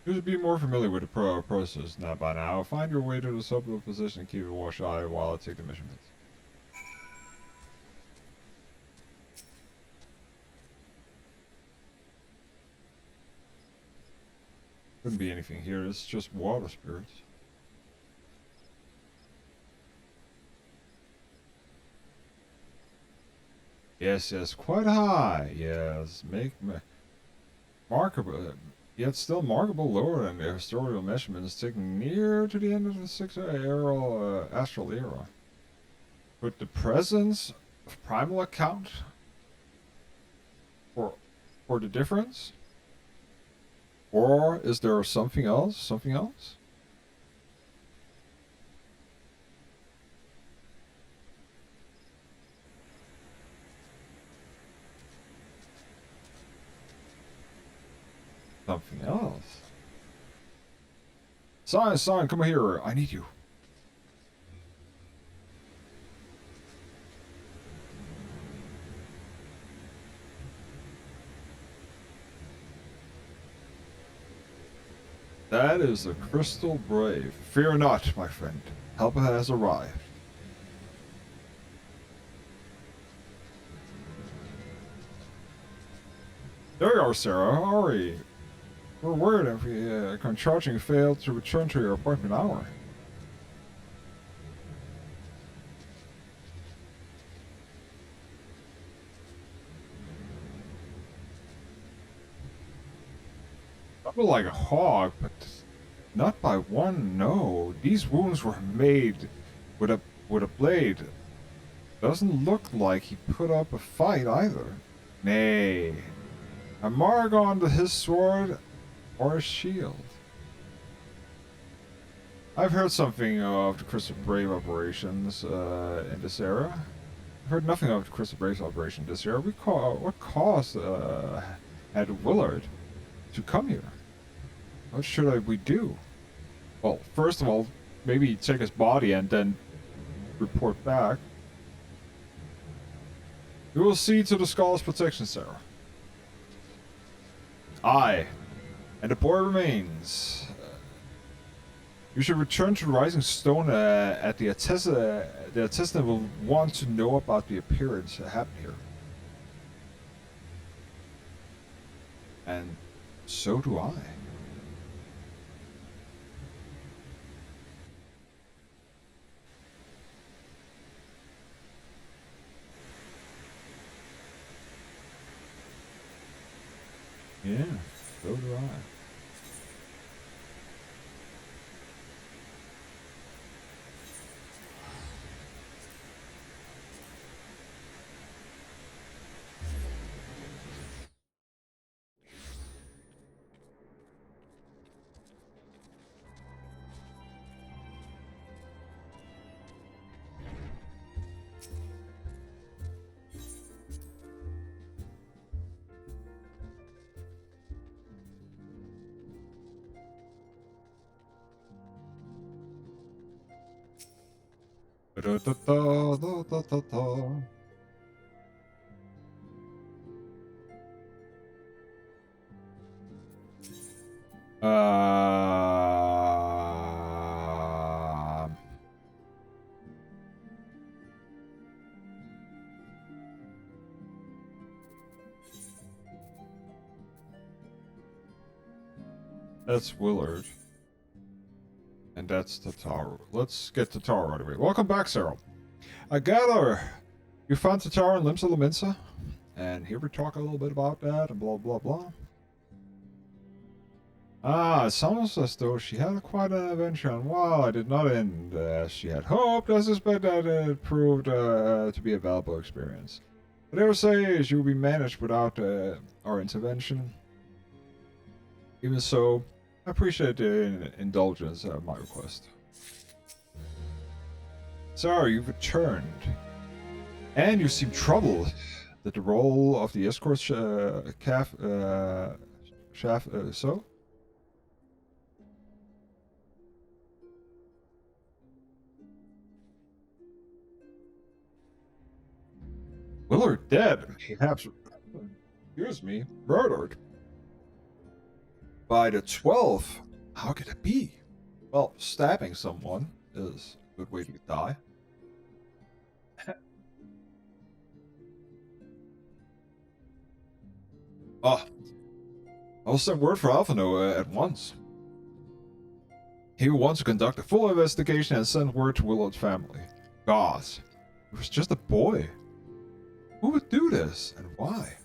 You should be more familiar with the process not by now. Find your way to the subtle position and keep it wash eye while I take the measurements. Couldn't be anything here, it's just water spirits. Yes, yes, quite high. Yes, markable. Yet still markable lower than the historical measurements taken near to the end of the astral era. Would the presence of primal account for the difference? Or is there something else? Something else? Something else? Sign, come here. I need you. That is the Crystal Brave. Fear not, my friend. Help has arrived. There you are, Sarah. Hurry. We're worried if the charging failed to return to your appointment hour. Probably like a hog, but not by one, no. These wounds were made with a blade. Doesn't look like he put up a fight either. Nay. A mark on his sword or a shield. I've heard something of the Crystal Brave operations in this era. I've heard nothing of the Crystal Brave operation this era. What caused had Willard to come here? What should we do? Well, first of all, maybe take his body and then report back. We will see to the skull's protection, Sarah. Aye. And the boy remains. You should return to the Rising Stone at the attestant will want to know about the appearance that happened here. And so do I. Yeah, so do I. Da, da, da, da, da, da, da. That's Willard. And that's Tataru. Let's get Tataru right away. Welcome back, Sarah. I gather you found Tataru and Limsa Laminsa, and here we talk a little bit about that and blah blah blah. Ah, it sounds as though she had quite an adventure, and while I did not end as she had hoped, I suspect that it proved to be a valuable experience. But I will say she will be managed without our intervention. Even so, I appreciate the indulgence of my request. Sorry, you've returned. And you seem troubled. Did the role of the escort shaft so? Willard dead. Perhaps, excuse me, murdered. By the 12th? How could it be? Well, stabbing someone is a good way to die. Oh, I'll send word for Alphino at once. He will want to conduct a full investigation and send word to Willard's family. Gosh, it was just a boy. Who would do this, and why?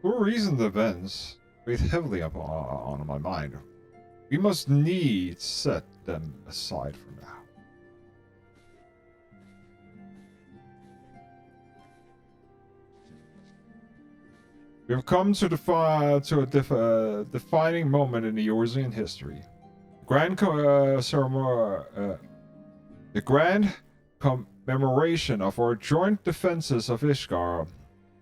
For recent events weighed heavily on my mind. We must needs set them aside for now. We have come to a defining moment in Eorzean history. the grand commemoration of our joint defenses of Ishgard,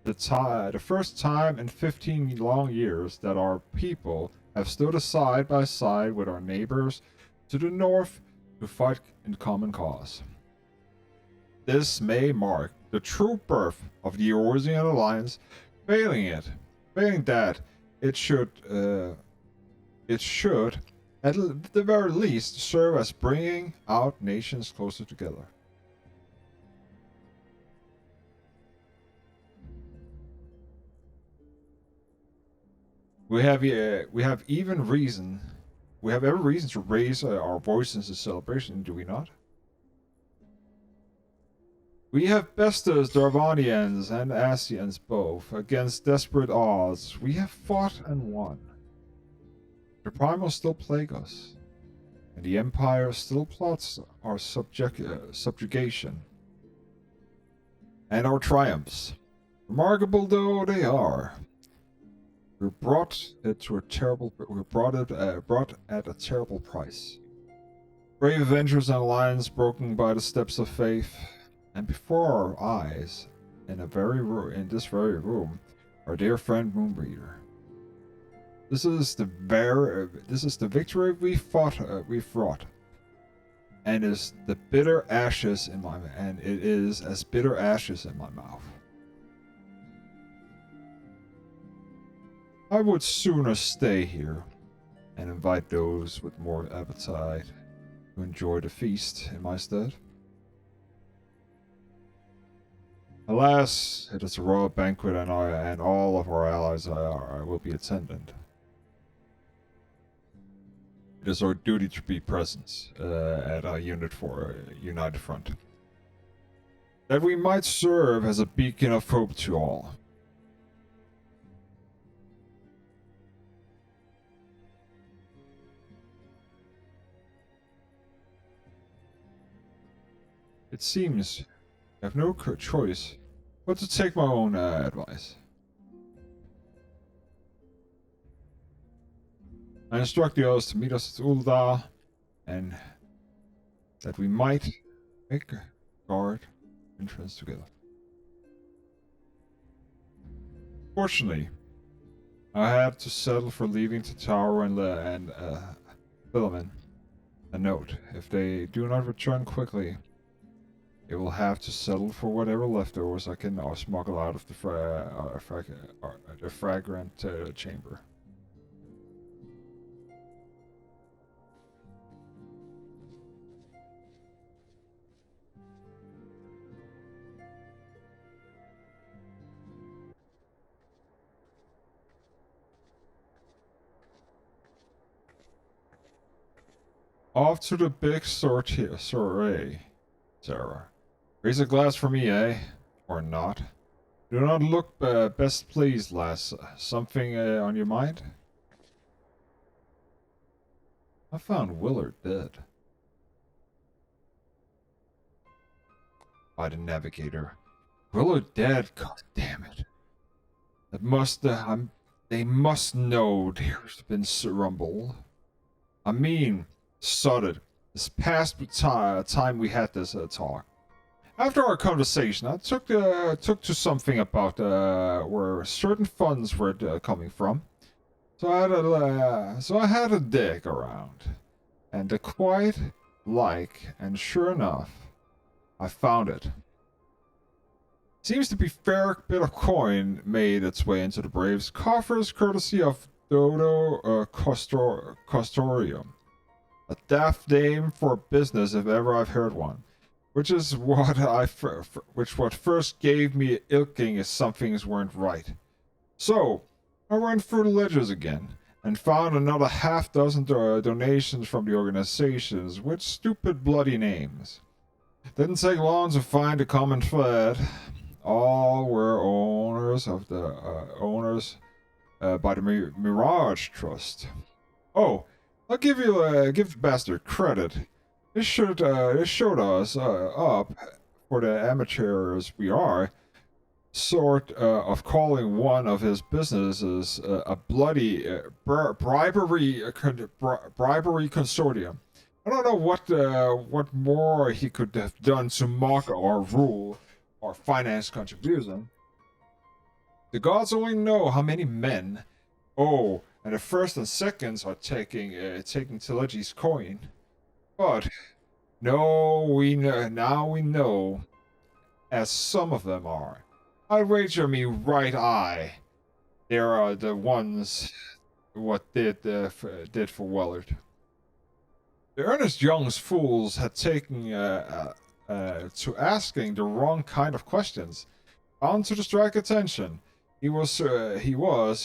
the first time in 15 long years that our people have stood side by side with our neighbors to the north to fight in common cause. This may mark the true birth of the Eorzean Alliance. Failing that, it should at the very least serve as bringing out nations closer together. We have every reason to raise our voices in celebration, do we not? We have bested Darvanians and Asians both against desperate odds. We have fought and won. The Primals still plague us, and the Empire still plots our subjugation and our triumphs. Remarkable though they are, we brought at a terrible price. Brave adventures and alliance broken by the steps of faith. And before our eyes, in this very room, our dear friend Moonbreeder. This is the victory we fought, and it is as bitter ashes in my mouth. I would sooner stay here and invite those with more appetite to enjoy the feast in my stead. Alas, it is a royal banquet, and all of our allies will be attendant. It is our duty to be present at our United Front, that we might serve as a beacon of hope to all. It seems I have no choice but to take my own advice. I instruct the others to meet us at Ul'dah, and that we might make a guard entrance together. Fortunately, I had to settle for leaving to Tower and Philemon a note. If they do not return quickly, it will have to settle for whatever leftovers I can smuggle out of the fragrant chamber. Off to the big soiree, Sarah. Raise a glass for me, eh? Or not? Do not look best pleased, lass. Something on your mind? I found Willard dead. By the Navigator. Willard dead? God damn it. That must, they must know there's been rumble. I mean, sodded. This past time we had this talk. After our conversation, I took to something about where certain funds were coming from. So I had a dig around, and quite and sure enough, I found it. Seems to be fair bit of coin made its way into the Braves' coffers, courtesy of Dodo Costorium, a daft name for business if ever I've heard one. Which is what first gave me a ilking if some things weren't right. So, I went through the ledgers again, and found another half-dozen donations from the organizations with stupid bloody names. Didn't take long to find a common thread. All were owners by the Mirage Trust. Oh, I'll give the bastard credit. This showed us up, for the amateurs we are, sort of calling one of his businesses a bloody bribery consortium. I don't know what more he could have done to mock our rule or finance contribution. The gods only know how many men. Oh, and the first and seconds are taking Telegi's coin. But no, now we know, as some of them are. I wager me right eye, there are the ones what did for Wellard. The Ernest Young's fools had taken to asking the wrong kind of questions, bound to distract attention. He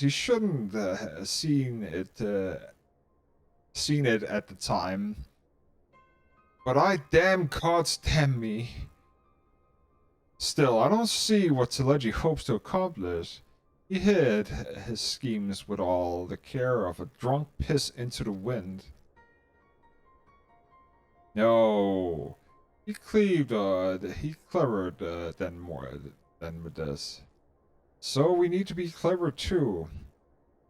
shouldn't have seen it at the time. But I gods damn me. Still, I don't see what Telegi hopes to accomplish. He hid his schemes with all the care of a drunk piss into the wind. No, he clevered than with this. So we need to be clever too.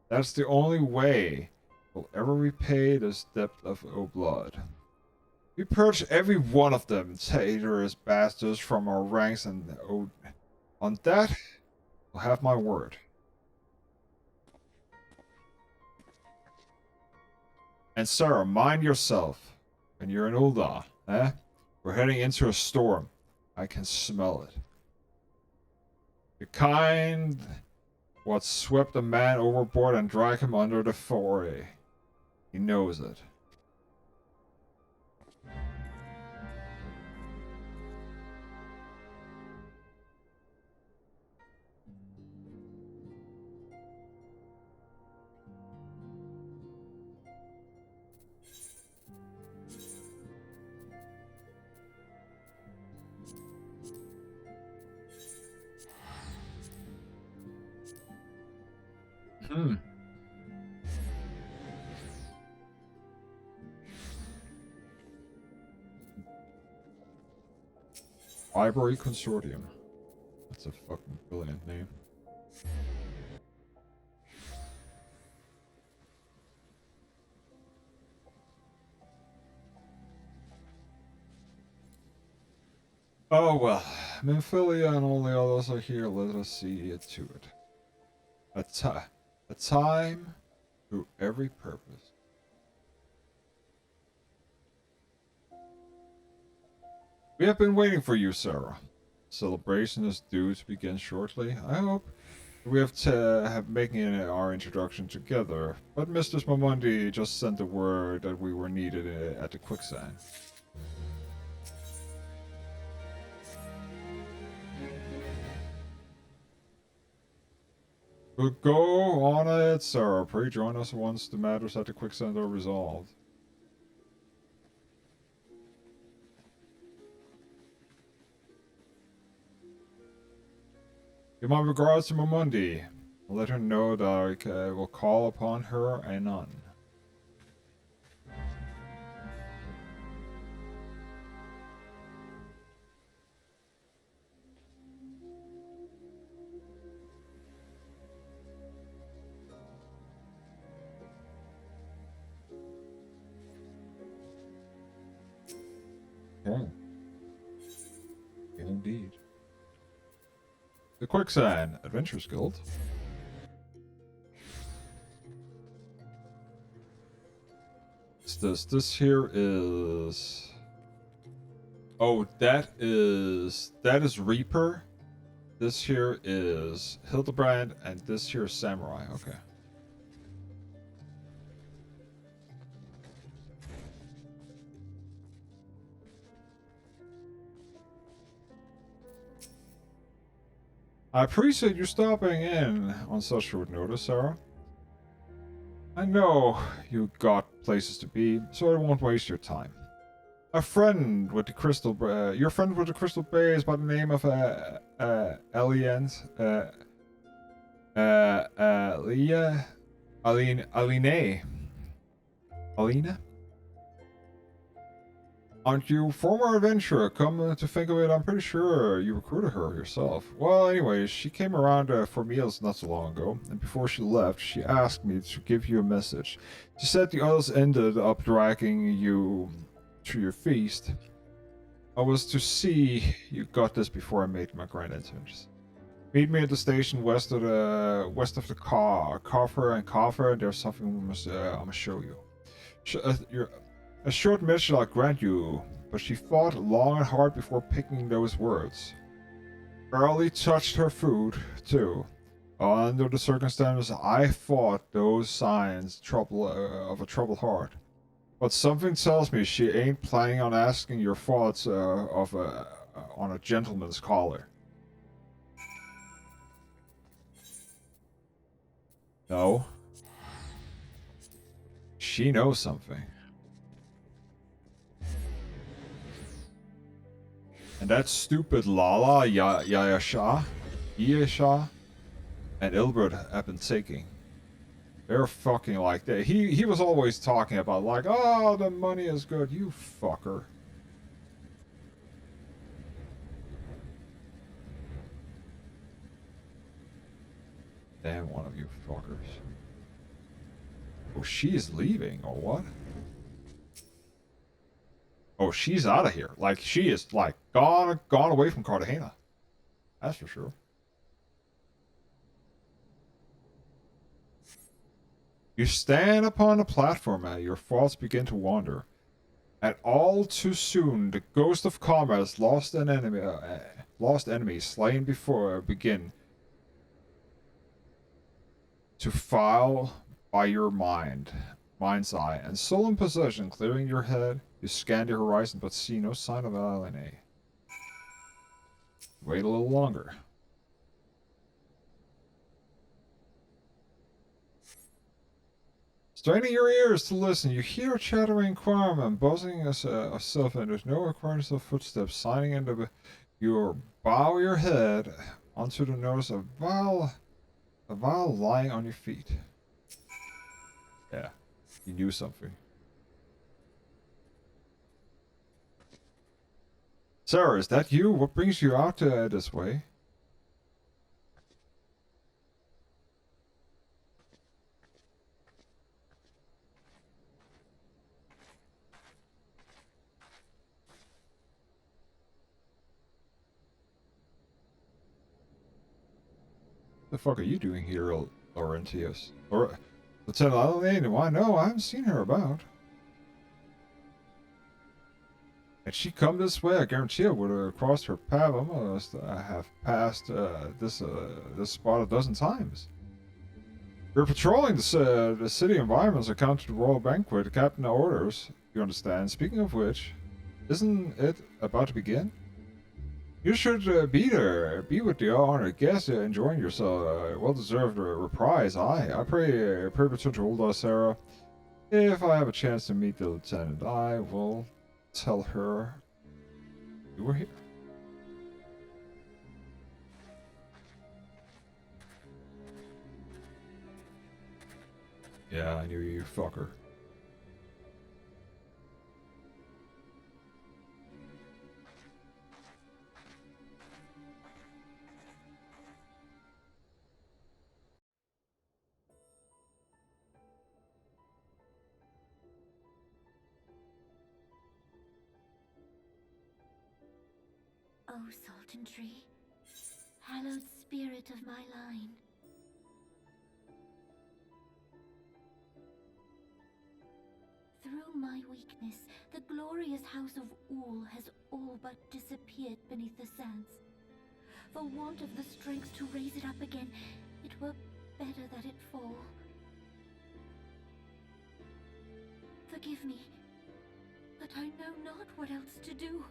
That's the only way we'll ever repay this debt of blood. We purge every one of them, traitorous bastards, from our ranks, and on that, you'll have my word. And Sarah, mind yourself. When you're in Ul'dah, eh? We're heading into a storm. I can smell it. The kind what swept a man overboard and dragged him under the foray. He knows it. Library Consortium. That's a fucking brilliant name. Oh well, Minfilia and all the others are here. Let us see it to it. A time to every purpose. We have been waiting for you, Sarah. Celebration is due to begin shortly. I hope we have making our introduction together. But Mistress Mamundi just sent the word that we were needed at the quicksand. We'll go on it, Sarah. Pray join us once the matters at the quicksand are resolved. Give my regards to Mamundi. Let her know that I will call upon her anon. Okay. Indeed. The Quicksand Adventures Guild. This here is... Oh, that is Reaper. This here is Hildebrand, and this here is Samurai. Okay. I appreciate you stopping in on such short notice, Sarah. I know you got places to be, so I won't waste your time. A friend with the crystal, your friend with the crystal bay is by the name of Elians, Alina. Aren't you former adventurer? Come to think of it, I'm pretty sure you recruited her yourself. Well, anyways, she came around for meals not so long ago, and before she left, she asked me to give you a message. She said the others ended up dragging you to your feast. I was to see you got this before I made my grand entrance. Meet me at the station west of the coffer and coffer. There's something I must show you. A short message I'll grant you, but she thought long and hard before picking those words. Barely touched her food, too. Under the circumstances, I thought those signs of a troubled heart. But something tells me she ain't planning on asking your thoughts on a gentleman's collar. No. She knows something. And that stupid Lala, Yasha, and Ilbert have been taking. They're fucking like that. He was always talking about like, oh, the money is good. You fucker. Damn one of you fuckers. Oh, she's leaving, or what? Oh, she's out of here. Like, she is, like, gone away from Cartagena. That's for sure. You stand upon the platform and your thoughts begin to wander. And all too soon, the ghost of comrades lost enemies slain before begin to file by your mind's eye, and solemn possession clearing your head, you scan the horizon but see no sign of LNA. Wait a little longer. Straining your ears to listen, you hear chattering quarrelmen buzzing of self, and there's no recurrence of footsteps signing into you bow your head onto the notice of a vial lying on your feet. Yeah, you knew something. Sarah, is that you? What brings you out this way? The fuck are you doing here, Laurentius? Or Lieutenant Adeline? Why, no, I haven't seen her about. Had she come this way, I guarantee I would have crossed her path. I must have passed this spot a dozen times. We're patrolling the city environments account to the royal banquet. The captain orders, you understand. Speaking of which, isn't it about to begin? You should be there, be with the honored guests, enjoying yourself. Well-deserved reprise. I pray return to old Sarah. If I have a chance to meet the lieutenant, I will tell her you were here. Yeah, I knew you, fucker. Oh, Salton Tree, hallowed spirit of my line. Through my weakness, the glorious house of Ul has all but disappeared beneath the sands. For want of the strength to raise it up again, it were better that it fall. Forgive me, but I know not what else to do.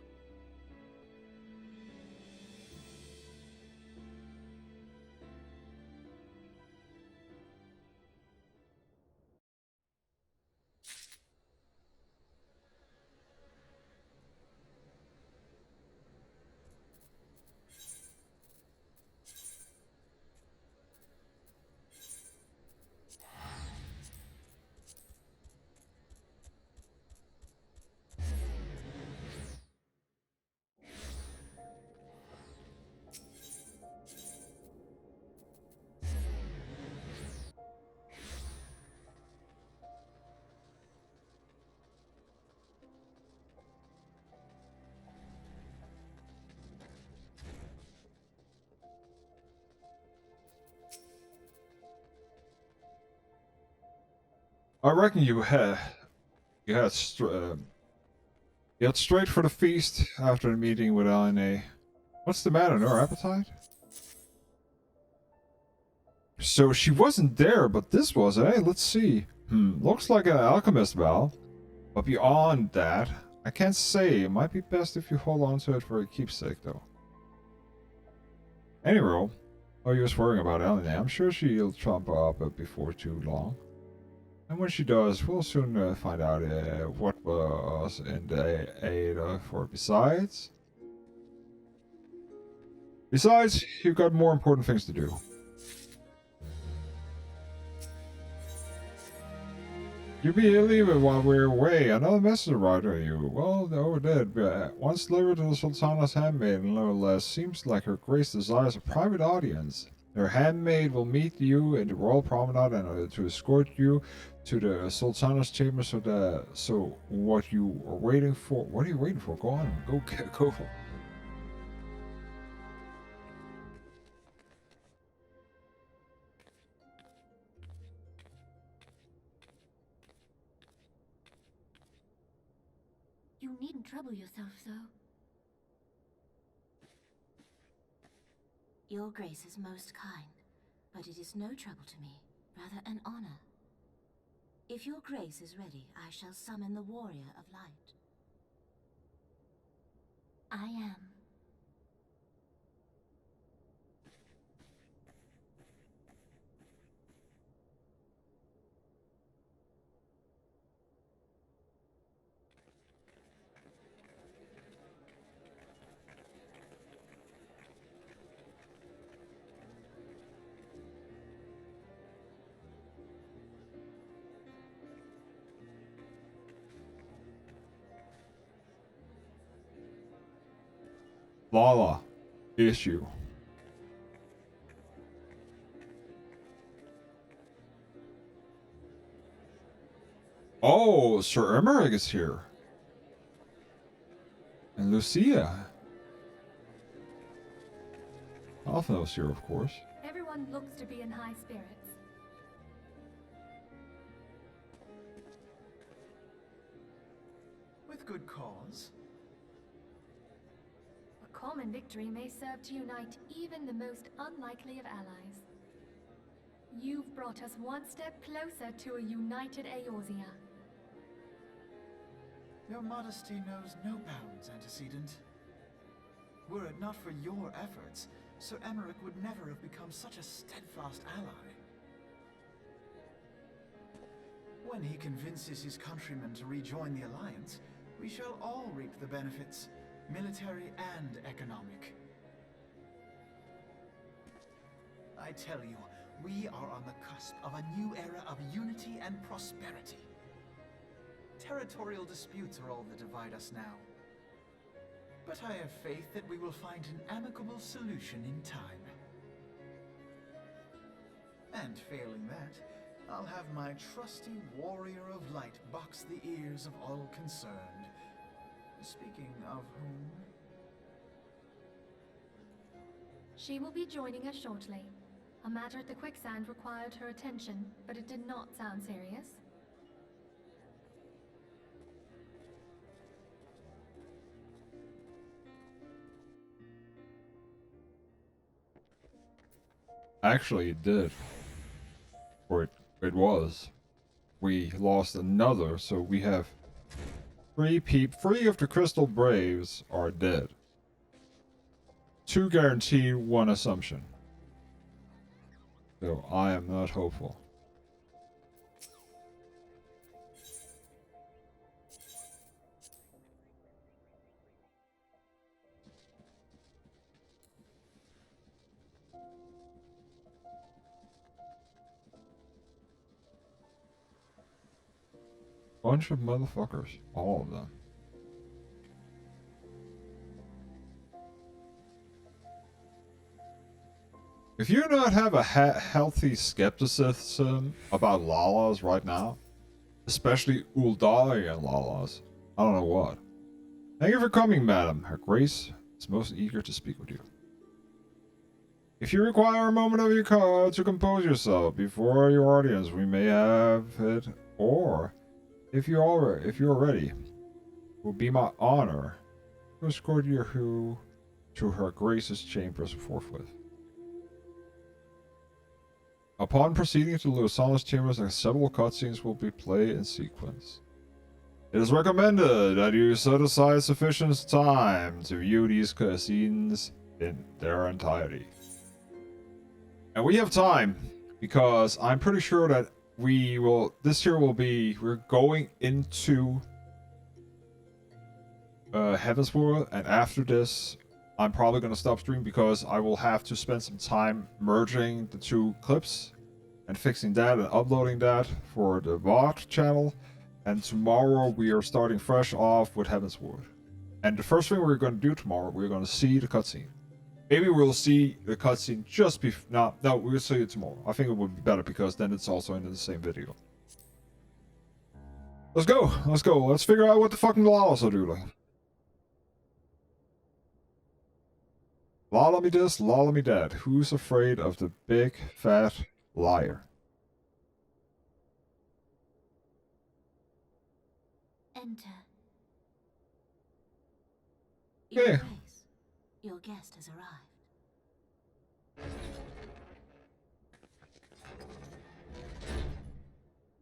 I reckon you head straight for the feast after the meeting with LNA. What's the matter? No appetite? So she wasn't there, but this was, eh? Let's see. Looks like an alchemist bell. But beyond that, I can't say. It might be best if you hold on to it for a keepsake, though. Anyway, oh, you was worrying about LNA. I'm sure she'll trump up before too long. And when she does, we'll soon find out what was in the aid for besides. Besides, you've got more important things to do. You'll be leaving while we're away. Another message arrived on you. Well, no, it did. Once delivered to the Sultana's handmaid, no less. Seems like her grace desires a private audience. Her handmaid will meet you in the royal promenade and to escort you to the Sultana's chamber. So what you are waiting for? What are you waiting for? Go on, go. You needn't trouble yourself so. Your grace is most kind, but it is no trouble to me, rather an honor. If your grace is ready, I shall summon the warrior of light. I am. Lala. Issue. Oh, Sir Emmerich is here. And Lucia. Alphanos here, of course. Everyone looks to be in high spirits. With good cause. A common victory may serve to unite even the most unlikely of allies. You've brought us one step closer to a united Eorzea. Your modesty knows no bounds, antecedent. Were it not for your efforts, Sir Emmerich would never have become such a steadfast ally. When he convinces his countrymen to rejoin the Alliance, we shall all reap the benefits, military and economic. I tell you, we are on the cusp of a new era of unity and prosperity. Territorial disputes are all that divide us now. But I have faith that we will find an amicable solution in time. And failing that, I'll have my trusty warrior of light box the ears of all concerned. Speaking of whom... She will be joining us shortly. A matter at the quicksand required her attention, but it did not sound serious. Actually, it did. Or it was. We lost another, so we have three of the Crystal Braves are dead. 2 guaranteed, 1 assumption. So I am not hopeful. Bunch of motherfuckers. All of them. If you not have a healthy skepticism about Lalas right now, especially Uldarian Lalas, I don't know what. Thank you for coming, madam. Her Grace is most eager to speak with you. If you require a moment of your call to compose yourself before your audience, we may have it or if you're ready, it will be my honor to escort you to her Grace's chambers forthwith. Upon proceeding to Lusana's chambers, several cutscenes will be played in sequence. It is recommended that you set aside sufficient time to view these cutscenes in their entirety. And we have time, because I'm pretty sure that we're going into Heaven's World, and after this, I'm probably going to stop streaming because I will have to spend some time merging the two clips and fixing that and uploading that for the Vods channel. And tomorrow we are starting fresh off with Heaven's World. And the first thing we're going to do tomorrow, we're going to see the cutscene. Maybe we'll see the cutscene just before. No, we'll see it tomorrow. I think it would be better because then it's also in the same video. Let's go. Let's figure out what the fucking laws are doing. Lala me this, lala me that. Who's afraid of the big, fat liar? Enter. Yeah. Your Grace, your guest has arrived.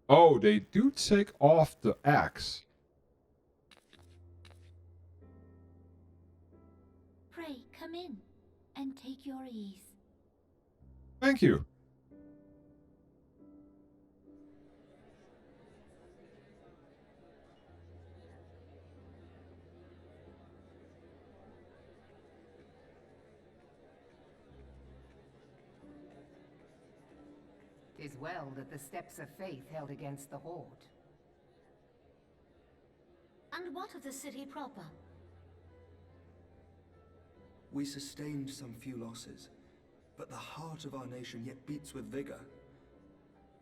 Oh, they do take off the axe. Pray, come in and take your ease. Thank you. Tis well that the steps of faith held against the Horde. And what of the city proper? We sustained some few losses, but the heart of our nation yet beats with vigor.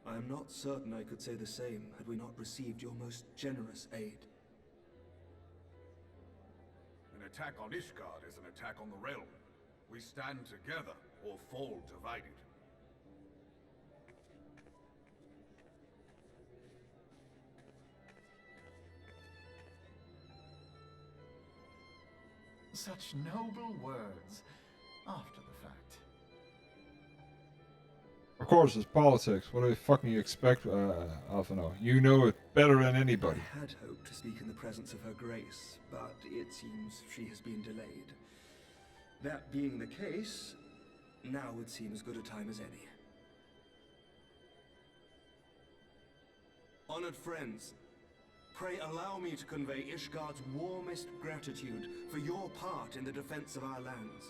I am not certain I could say the same had we not received your most generous aid. An attack on Ishgard is an attack on the realm. We stand together or fall divided. Such noble words after the fact. Of course, it's politics. What do you fucking expect, Alphino? You know it better than anybody. I had hoped to speak in the presence of her grace, but it seems she has been delayed. That being the case, now would seem as good a time as any. Honored friends, pray allow me to convey Ishgard's warmest gratitude for your part in the defense of our lands.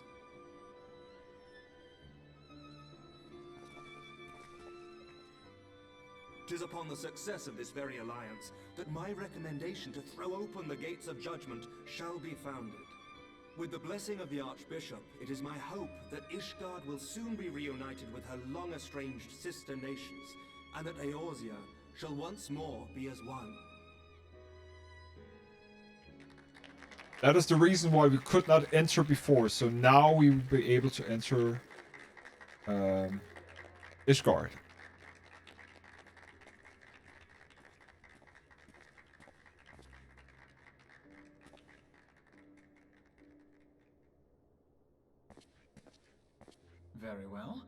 Tis upon the success of this very alliance that my recommendation to throw open the gates of judgment shall be founded. With the blessing of the Archbishop, it is my hope that Ishgard will soon be reunited with her long-estranged sister nations, and that Eorzea shall once more be as one. That is the reason why we could not enter before, so now we will be able to enter Ishgard. Very well.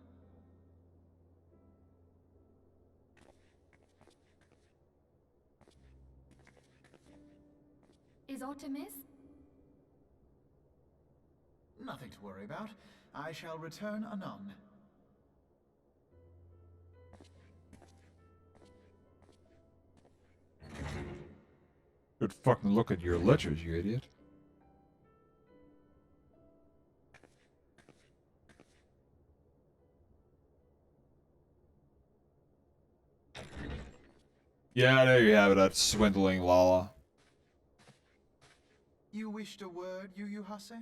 Is Artemis? Nothing to worry about. I shall return anon. Good fucking look at your ledgers, you idiot. Yeah, there you have it, that swindling Lala. You wished a word, Yu Hase?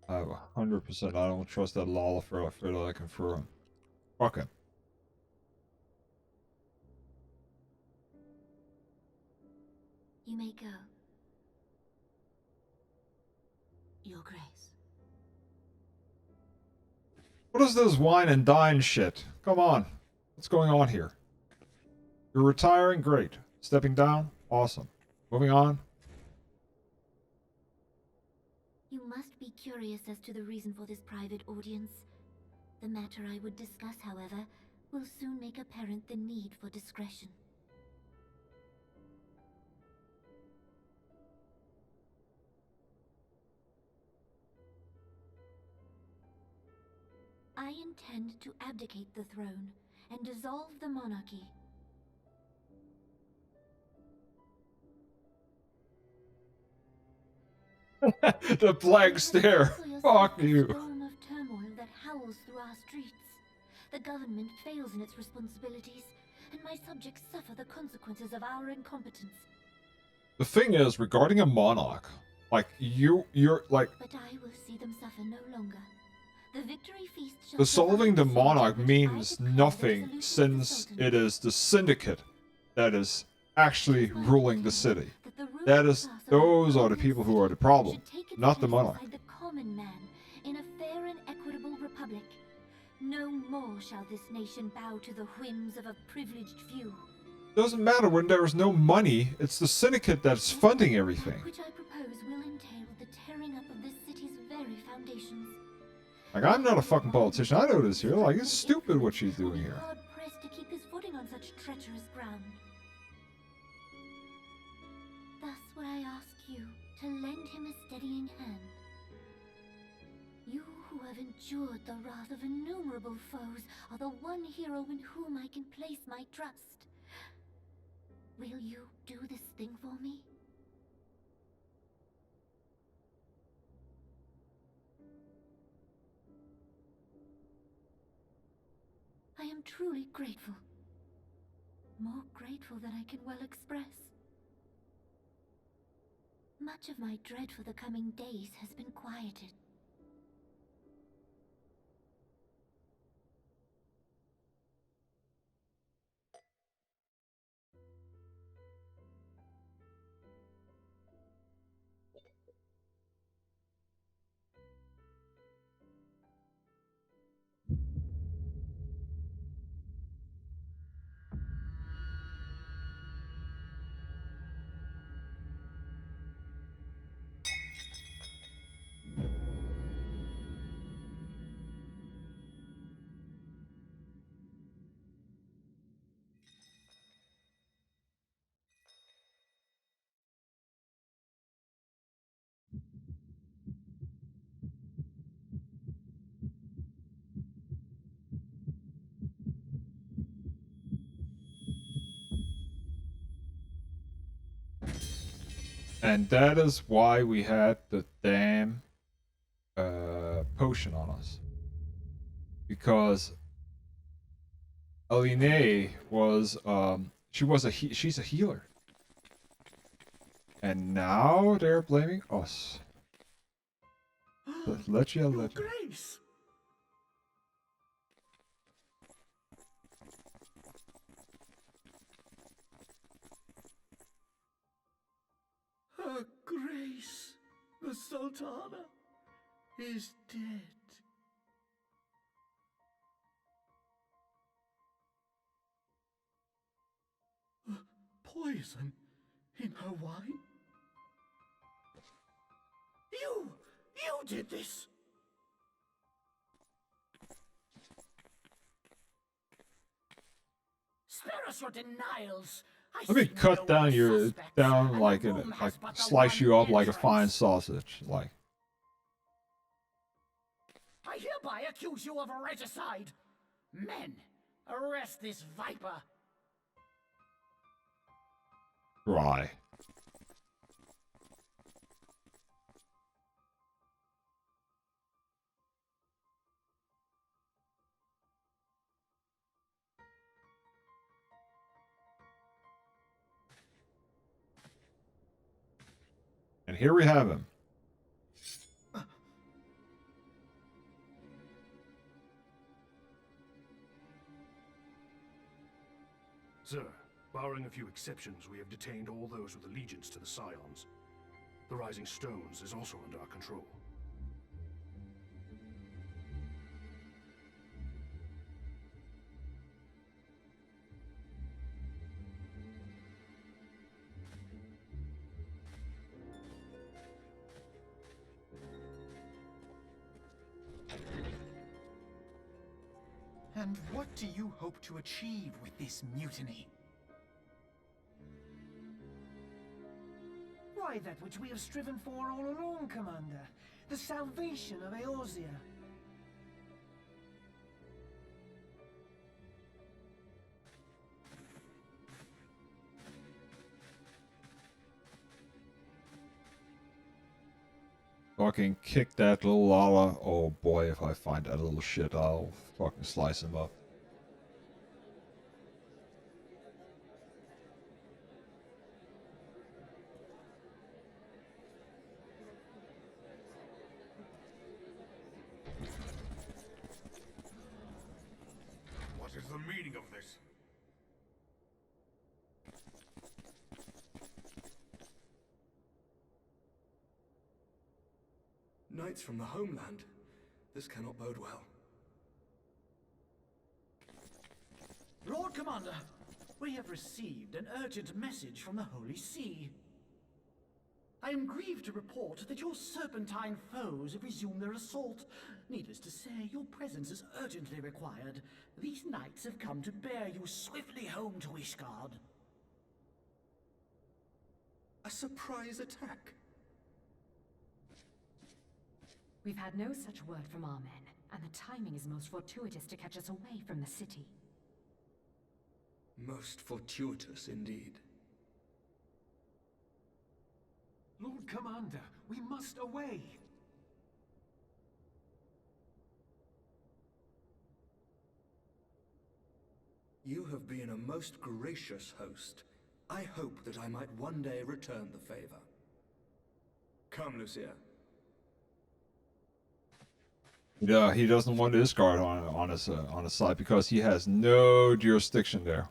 I 100%. I don't trust that Lala for that I can throw him. Fuck him. You may go. What is this wine and dine shit? Come on. What's going on here? You're retiring? Great. Stepping down? Awesome. Moving on. You must be curious as to the reason for this private audience. The matter I would discuss, however, will soon make apparent the need for discretion. I intend to abdicate the throne and dissolve the monarchy. The blank stare. Fuck you. The storm of turmoil that howls through our streets. The government fails in its responsibilities, and my subjects suffer the consequences of our incompetence. The thing is, regarding a monarch, like you're like But I will see them suffer no longer. The victory feast shall dissolving the provide monarch which I means declare the nothing dissolution of the since Sultan. it is the syndicate that is actually ruling the city. That the ruling That is, class of those our are the golden people who are the city problem, should take its not the place monarch. beside the common man in a fair and equitable republic. No more shall this nation bow to the whims of a privileged few. Doesn't matter when there is no money, it's the syndicate that's funding everything. That which I propose will entail the tearing up of this city's very foundations. Like, I'm not a fucking politician, I know this here, like, it's stupid what she's Will doing be here. hard pressed to keep his footing on such treacherous ground. Thus would I ask you to lend him a steadying hand. You who have endured the wrath of innumerable foes are the one hero in whom I can place my trust. Will you do this thing for me? I am truly grateful. More grateful than I can well express. Much of my dread for the coming days has been quieted. And that is why we had the damn potion on us. Because Aline was she's a healer. And now they're blaming us. Let you let you. Grace! Her Grace, the Sultana, is dead. Poison in her wine? You did this! Spare us your denials. Let me cut down your like slice you up like a fine sausage, like. I hereby accuse you of regicide. Men, arrest this viper. Dry. And here we have him. Sir, barring a few exceptions, we have detained all those with allegiance to the Scions. The Rising Stones is also under our control. And what do you hope to achieve with this mutiny? Why, that which we have striven for all along, Commander. The salvation of Eorzea. Fucking kick that little Lala. Oh boy, if I find that little shit, I'll fucking slice him up. What is the meaning of this? Knights from the homeland. This cannot bode well. Lord Commander, we have received an urgent message from the Holy See. I am grieved to report that your serpentine foes have resumed their assault. Needless to say, your presence is urgently required. These knights have come to bear you swiftly home to Ishgard. A surprise attack? We've had no such word from our men, and the timing is most fortuitous to catch us away from the city. Most fortuitous indeed. Lord Commander, we must away. You have been a most gracious host. I hope that I might one day return the favor. Come, Lucia. Yeah, he doesn't want Ishgard on his side because he has no jurisdiction there.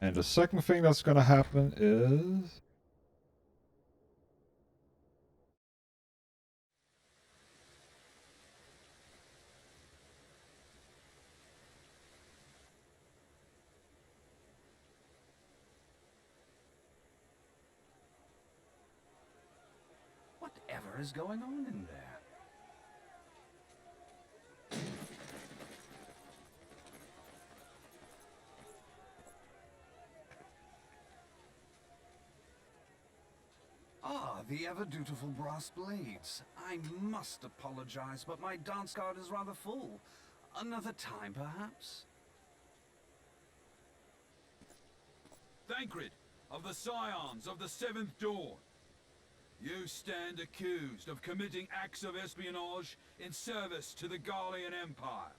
And the second thing that's gonna happen is Whatever is going on in there? Ah, the ever-dutiful brass blades. I must apologize, but my dance card is rather full. Another time, perhaps? Thancred, of the Scions of the Seventh Dawn. You stand accused of committing acts of espionage in service to the Garlean Empire.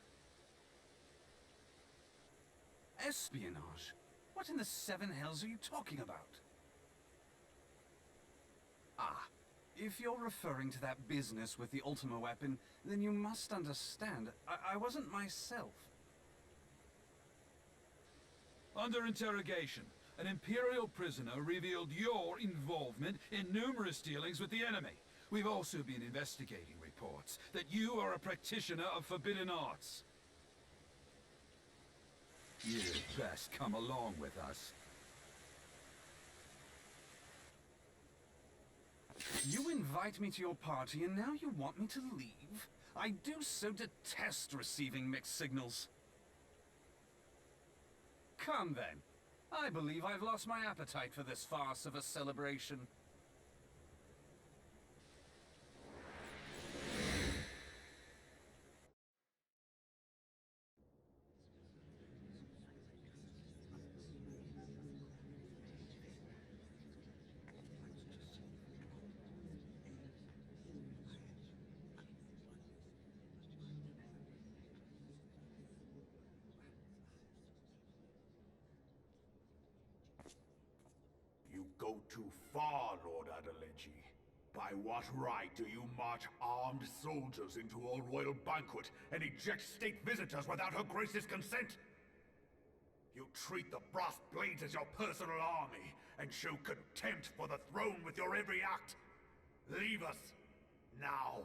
Espionage? What in the seven hells are you talking about? Ah, if you're referring to that business with the Ultima weapon, then you must understand, I wasn't myself. Under interrogation, an Imperial prisoner revealed your involvement in numerous dealings with the enemy. We've also been investigating reports that you are a practitioner of forbidden arts. You'd best come along with us. You invite me to your party and now you want me to leave? I do so detest receiving mixed signals. Come then. I believe I've lost my appetite for this farce of a celebration. You go too far, Lord Adeleji. By what right do you march armed soldiers into a royal banquet and eject state visitors without her grace's consent? You treat the brass blades as your personal army, and show contempt for the throne with your every act. Leave us, now.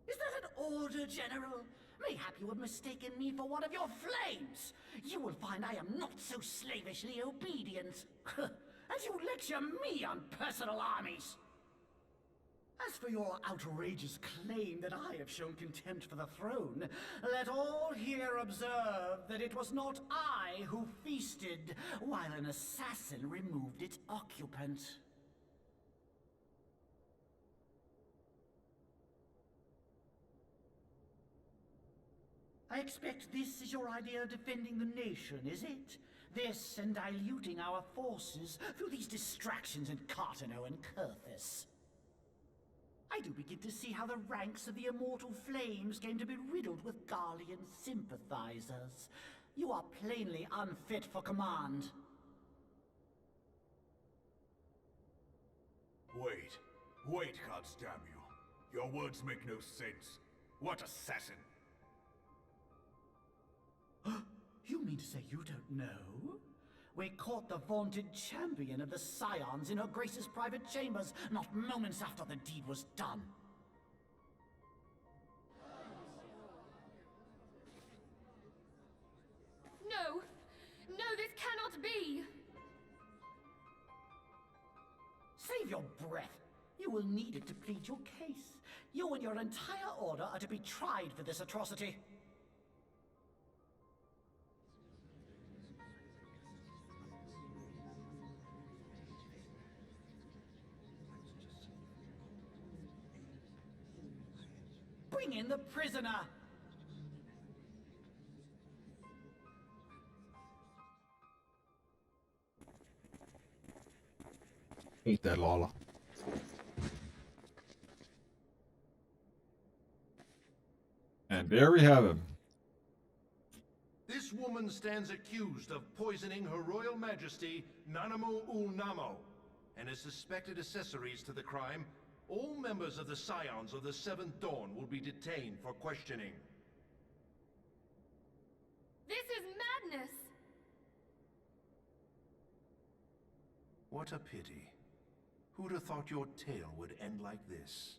Is that an order, General? Mayhap you have mistaken me for one of your flames. You will find I am not so slavishly obedient. As you lecture me on personal armies. As for your outrageous claim that I have shown contempt for the throne, let all here observe that it was not I who feasted while an assassin removed its occupant. I expect this is your idea of defending the nation, is it? This and diluting our forces through these distractions in Cartano and Kurthis. I do begin to see how the ranks of the Immortal Flames came to be riddled with Garlean sympathizers. You are plainly unfit for command. Wait, goddamn you. Your words make no sense. What assassin? You mean to say you don't know? We caught the vaunted champion of the Scions in her Grace's private chambers, not moments after the deed was done. No! No, this cannot be! Save your breath. You will need it to plead your case. You and your entire order are to be tried for this atrocity. Bring in the prisoner! Eat that, Lala. And there we have him. This woman stands accused of poisoning Her Royal Majesty Nanamu ul Namo, and as suspected accessories to the crime, all members of the Scions of the Seventh Dawn will be detained for questioning. This is madness! What a pity. Who'd have thought your tale would end like this?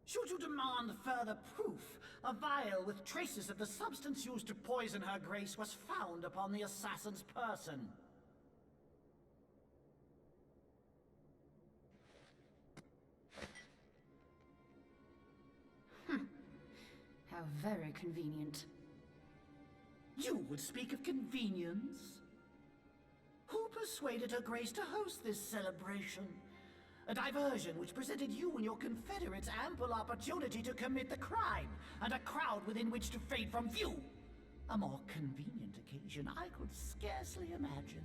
Should you demand further proof, a vial with traces of the substance used to poison her grace was found upon the assassin's person. How very convenient. You would speak of convenience? Who persuaded her grace to host this celebration? A diversion which presented you and your confederates ample opportunity to commit the crime, and a crowd within which to fade from view. A more convenient occasion I could scarcely imagine.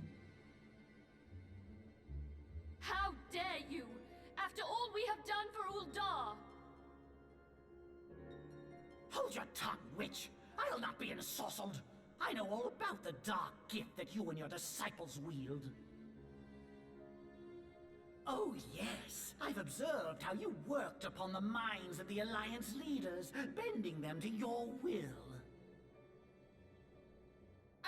How dare you! After all we have done for Uldar! Hold your tongue, witch! I'll not be ensorcelled! I know all about the dark gift that you and your disciples wield. Oh yes, I've observed how you worked upon the minds of the Alliance leaders, bending them to your will.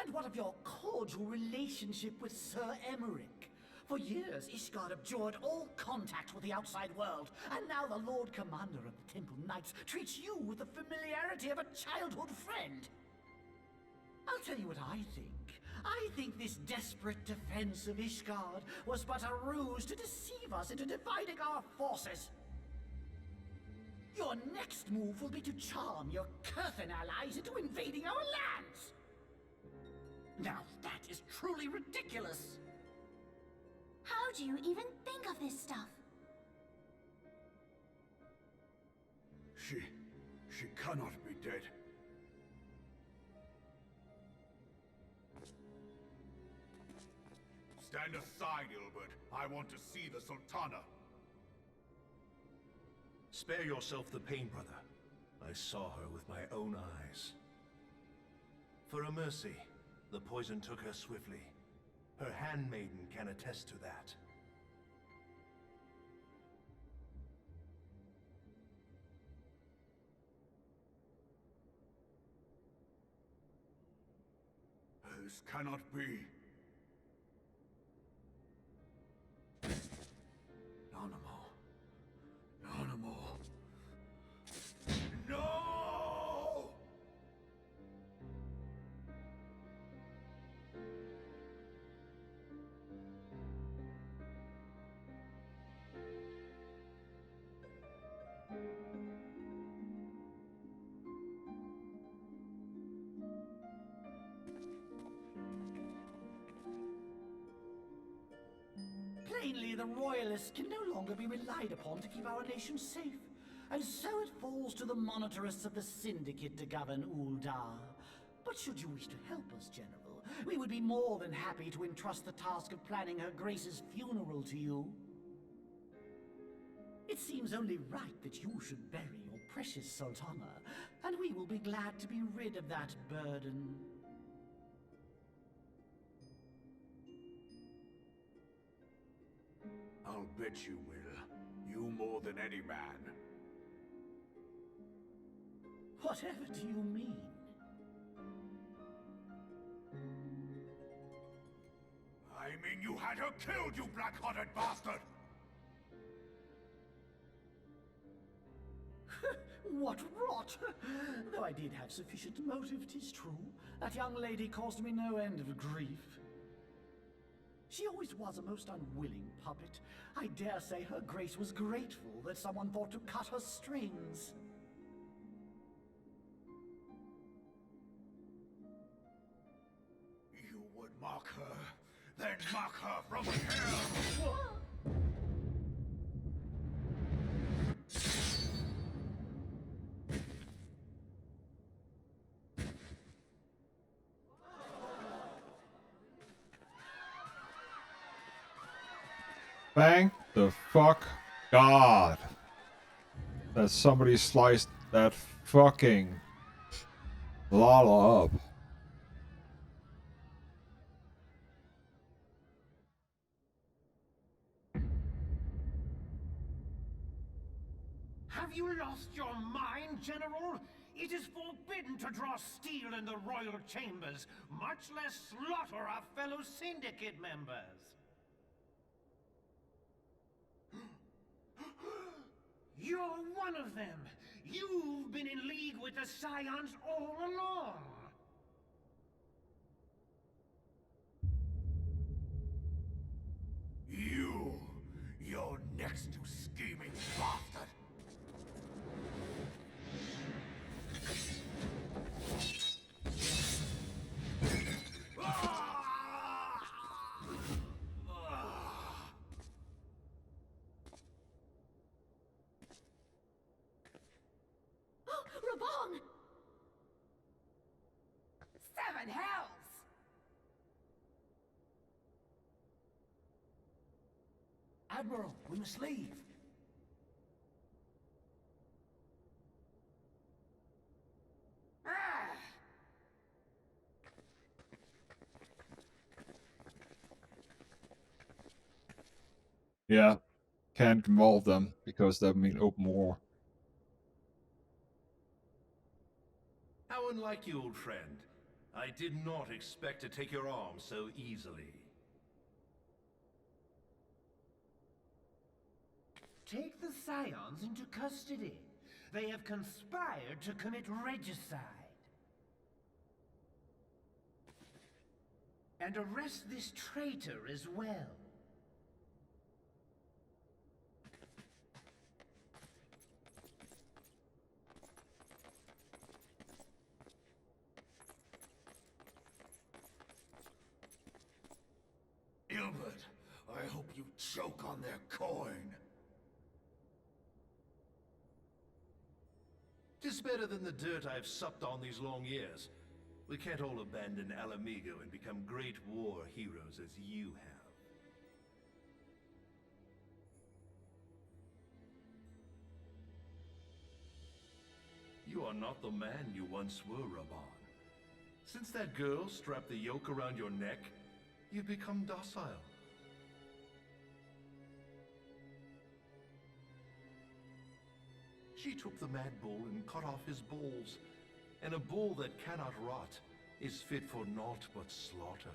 And what of your cordial relationship with Sir Emmerich? For years, Ishgard abjured all contact with the outside world, and now the Lord Commander of the Temple Knights treats you with the familiarity of a childhood friend. I'll tell you what I think. I think this desperate defense of Ishgard was but a ruse to deceive us into dividing our forces. Your next move will be to charm your Kurthan allies into invading our lands. Now that is truly ridiculous. How do you even think of this stuff? She cannot be dead. Stand aside, Ilbert. I want to see the Sultana. Spare yourself the pain, brother. I saw her with my own eyes. For a mercy, the poison took her swiftly. Her handmaiden can attest to that. This cannot be. Nanamu. No! Plainly, the Royalists can no longer be relied upon to keep our nation safe. And so it falls to the monitorists of the Syndicate to govern Uldar. But should you wish to help us, General, we would be more than happy to entrust the task of planning Her Grace's funeral to you. It seems only right that you should bury your precious Sultana, and we will be glad to be rid of that burden. I'll bet you will. You more than any man. Whatever do you mean? I mean you had her killed, you black-hearted bastard! What rot! Though I did have sufficient motive, 'tis true. That young lady caused me no end of grief. She always was a most unwilling puppet. I dare say Her Grace was grateful that someone thought to cut her strings. You would mock her, then mock her from hell! What? Thank the fuck God that somebody sliced that fucking Lala up. Have you lost your mind, General? It is forbidden to draw steel in the royal chambers, much less slaughter our fellow Syndicate members. You're one of them. You've been in league with the Scions all along. You're next to scheming bastard. Raban! Seven hells! Admiral, we must leave. Ah! Yeah, can't involve them because that would mean open war. How unlike you, old friend. I did not expect to take your arm so easily. Take the Scions into custody. They have conspired to commit regicide. And arrest this traitor as well. Gilbert, I hope you choke on their coin. Tis better than the dirt I've supped on these long years. We can't all abandon Alamigo and become great war heroes as you have. You are not the man you once were, Raban. Since that girl strapped the yoke around your neck, you've become docile. She took the mad bull and cut off his balls, and a bull that cannot rot is fit for naught but slaughter.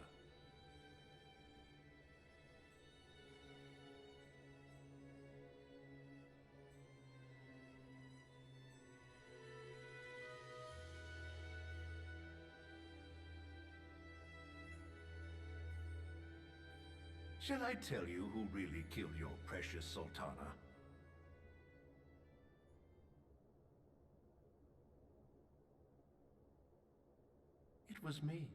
Shall I tell you who really killed your precious Sultana? It was me.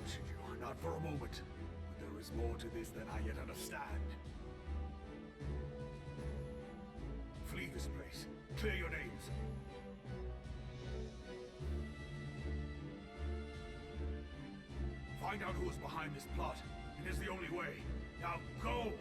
doubt you, not for a moment. But there is more to this than I yet understand. Flee this place. Clear your names. Find out who is behind this plot. It is the only way. Now go!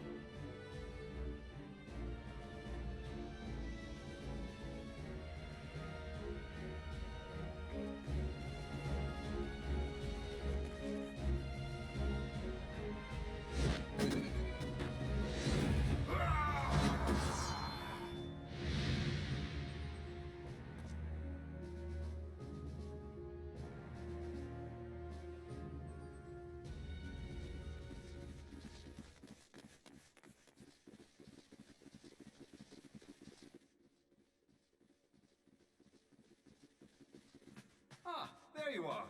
Ah, there you are.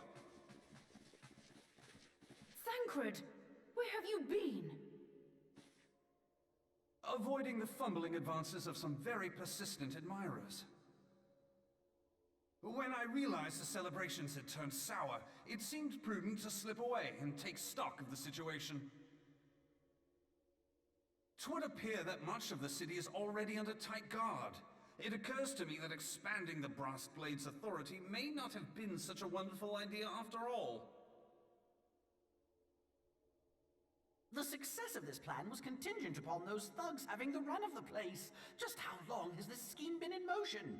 Thancred, where have you been? Avoiding the fumbling advances of some very persistent admirers. When I realized the celebrations had turned sour, it seemed prudent to slip away and take stock of the situation. 'Twould appear that much of the city is already under tight guard. It occurs to me that expanding the Brass Blade's authority may not have been such a wonderful idea after all. The success of this plan was contingent upon those thugs having the run of the place. Just how long has this scheme been in motion?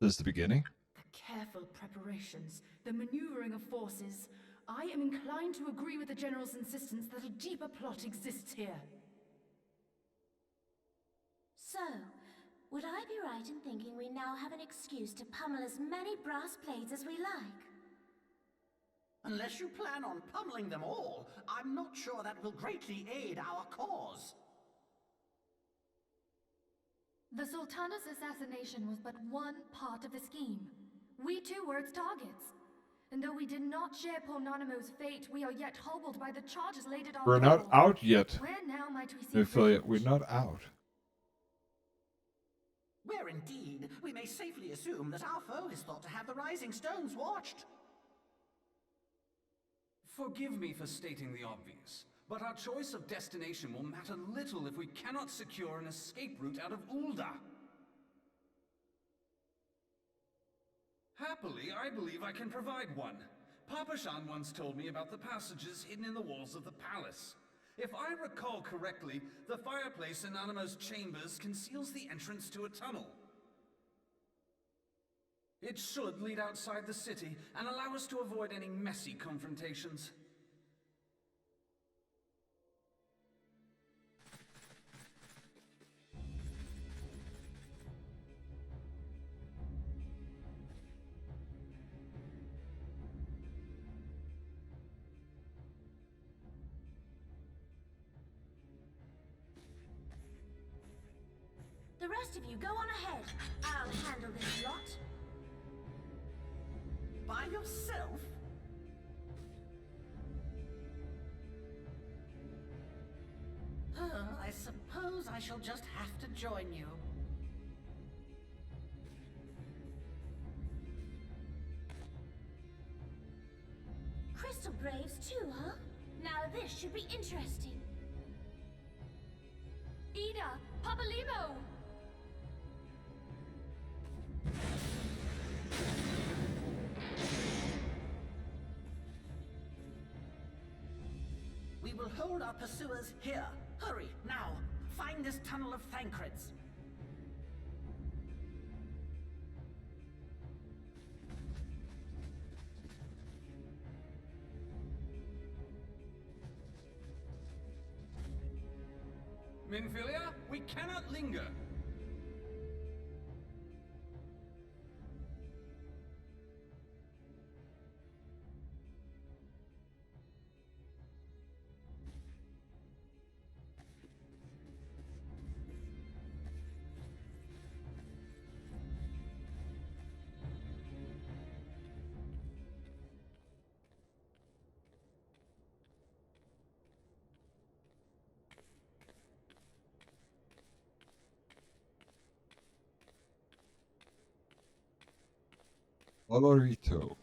This is the beginning. The careful preparations, the maneuvering of forces. I am inclined to agree with the General's insistence that a deeper plot exists here. So, would I be right in thinking we now have an excuse to pummel as many brass blades as we like? Unless you plan on pummeling them all, I'm not sure that will greatly aid our cause. The Sultana's assassination was but one part of the scheme. We too were its targets. And though we did not share Ponanamo's fate, we are yet hobbled by the charges laid at our We're door. not out yet. Where now might we see Affiliate, revenge? we're not out. Where indeed, we may safely assume that our foe is thought to have the Rising Stones watched. Forgive me for stating the obvious, but our choice of destination will matter little if we cannot secure an escape route out of Ul'dah. Happily, I believe I can provide one. Papashan once told me about the passages hidden in the walls of the palace. If I recall correctly, the fireplace in Anamo's chambers conceals the entrance to a tunnel. It should lead outside the city and allow us to avoid any messy confrontations. The rest of you go on ahead. I'll handle this lot. By yourself? I suppose I shall just have to join you. Crystal Braves too, huh? Now this should be interesting. Ida! Papalimo! We will hold our pursuers here. Hurry, now! Find this tunnel of Thancred's. Minfilia, we cannot linger. Olorito.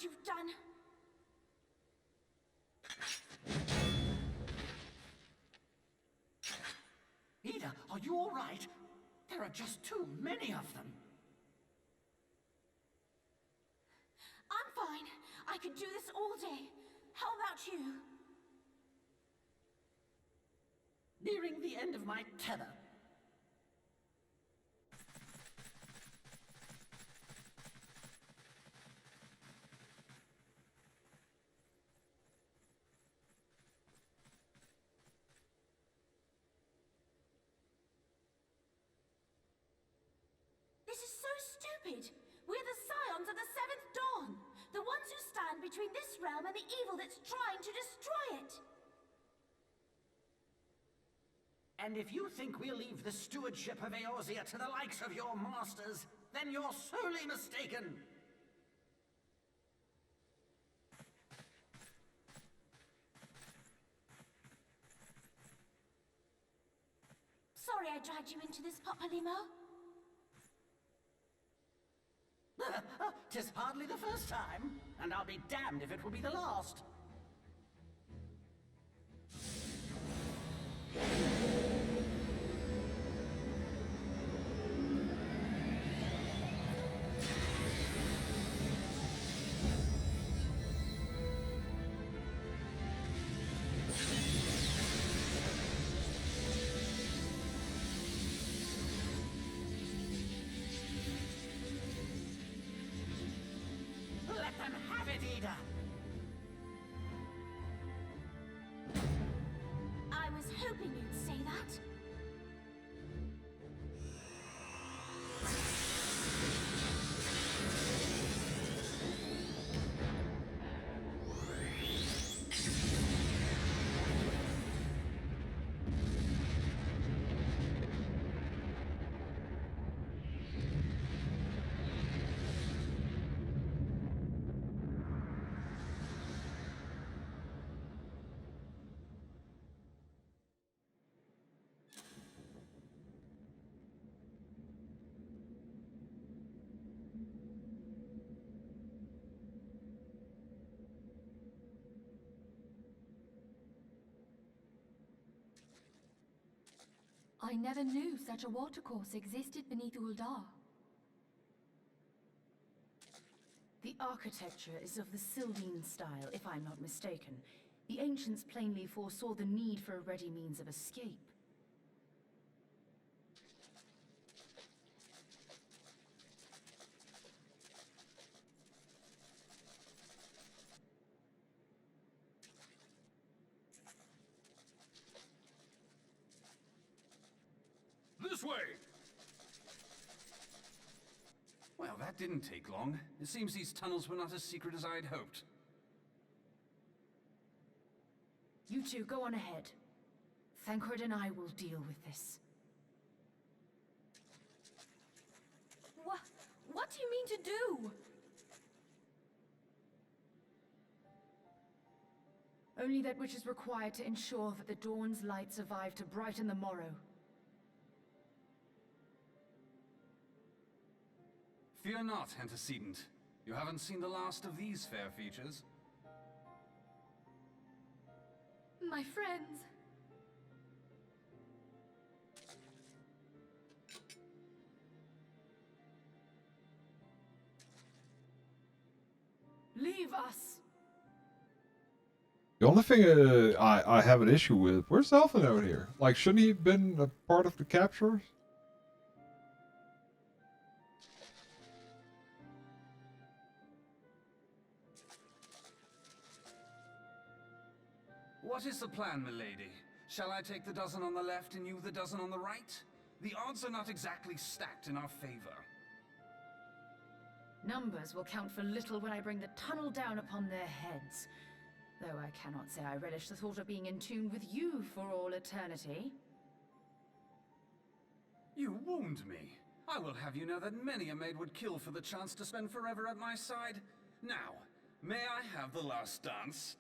what you've done. Ida, are you all right? There are just too many of them. I'm fine. I could do this all day. How about you? Nearing the end of my tether. This is so stupid. We're the scions of the Seventh Dawn. The ones who stand between this realm and the evil that's trying to destroy it. And if you think we'll leave the stewardship of Eorzea to the likes of your masters, then you're sorely mistaken. Sorry I dragged you into this, Papalymo. 'Tis hardly the first time, and I'll be damned if it will be the last. Let them have it, Ida! I was hoping you'd say that. I never knew such a watercourse existed beneath Uldar. The architecture is of the Sylvine style, if I'm not mistaken. The ancients plainly foresaw the need for a ready means of escape. This way! Well, that didn't take long. It seems these tunnels were not as secret as I'd hoped. You two, go on ahead. Thancred and I will deal with this. What do you mean to do? Only that which is required to ensure that the dawn's light survive to brighten the morrow. Fear not, antecedent. You haven't seen the last of these fair features. My friends. Leave us! The only thing I have an issue with, where's Elfin out here? Like, shouldn't he have been a part of the captures? What is the plan, milady? Shall I take the dozen on the left and you the dozen on the right? The odds are not exactly stacked in our favor. Numbers will count for little when I bring the tunnel down upon their heads. Though I cannot say I relish the thought of being in tune with you for all eternity. You wound me. I will have you know that many a maid would kill for the chance to spend forever at my side. Now, may I have the last dance?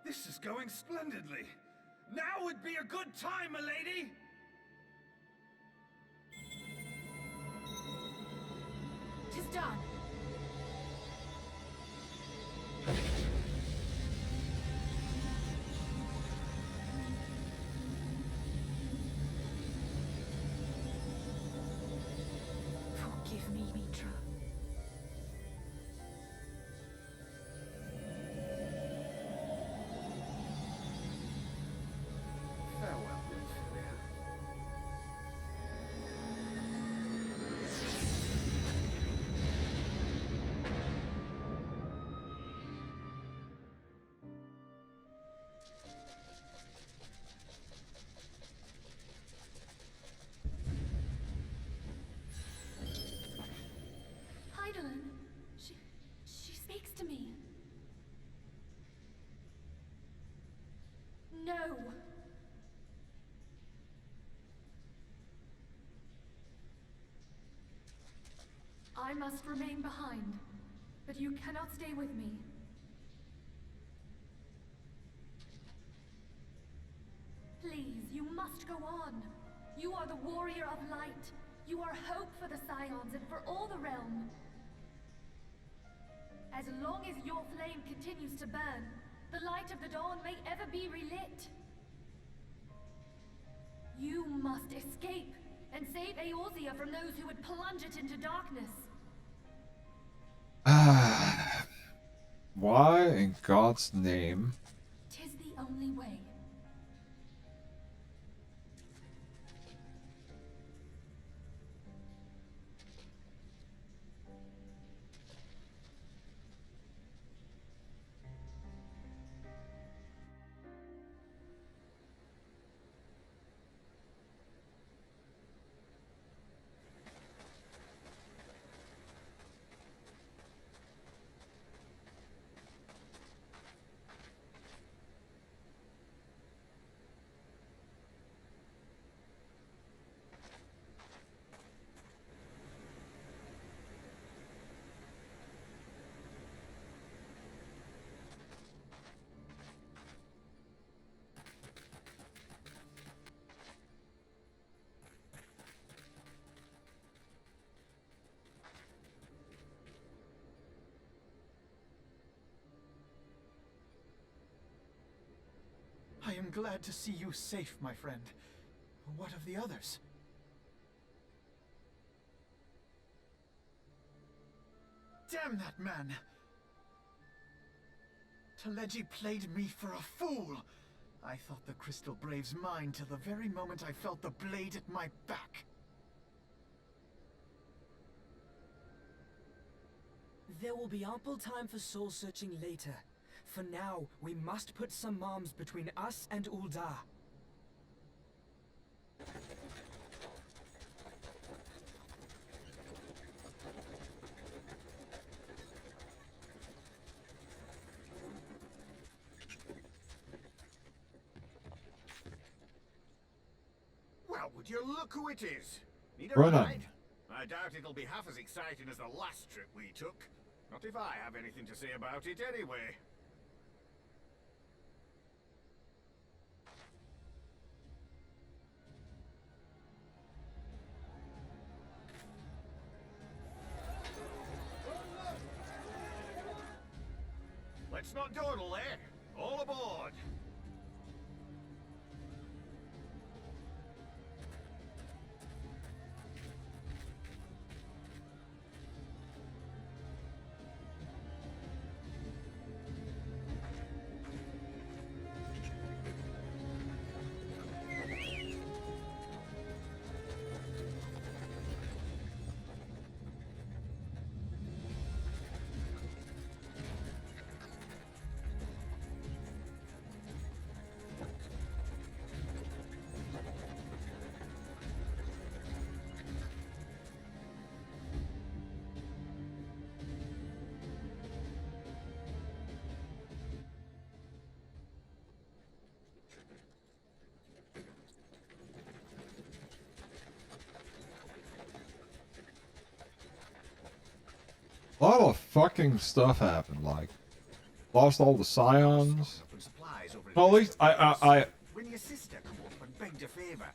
This is going splendidly. Now would be a good time, milady! Tis done. Forgive me, Mitra. Farewell, Ophelia. Heidelin, she speaks to me. No. I must remain behind, but you cannot stay with me. Please, you must go on. You are the warrior of light. You are hope for the Scions and for all the realm. As long as your flame continues to burn, the light of the dawn may ever be relit. You must escape and save Eorzea from those who would plunge it into darkness. Why in God's name? 'Tis the only way. I am glad to see you safe, my friend. What of the others? Damn that man! Teleji played me for a fool! I thought the Crystal Brave's mine till the very moment I felt the blade at my back. There will be ample time for soul-searching later. For now, we must put some arms between us and Ul'dah. Well, would you look who it is? Need a Run on. ride? I doubt it'll be half as exciting as the last trip we took. Not if I have anything to say about it anyway. Let's not dawdle, eh? All aboard! A lot of fucking stuff happened, like, lost all the Scions. Supplies over Well, at least When your sister come up and begged a favour,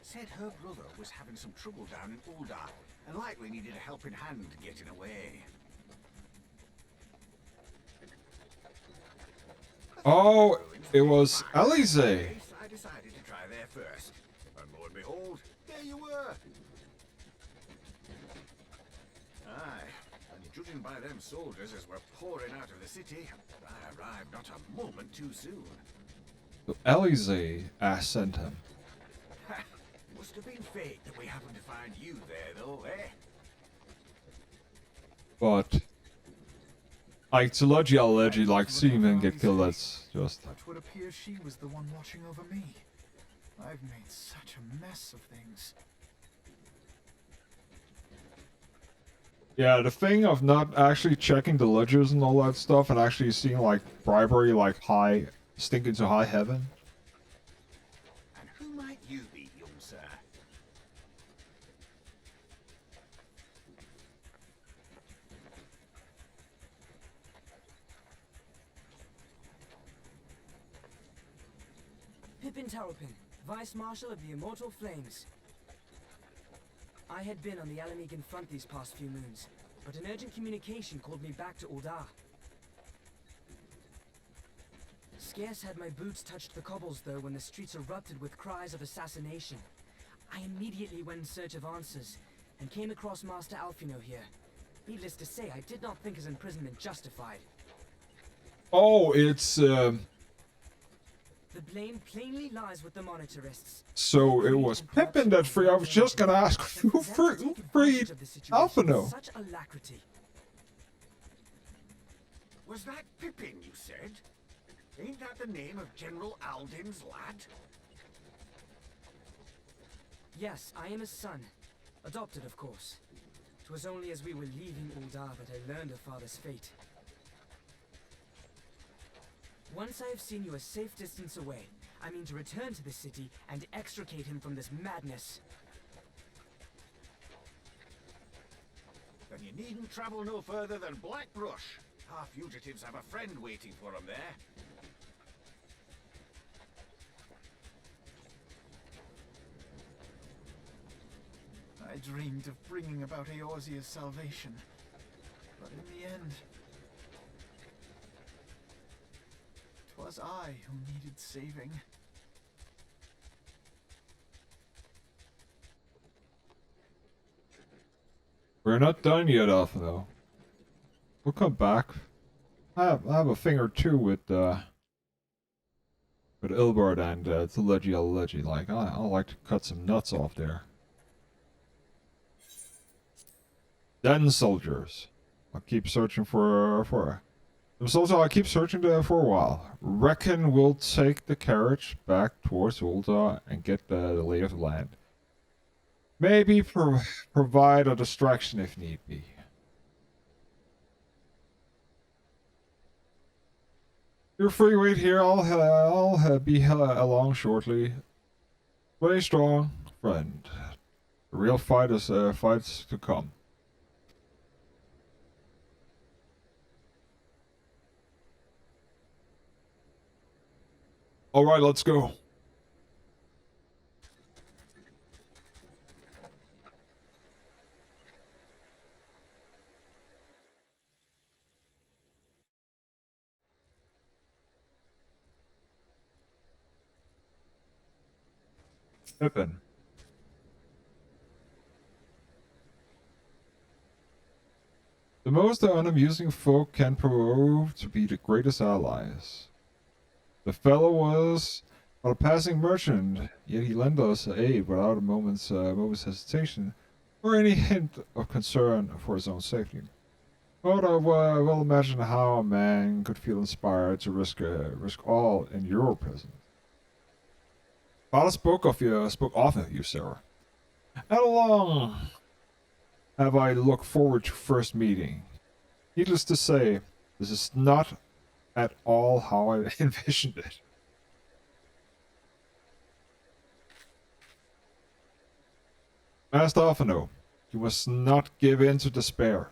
said her brother was having some trouble down in Uldar and likely needed a helping hand getting away. Oh, it was Alize. I decided to try there first, and lo and behold, there you were. Aye, and judging by them soldiers as were pouring out of the city, I arrived not a moment too soon. So Alize sent him. Must have been fate that we happened to find you there, though, eh? But like to allegedly like seeing him get killed, that's just But would appear she was the one watching over me. I've made such a mess of things. yeah, the thing of not actually checking the ledgers and all that stuff and actually seeing like bribery like high stinking to high heaven. And who might you be, young sir? Pippin Taropin, Vice Marshal of the Immortal Flames. I had been on the Alamegan front these past few moons, but an urgent communication called me back to Uldar. Scarce had my boots touched the cobbles, though, when the streets erupted with cries of assassination. I immediately went in search of answers, and came across Master Alfino here. Needless to say, I did not think his imprisonment justified. Oh, it's The blame plainly lies with the monitorists. so it was Pippin that free. I was just gonna ask who freed Alfino. Such alacrity. Was that Pippin, you said? Ain't that the name of General Alden's lad? Yes, I am his son. Adopted, of course. 'Twas only as we were leaving Uldar that I learned of father's fate. Once I have seen you a safe distance away, I mean to return to the city and extricate him from this madness. Then you needn't travel no further than Blackbrush. Our fugitives have a friend waiting for them there. I dreamed of bringing about Eorzea's salvation, but in the end, 'twas I who needed saving. We're not done yet, Alfino. We'll come back. I have a thing or two with Ilbard and Tillegi. Like I like to cut some nuts off there. Den soldiers. I'll keep searching for them soldiers. I'll keep searching there for a while. Reckon we'll take the carriage back towards Ulda and get the lay of the land. Maybe provide a distraction if need be. You're free. Wait here. I'll be along shortly. Stay strong, friend. The real fight is fights to come. All right, let's go. Pippin. The most unamusing folk can prove to be the greatest allies. The fellow was but a passing merchant, yet he lent us aid without a moment's hesitation, or any hint of concern for his own safety. But I well imagine how a man could feel inspired to risk all in your presence. Father spoke often of you, Sarah. How long have I looked forward to first meeting? Needless to say, this is not at all how I envisioned it. Master Alfino, you must not give in to despair.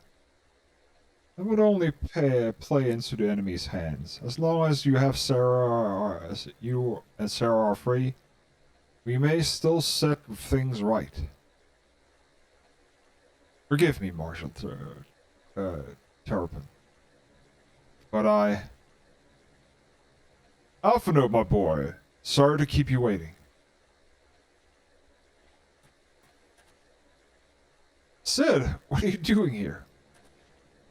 That would only play into the enemy's hands. As long as you have as you and Sarah are free, we may still set things right. Forgive me, Marshal Terrapin. But Alphino, my boy, sorry to keep you waiting. Sid, what are you doing here?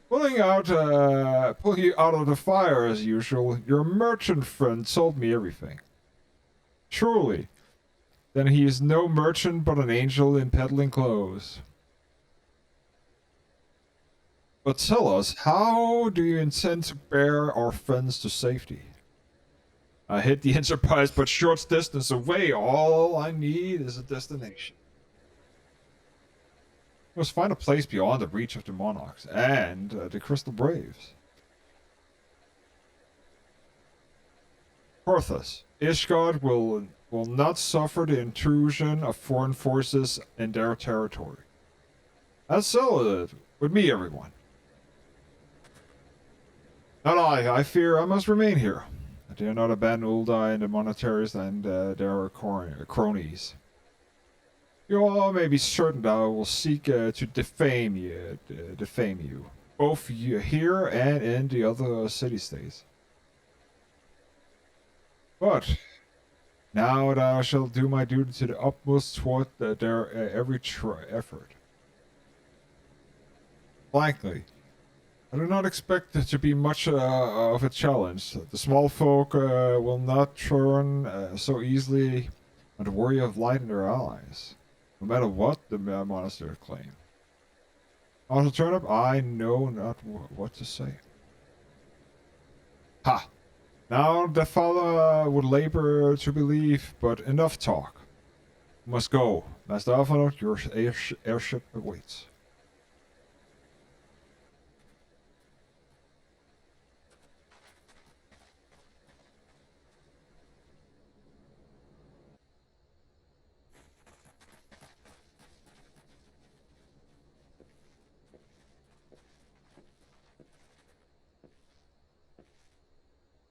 Pulling you out of the fire as usual. Your merchant friend told me everything. Truly, then he is no merchant but an angel in peddling clothes. But tell us, how do you intend to bear our friends to safety? I hit the Enterprise but short distance away. All I need is a destination. We must find a place beyond the reach of the Monarchs and the Crystal Braves. Porthos, Ishgard will not suffer the intrusion of foreign forces in their territory. That's so with me, everyone. Not I fear I must remain here. I dare not abandon Uldai and the Monetaries and their cronies. You all may be certain that I will seek to defame you, both here and in the other city-states. But now that I shall do my duty to the utmost toward their every effort. Frankly, I do not expect it to be much of a challenge. The small folk will not turn so easily on the worry of light in their allies. No matter what the monastery claim. Also, Turnip, I know not what to say. Ha! Now the father would labor to believe, but enough talk. We must go. Master Alphino, your airship awaits.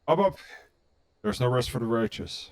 Up! There's no rest for the righteous.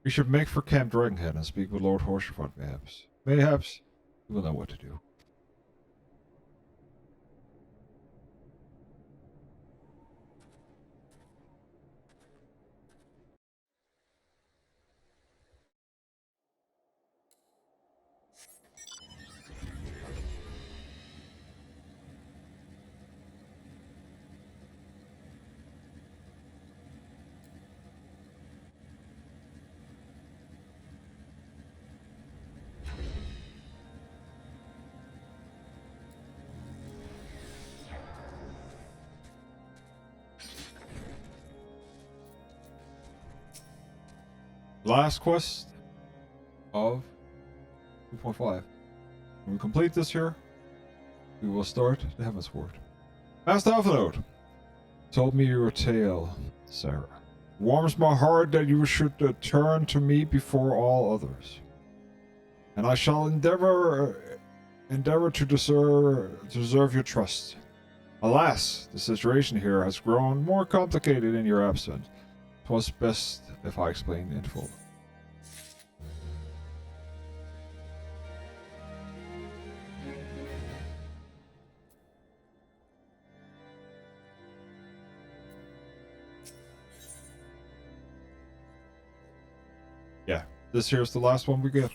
We should make for Camp Dragonhead and speak with Lord Horsefront, perhaps. Mayhaps he will know what to do. Last quest of 2.5. When we complete this here, we will start the Heavensward. Master Alphino told me your tale, Sarah. Warms my heart that you should turn to me before all others. And I shall endeavor to deserve your trust. Alas, the situation here has grown more complicated in your absence. It was best if I explained in full. Yeah, this here's the last one we get.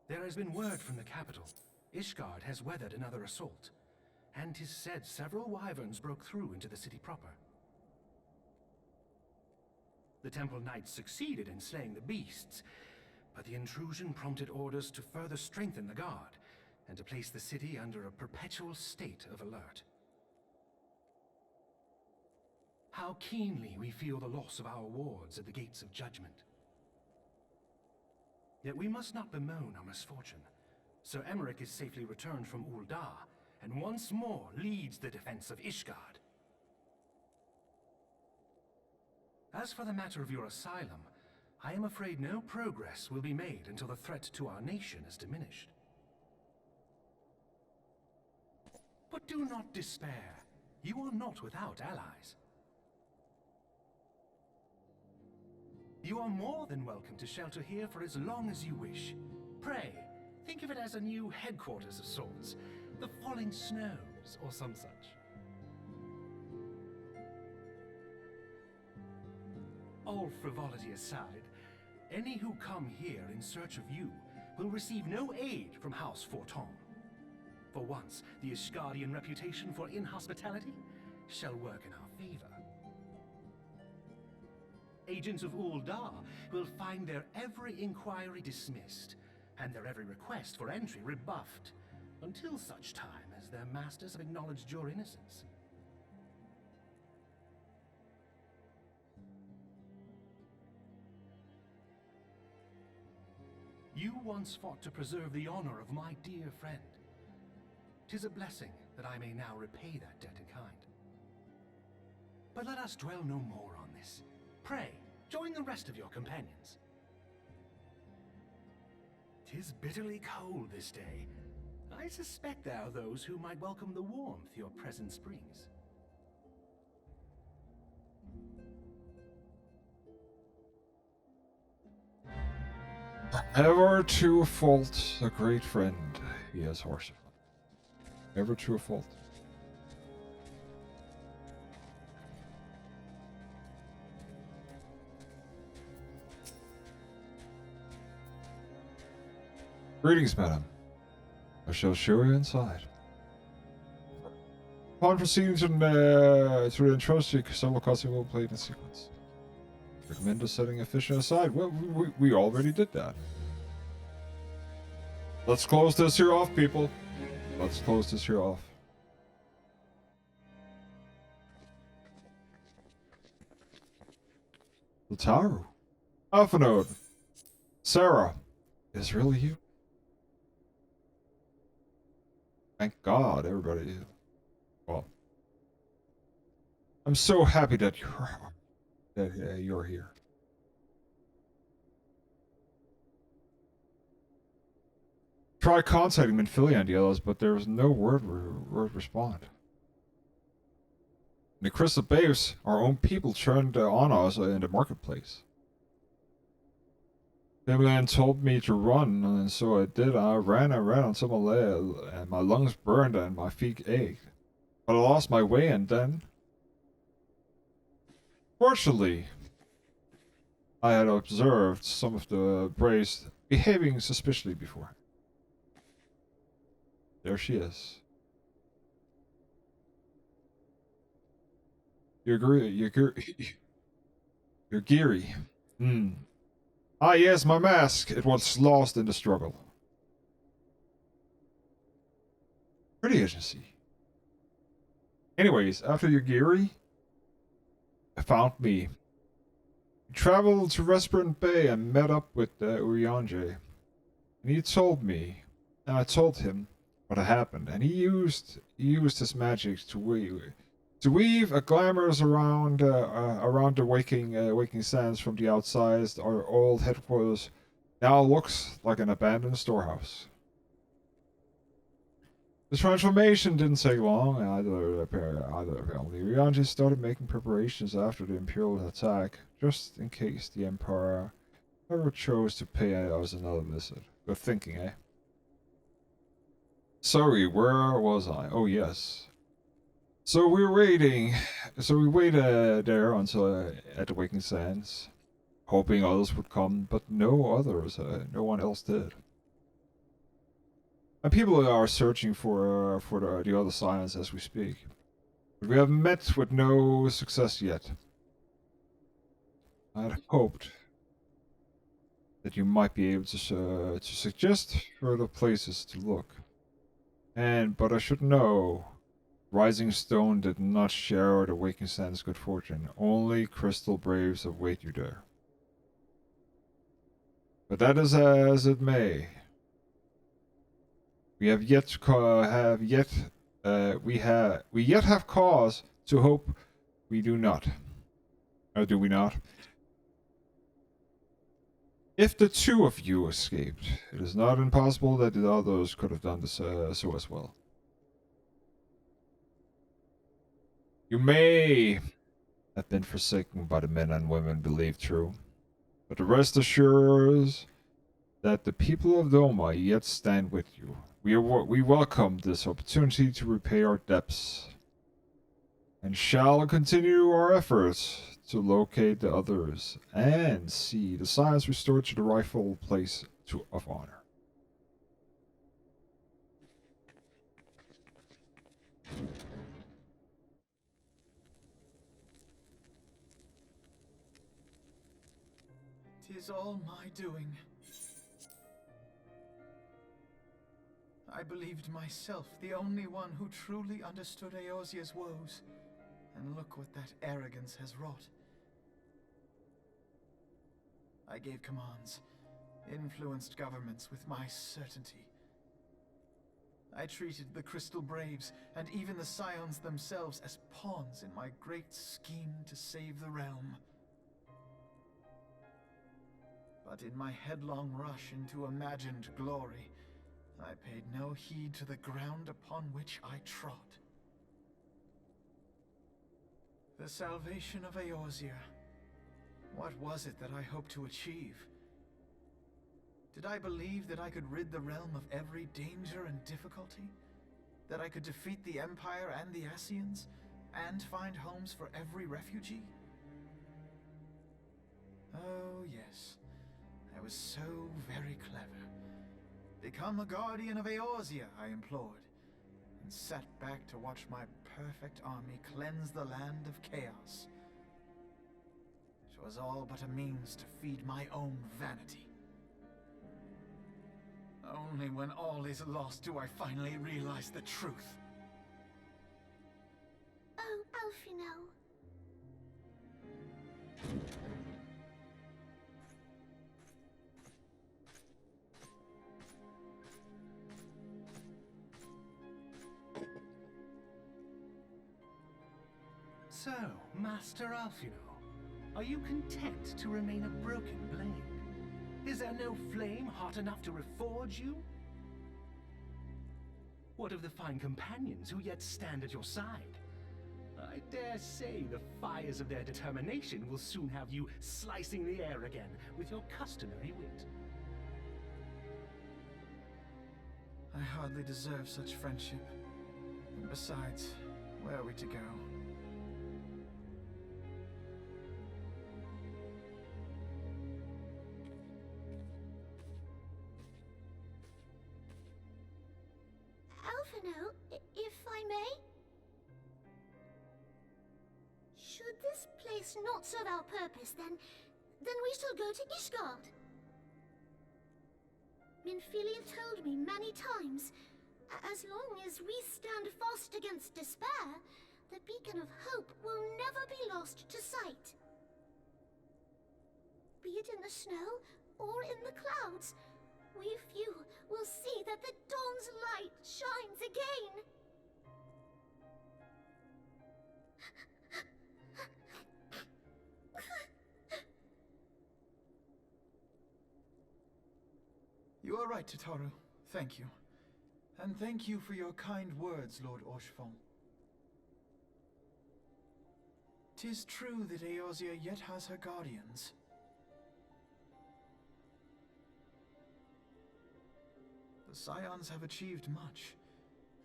There has been word from the capital. Ishgard has weathered another assault, and 'tis said several wyverns broke through into the city proper. The Temple Knights succeeded in slaying the beasts, but the intrusion prompted orders to further strengthen the guard, and to place the city under a perpetual state of alert. How keenly we feel the loss of our wards at the gates of judgment. Yet we must not bemoan our misfortune. Sir Emmerich is safely returned from Ul'dah, and once more leads the defense of Ishgard. As for the matter of your asylum, I am afraid no progress will be made until the threat to our nation is diminished. But do not despair. You are not without allies. You are more than welcome to shelter here for as long as you wish. Pray, think of it as a new headquarters of sorts. The Falling Snows, or some such. All frivolity aside, any who come here in search of you will receive no aid from House Forton. For once, the Ishgardian reputation for inhospitality shall work in our favor. Agents of Ul'dah will find their every inquiry dismissed, and their every request for entry rebuffed, until such time as their masters have acknowledged your innocence. You once fought to preserve the honor of my dear friend. 'Tis a blessing that I may now repay that debt in kind. But let us dwell no more on this. Pray, join the rest of your companions. 'Tis bitterly cold this day. I suspect there are those who might welcome the warmth your presence brings. Ever to a fault, a great friend, he has horse. Ever to a fault. Greetings, madam. I shall show you inside. Upon proceeding to the entrance, several cutscenes will play in sequence. Recommend us setting a fishing aside. Well, we already did that. Let's close this here off, people. Let's close this here off. Lataru. Alphanode. Sarah. Is really you? Thank God, everybody. Well, I'm so happy that you're here. Try contacting Minfilia and the others, but there was no word respond. The Crystal Babes, our own people, turned on us in the marketplace. Finland told me to run, and so I did. I ran until my leg, and my lungs burned and my feet ached. But I lost my way, and then... Fortunately, I had observed some of the braves behaving suspiciously before. There she is. You're Geary. Ah, yes, my mask. It was lost in the struggle. Pretty agency. Anyways, after Yagiri found me. We traveled to Respirant Bay and met up with Urianje. And he told me, and I told him what had happened, and he used his magic to weave a glamours around the waking sands from the outside our old headquarters Now looks like an abandoned storehouse. The transformation didn't take long. Either apparently. Ryanje started making preparations after the Imperial attack, just in case the Empire ever chose to pay us another visit. Good thinking, eh? Sorry, where was I? Oh, yes. So we waited there until at the Waking Sands, hoping others would come, but no one else did. And people are searching for the other silence as we speak. But we have met with no success yet. I had hoped that you might be able to suggest further places to look. But I should know, Rising Stone did not share the Waking Sands' good fortune. Only Crystal Braves await you there. But that is as it may. We yet have cause to hope we do not. Or do we not? If the two of you escaped, it is not impossible that the others could have done this so as well. You may have been forsaken by the men and women believed true, but the rest assures that the people of Doma yet stand with you. We welcome this opportunity to repay our debts, and shall continue our efforts to locate the others and see the science restored to the rightful place of honor. Tis all my doing. I believed myself the only one who truly understood Eosia's woes, and look what that arrogance has wrought. I gave commands, influenced governments with my certainty. I treated the Crystal Braves, and even the Scions themselves, as pawns in my great scheme to save the realm. But in my headlong rush into imagined glory, I paid no heed to the ground upon which I trod. The salvation of Eorzea. What was it that I hoped to achieve? Did I believe that I could rid the realm of every danger and difficulty? That I could defeat the Empire and the Ascians, and find homes for every refugee? Oh yes, I was so very clever. Become a guardian of Eorzea, I implored, and sat back to watch my perfect army cleanse the land of chaos. 'Twas all but a means to feed my own vanity. Only when all is lost do I finally realize the truth. Oh, Alfino. So, Master Alfino, are you content to remain a broken blade? Is there no flame hot enough to reforge you? What of the fine companions who yet stand at your side? I dare say the fires of their determination will soon have you slicing the air again with your customary wit. I hardly deserve such friendship. And besides, where are we to go? Alfino, if I may? Should this place not serve our purpose, then we shall go to Ishgard. Minfilia told me many times, as long as we stand fast against despair, the beacon of hope will never be lost to sight. Be it in the snow or in the clouds, we few will see that the dawn's light shines again. You are right, Tataru. Thank you. And thank you for your kind words, Lord Orchefon. 'Tis true that Eorzea yet has her guardians. The Scions have achieved much,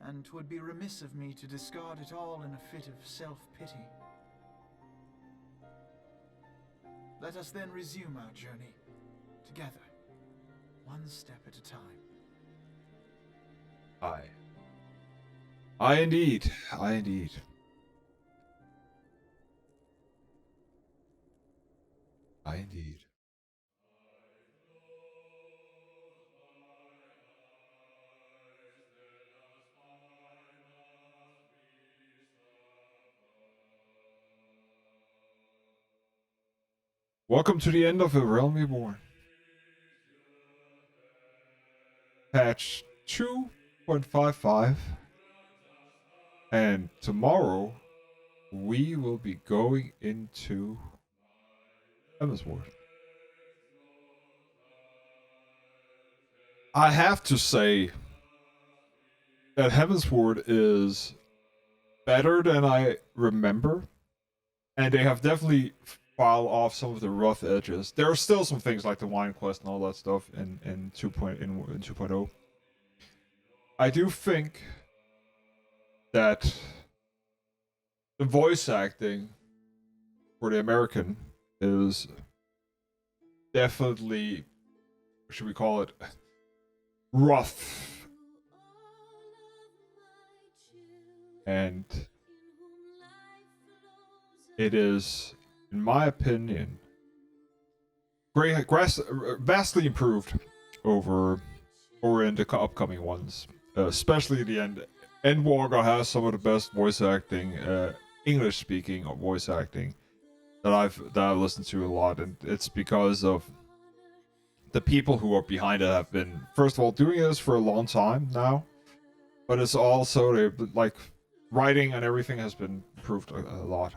and 'twould be remiss of me to discard it all in a fit of self-pity. Let us then resume our journey, together, one step at a time. Aye. Aye indeed. Aye indeed. Aye indeed. Welcome to the end of A Realm Reborn. Patch 2.55. And tomorrow, we will be going into Heavensward. I have to say that Heavensward is better than I remember. And they have definitely filed off some of the rough edges. There are still some things like the wine quest and all that stuff in 2.0. I do think that the voice acting for the American is definitely, what should we call it, rough. And it is, in my opinion, vastly improved over in the upcoming ones, especially the end. Endwalker has some of the best voice acting, English-speaking voice acting that I've listened to a lot, and it's because of the people who are behind it have been, first of all, doing this for a long time now, but it's also like writing and everything has been improved a lot.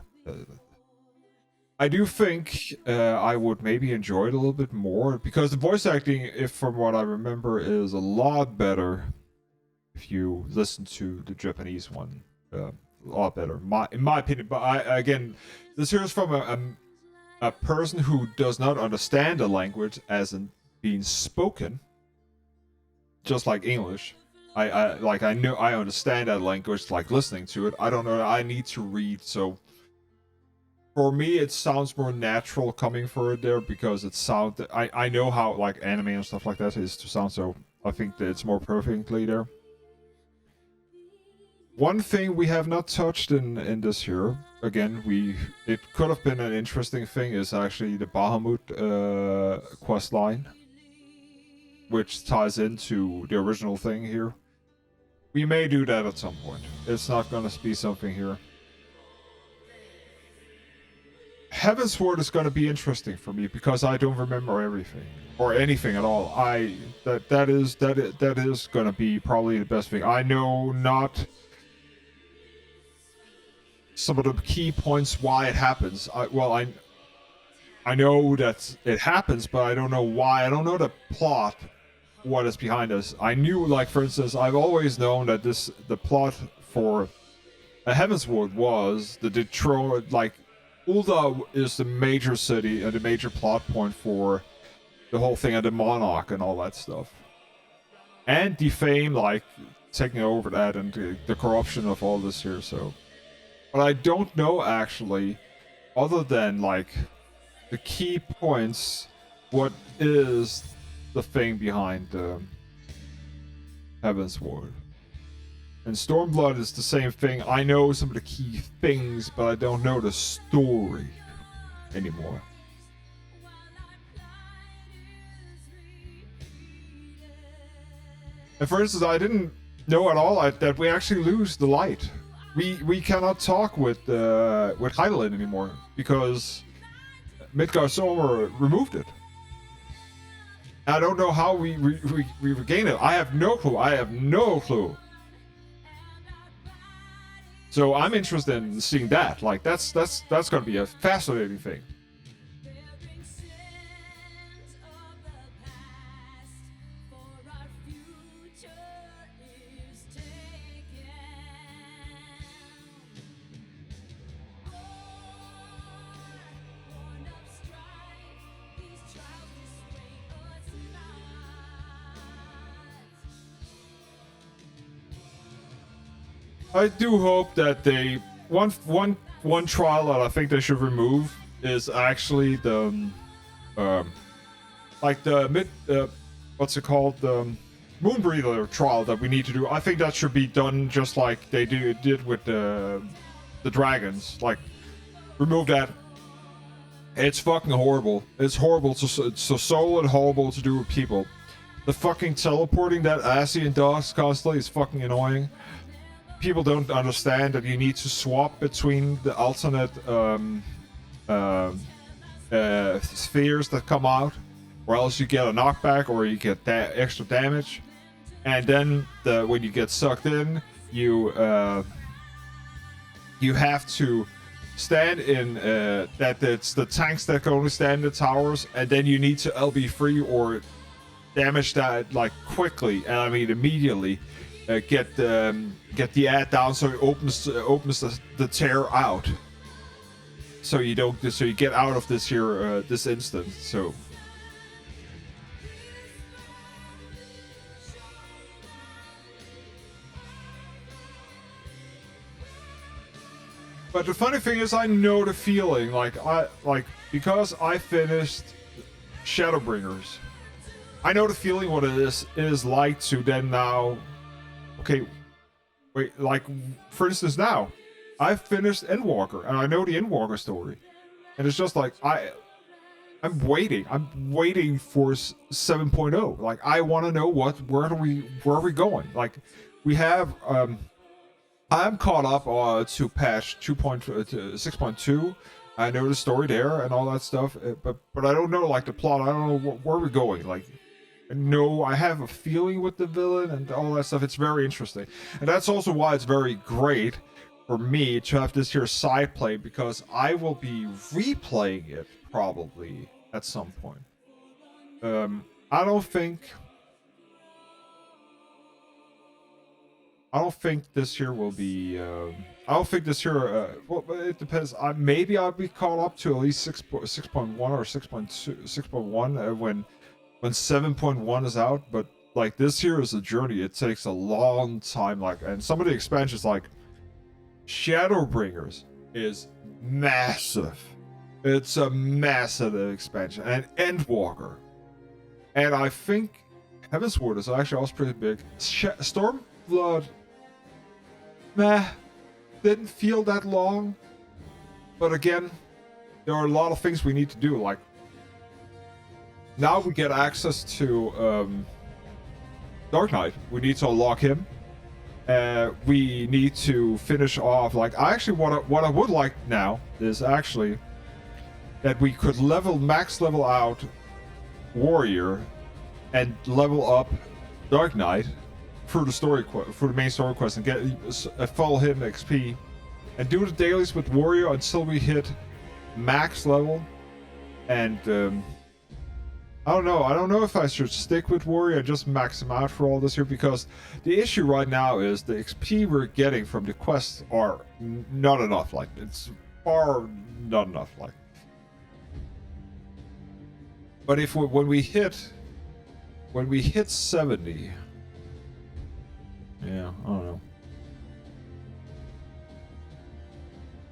I do think I would maybe enjoy it a little bit more, because the voice acting, if from what I remember, is a lot better if you listen to the Japanese one. A lot better, in my opinion. But again, this here is from a person who does not understand the language as in being spoken, just like English. I know I understand that language, like listening to it. I don't know. I need to read, so for me it sounds more natural coming for it there, because it sound. I know how like anime and stuff like that is to sound, so I think that it's more perfectly there. One thing we have not touched in this here, again, it could have been an interesting thing, is actually the Bahamut quest line, which ties into the original thing here. We may do that at some point. It's not gonna be something here. Heavensward is gonna be interesting for me because I don't remember everything or anything at all. That is gonna be probably the best thing. I know not some of the key points why it happens. I know that it happens, but I don't know why. I don't know the plot, what is behind this. I knew, like, for instance, I've always known that the plot for a Heavensward was the Detroit, like, Ul'dah is the major city and the major plot point for the whole thing, and the Monarch and all that stuff. And Defame, like, taking over that and the corruption of all this here, so. But I don't know, actually, other than, like, the key points, what is the thing behind Heavensward. And Stormblood is the same thing. I know some of the key things, but I don't know the story anymore. And for instance, I didn't know at all that we actually lose the light. We cannot talk with Hydaelyn anymore because Midgard Solar removed it. I don't know how we regain it. I have no clue. So I'm interested in seeing that. Like that's gonna be a fascinating thing. I do hope that they one trial that I think they should remove is actually the like the what's it called, the Moonbreather trial that we need to do. I think that should be done just like they did with the dragons. Like, remove that. It's fucking horrible. It's horrible. It's so solid horrible to do with people. The fucking teleporting that Ascian does constantly is fucking annoying. People don't understand that you need to swap between the alternate spheres that come out, or else you get a knockback or you get extra damage. And then when you get sucked in, you have to stand in that it's the tanks that can only stand in the towers, and then you need to LB free or damage that like quickly, and I mean immediately. Get the ad down so it opens the tear out. So you get out of this here this instance. So. But the funny thing is, I know the feeling. Because I finished Shadowbringers, I know the feeling what it is like to then now. Okay, wait. Like, for instance, now I've finished Endwalker, and I know the Endwalker story, and it's just like I'm waiting. I'm waiting for 7.0. Like, I want to know where are we going? Like, we have I'm caught up to patch 6.2. I know the story there and all that stuff, but I don't know like the plot. I don't know where we're going. Like, no, I have a feeling with the villain and all that stuff. It's very interesting, and that's also why it's very great for me to have this here side play, because I will be replaying it probably at some point. I don't think this here will be. I don't think this here. Well, it depends. Maybe I'll be caught up to at least 6.1 or 6.2, 6.1 when 7.1 is out. But like, this here is a journey. It takes a long time. Like, and some of the expansions, like Shadowbringers, is massive. It's a massive expansion, and Endwalker, and I think Heavensward is actually also pretty big. Stormblood, meh, didn't feel that long, but again, there are a lot of things we need to do. Like, now we get access to Dark Knight. We need to unlock him. We need to finish off. Like, what I would like now is actually that we could max level out Warrior and level up Dark Knight through the main story quest, and get follow him XP, and do the dailies with Warrior until we hit max level. And I don't know if I should stick with Warrior and just max him out for all this here, because the issue right now is the XP we're getting from the quests are not enough. Like, it's far not enough. Like, but if when we hit 70. Yeah, I don't know.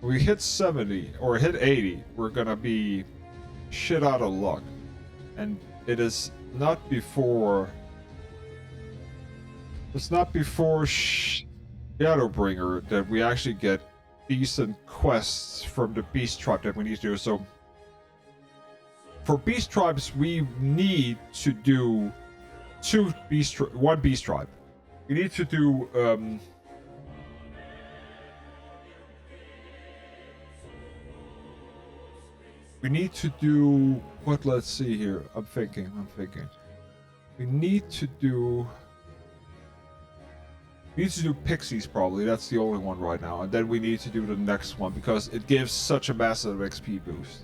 When we hit 70 or hit 80, we're gonna be shit out of luck. And it is not before... It's not before Shadowbringer that we actually get decent quests from the Beast Tribe that we need to do. So, for Beast Tribes, we need to do one Beast Tribe. We need to do what? Let's see here. I'm thinking. We need to do Pixies probably. That's the only one right now. And then we need to do the next one because it gives such a massive XP boost.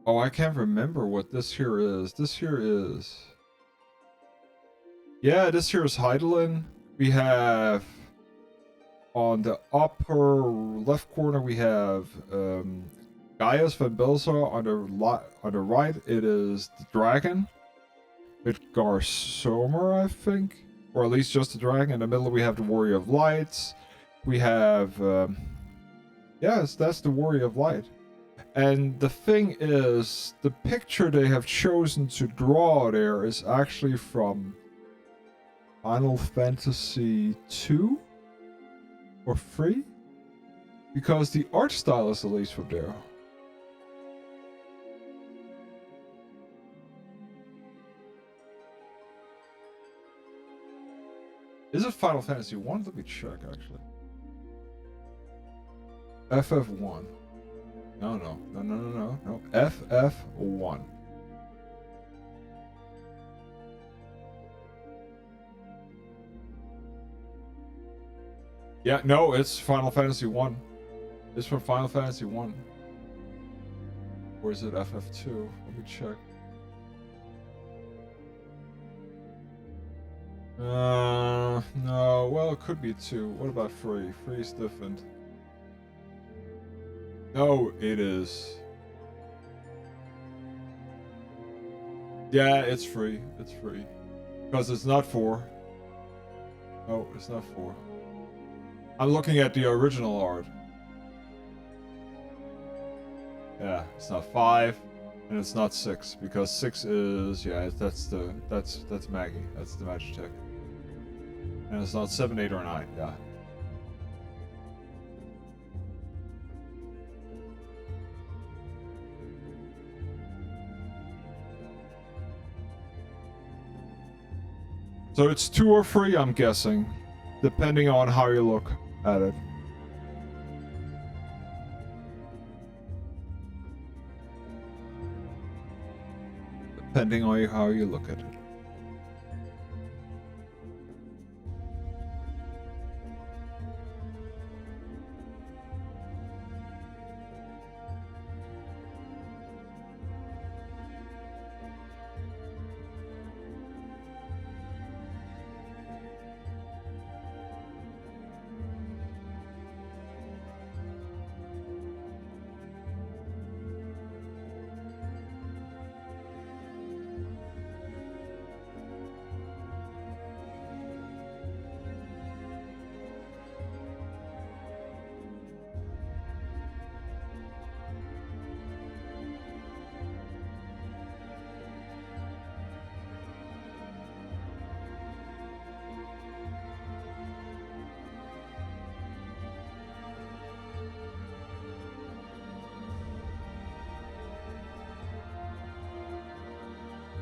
Oh, I can't remember what this here is. This here is... Yeah, this here is Heidelin. We have... On the upper left corner, we have Gaius van Bilza. On the right, it is the dragon. With Garsomer, I think. Or at least just the dragon. In the middle, we have the Warrior of Lights. We have... yes, that's the Warrior of Light. And the thing is, the picture they have chosen to draw there is actually from Final Fantasy 2 or 3, because the art style is at least from there. Is it Final Fantasy 1? Let me check actually. FF1. No. FF1. Yeah, no, it's Final Fantasy 1. It's from Final Fantasy 1. Or is it FF2? Let me check. No, well, it could be 2. What about 3? 3 is different. No, it is. Yeah, it's free. It's free. Because it's not 4. No, it's not 4. I'm looking at the original art. Yeah, it's not 5, and it's not 6, because 6 is, yeah, that's Maggie. That's the Magitech. And it's not 7, 8, or 9, yeah. So it's 2 or 3, I'm guessing, depending on how you look at it. Depending on how you look at it.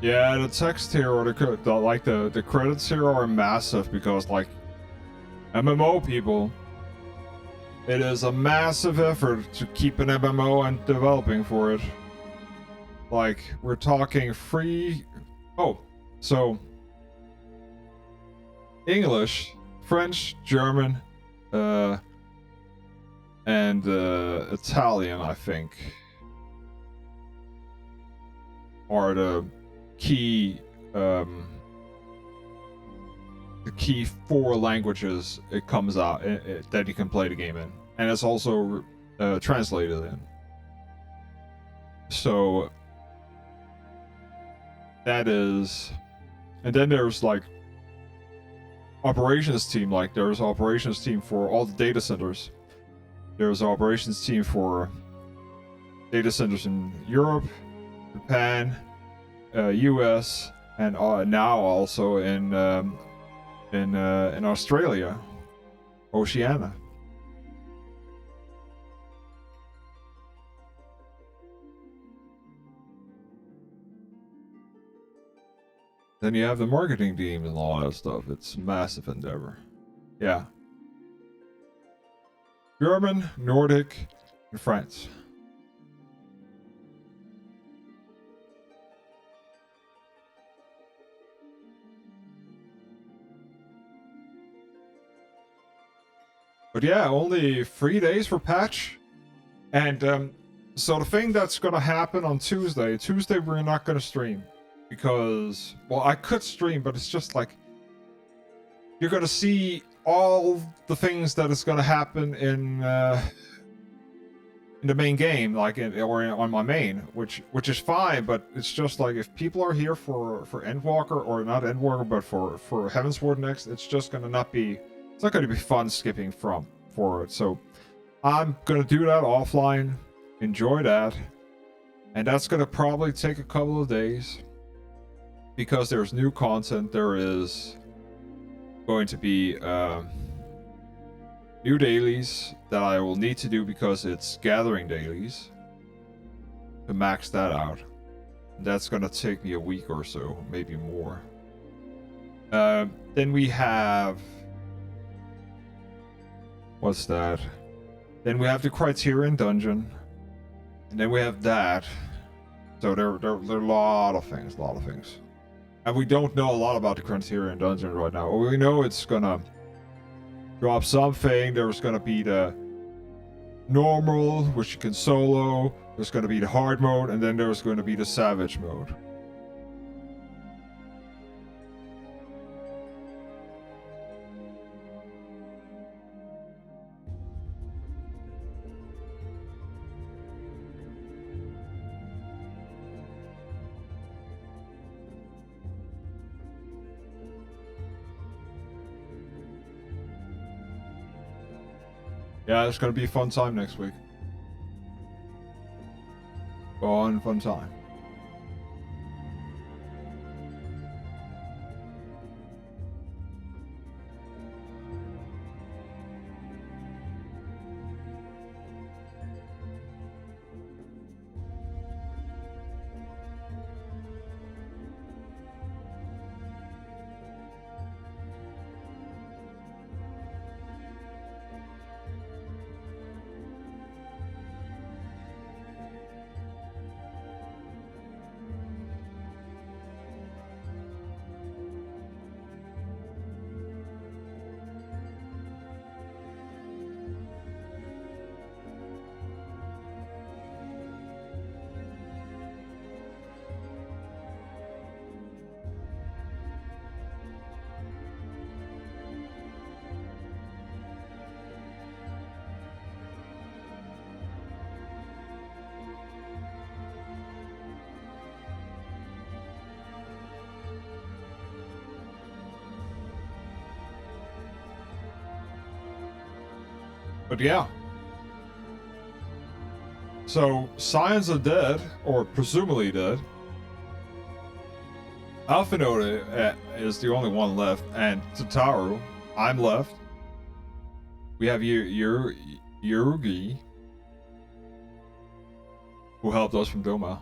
Yeah, the text here or the credits here are massive because like MMO people, it is a massive effort to keep an MMO and developing for it. Like we're talking free. Oh, so English, French, German, and Italian, I think, are the key the key 4 languages it comes out that you can play the game in, and it's also translated in. So that is, and then there's like operations team. Like there's operations team for all the data centers. There's an operations team for data centers in Europe, Japan, US, and now also in Australia, Oceania. Then you have the marketing team and all that stuff. It's a massive endeavor. Yeah. German, Nordic, and France. But yeah, only 3 days for patch. And So the thing that's gonna happen on Tuesday we're not gonna stream. Because, well, I could stream, but it's just like, you're gonna see all the things that is gonna happen in the main game, like on my main, which is fine, but it's just like, if people are here for Endwalker, or not Endwalker, but for Heavensward next, it's just gonna not be, it's not gonna be fun skipping forward. So I'm gonna do that offline, enjoy that, and that's gonna probably take a couple of days, because there's new content. There is going to be new dailies that I will need to do, because it's gathering dailies, to max that out. That's gonna take me a week or so, maybe more. Then we have, what's that? Then we have the Criterion Dungeon, and then we have that. So there are a lot of things, and we don't know a lot about the Criterion Dungeon right now. We know it's gonna drop something. There's gonna be the normal, which you can solo. There's gonna be the hard mode, and then there's gonna be the savage mode. Yeah, it's gonna be a fun time next week. Fun time. But yeah. So, Scions are dead, or presumably dead. Alphinaud is the only one left, and Tataru, I'm left. We have Yurugi, who helped us from Doma.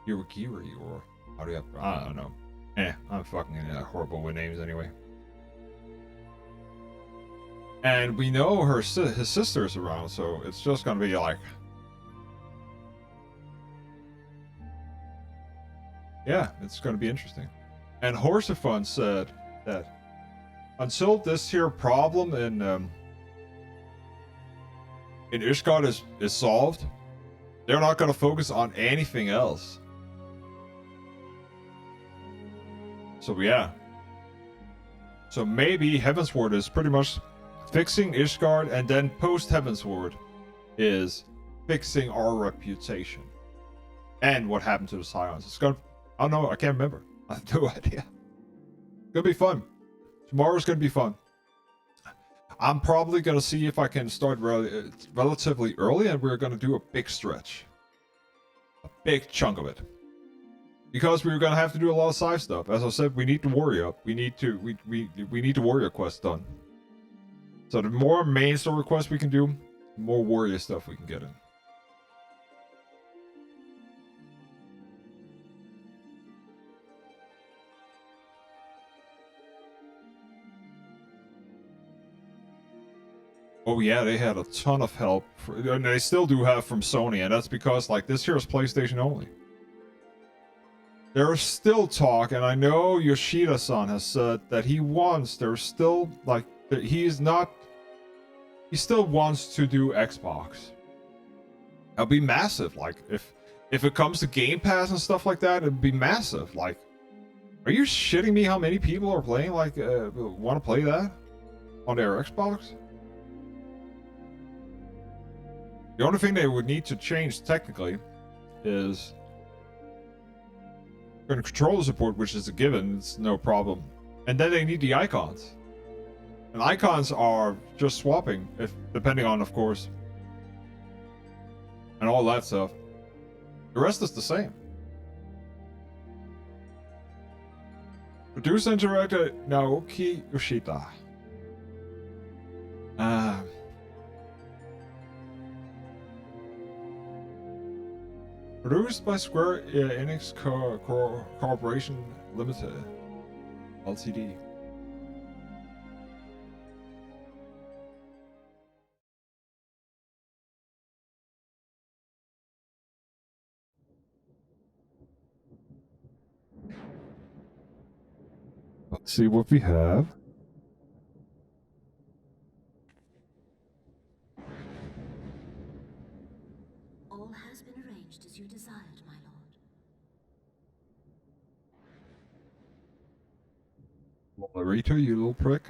Yurugiri, or how do you have, I don't know. I'm fucking horrible with names anyway. And we know his sister's around, so it's just gonna be like, yeah, it's gonna be interesting. And Horsefun said that until this here problem in Ishgard is solved, they're not gonna focus on anything else. So yeah. So maybe Heavensward is pretty much fixing Ishgard, and then post Heavensward is fixing our reputation. And what happened to the Scions. It's gonna, I don't know, I can't remember. I have no idea. It's gonna be fun. Tomorrow's gonna be fun. I'm probably gonna see if I can start relatively early, and we're gonna do a big stretch. A big chunk of it. Because we're gonna have to do a lot of side stuff. As I said, we need the warrior up. We need the warrior quest done. So the more main story quests we can do, the more warrior stuff we can get in. Oh yeah, they had a ton of help. And they still do have from Sony, and that's because like this here is PlayStation only. There's still talk, and I know Yoshida-san has said that he wants, there's still, like, he's not he still wants to do Xbox. It'll be massive. Like if it comes to Game Pass and stuff like that, it'd be massive. Like, are you shitting me? How many people are playing? Like, want to play that on their Xbox? The only thing they would need to change technically is controller support, which is a given. It's no problem. And then they need the icons. And icons are just swapping, if depending on, of course, and all that stuff. The rest is the same. Producer and director Naoki Yoshida. Produced by Square Enix Corporation Limited, Ltd. Let's see what we have. All has been arranged as you desired, my lord. Marita, you little prick.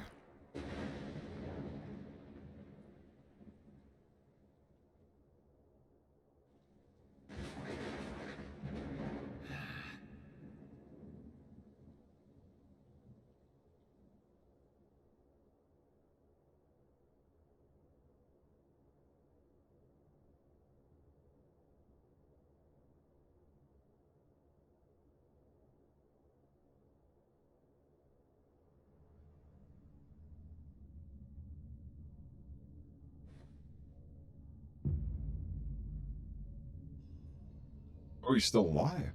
Oh, he's still alive.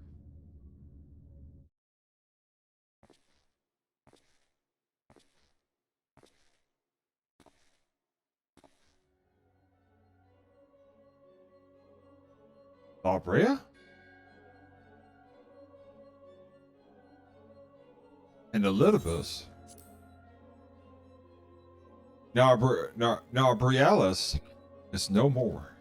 Brea? And Elidibus. Now Brialis is no more.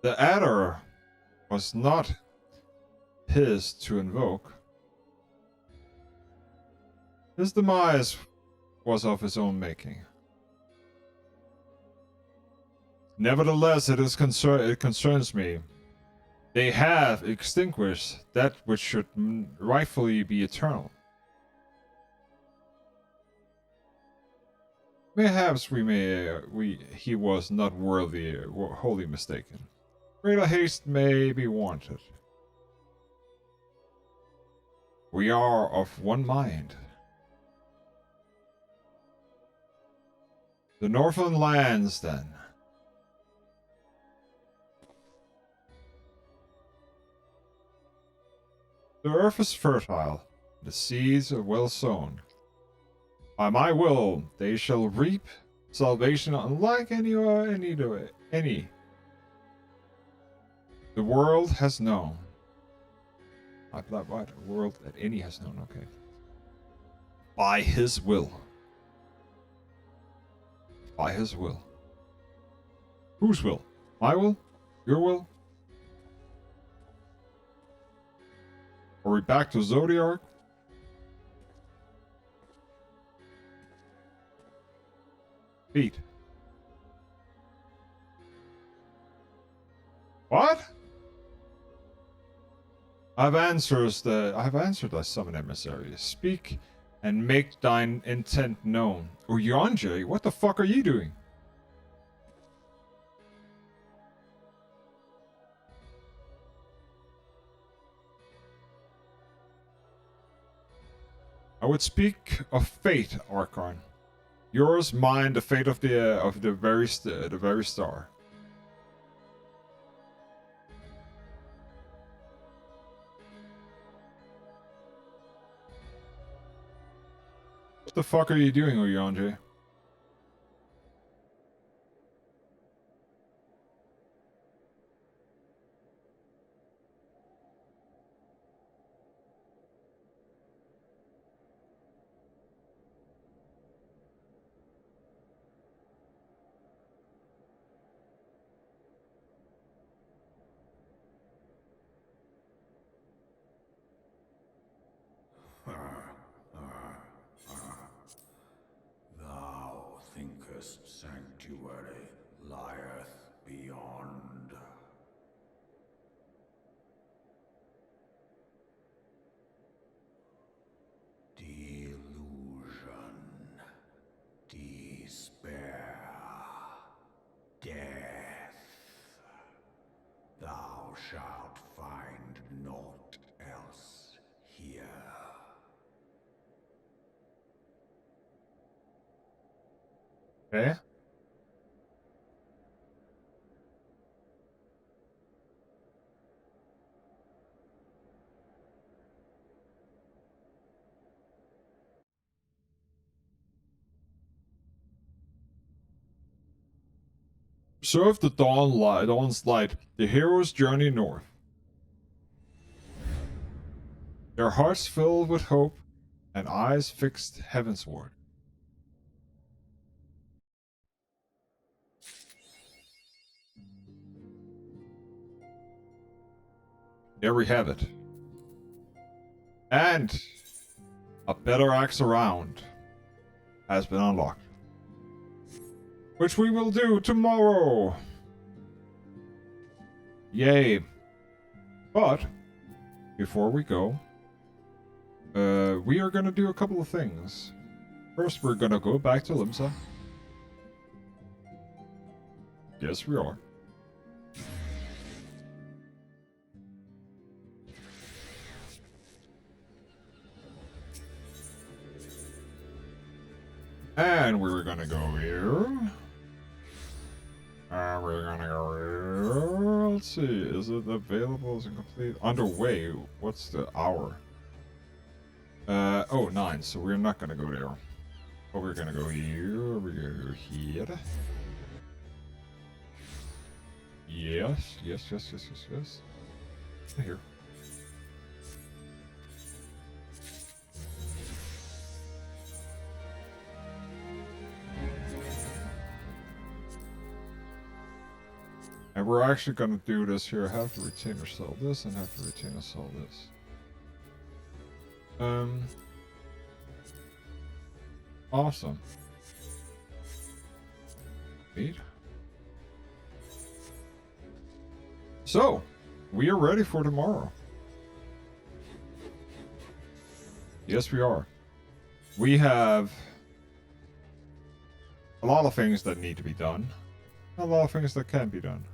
The adder was not his to invoke. His demise was of his own making. Nevertheless, it concerns me. They have extinguished that which should rightfully be eternal. Perhaps he was not worthy, wholly mistaken. Greater haste may be wanted. We are of one mind. The Northern lands, then. The earth is fertile, the seeds are well sown. By my will, they shall reap salvation unlike any. The world has known. I thought, what? A world that any has known, okay. By his will. By his will. Whose will? My will? Your will? Are we back to Zodiark? Pete. What? I have answered thy summon emissary. Speak and make thine intent known. Uyanje, what the fuck are you doing? I would speak of fate, Archon. Yours, mine, the fate of the very star. What the fuck are you doing, Uyanje? Thou shalt find naught else here. Okay. Observe the dawn's light. The heroes journey north. Their hearts filled with hope and eyes fixed heavensward. There we have it. And a better axe around has been unlocked, which we will do tomorrow. Yay. But before we go, we are going to do a couple of things. First, we're going to go back to Limsa. Yes, we are. And we're gonna go here. And we're gonna go here. Let's see, is it available as a complete? Underway. What's the hour? Oh, 9, so we're not gonna go there. But we're gonna go here, we're gonna go here. Yes. Here. And we're actually going to do this here. Have to retain or sell this, and have to retain or sell this. Awesome. Neat. So, we are ready for tomorrow. Yes, we are. We have a lot of things that need to be done. A lot of things that can be done.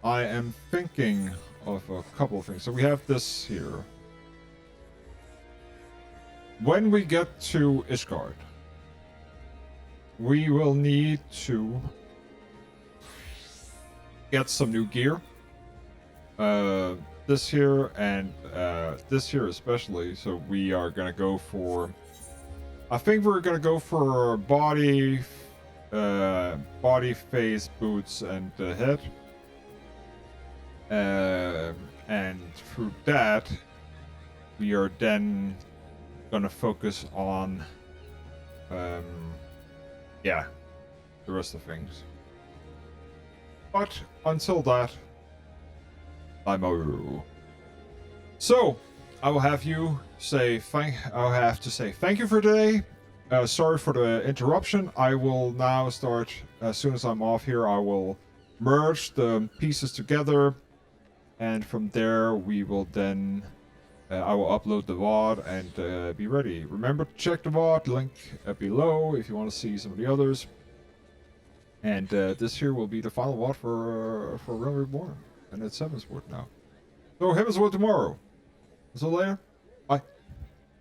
I am thinking of a couple of things. So we have this here. When we get to Ishgard, we will need to get some new gear. This here and this here especially. So we are gonna go for. I think we're gonna go for body, face, boots, and head. And through that, we are then gonna focus on, yeah, the rest of things. But until that, I'm over. So I will have you say I'll have to say thank you for today. Sorry for the interruption. I will now start as soon as I'm off here. I will merge the pieces together, and from there we will then. I will upload the VOD and be ready. Remember to check the VOD link below if you want to see some of the others. And this here will be the final VOD for Realm Reborn, and it's Heavensward now. So Heavensward tomorrow. See you later.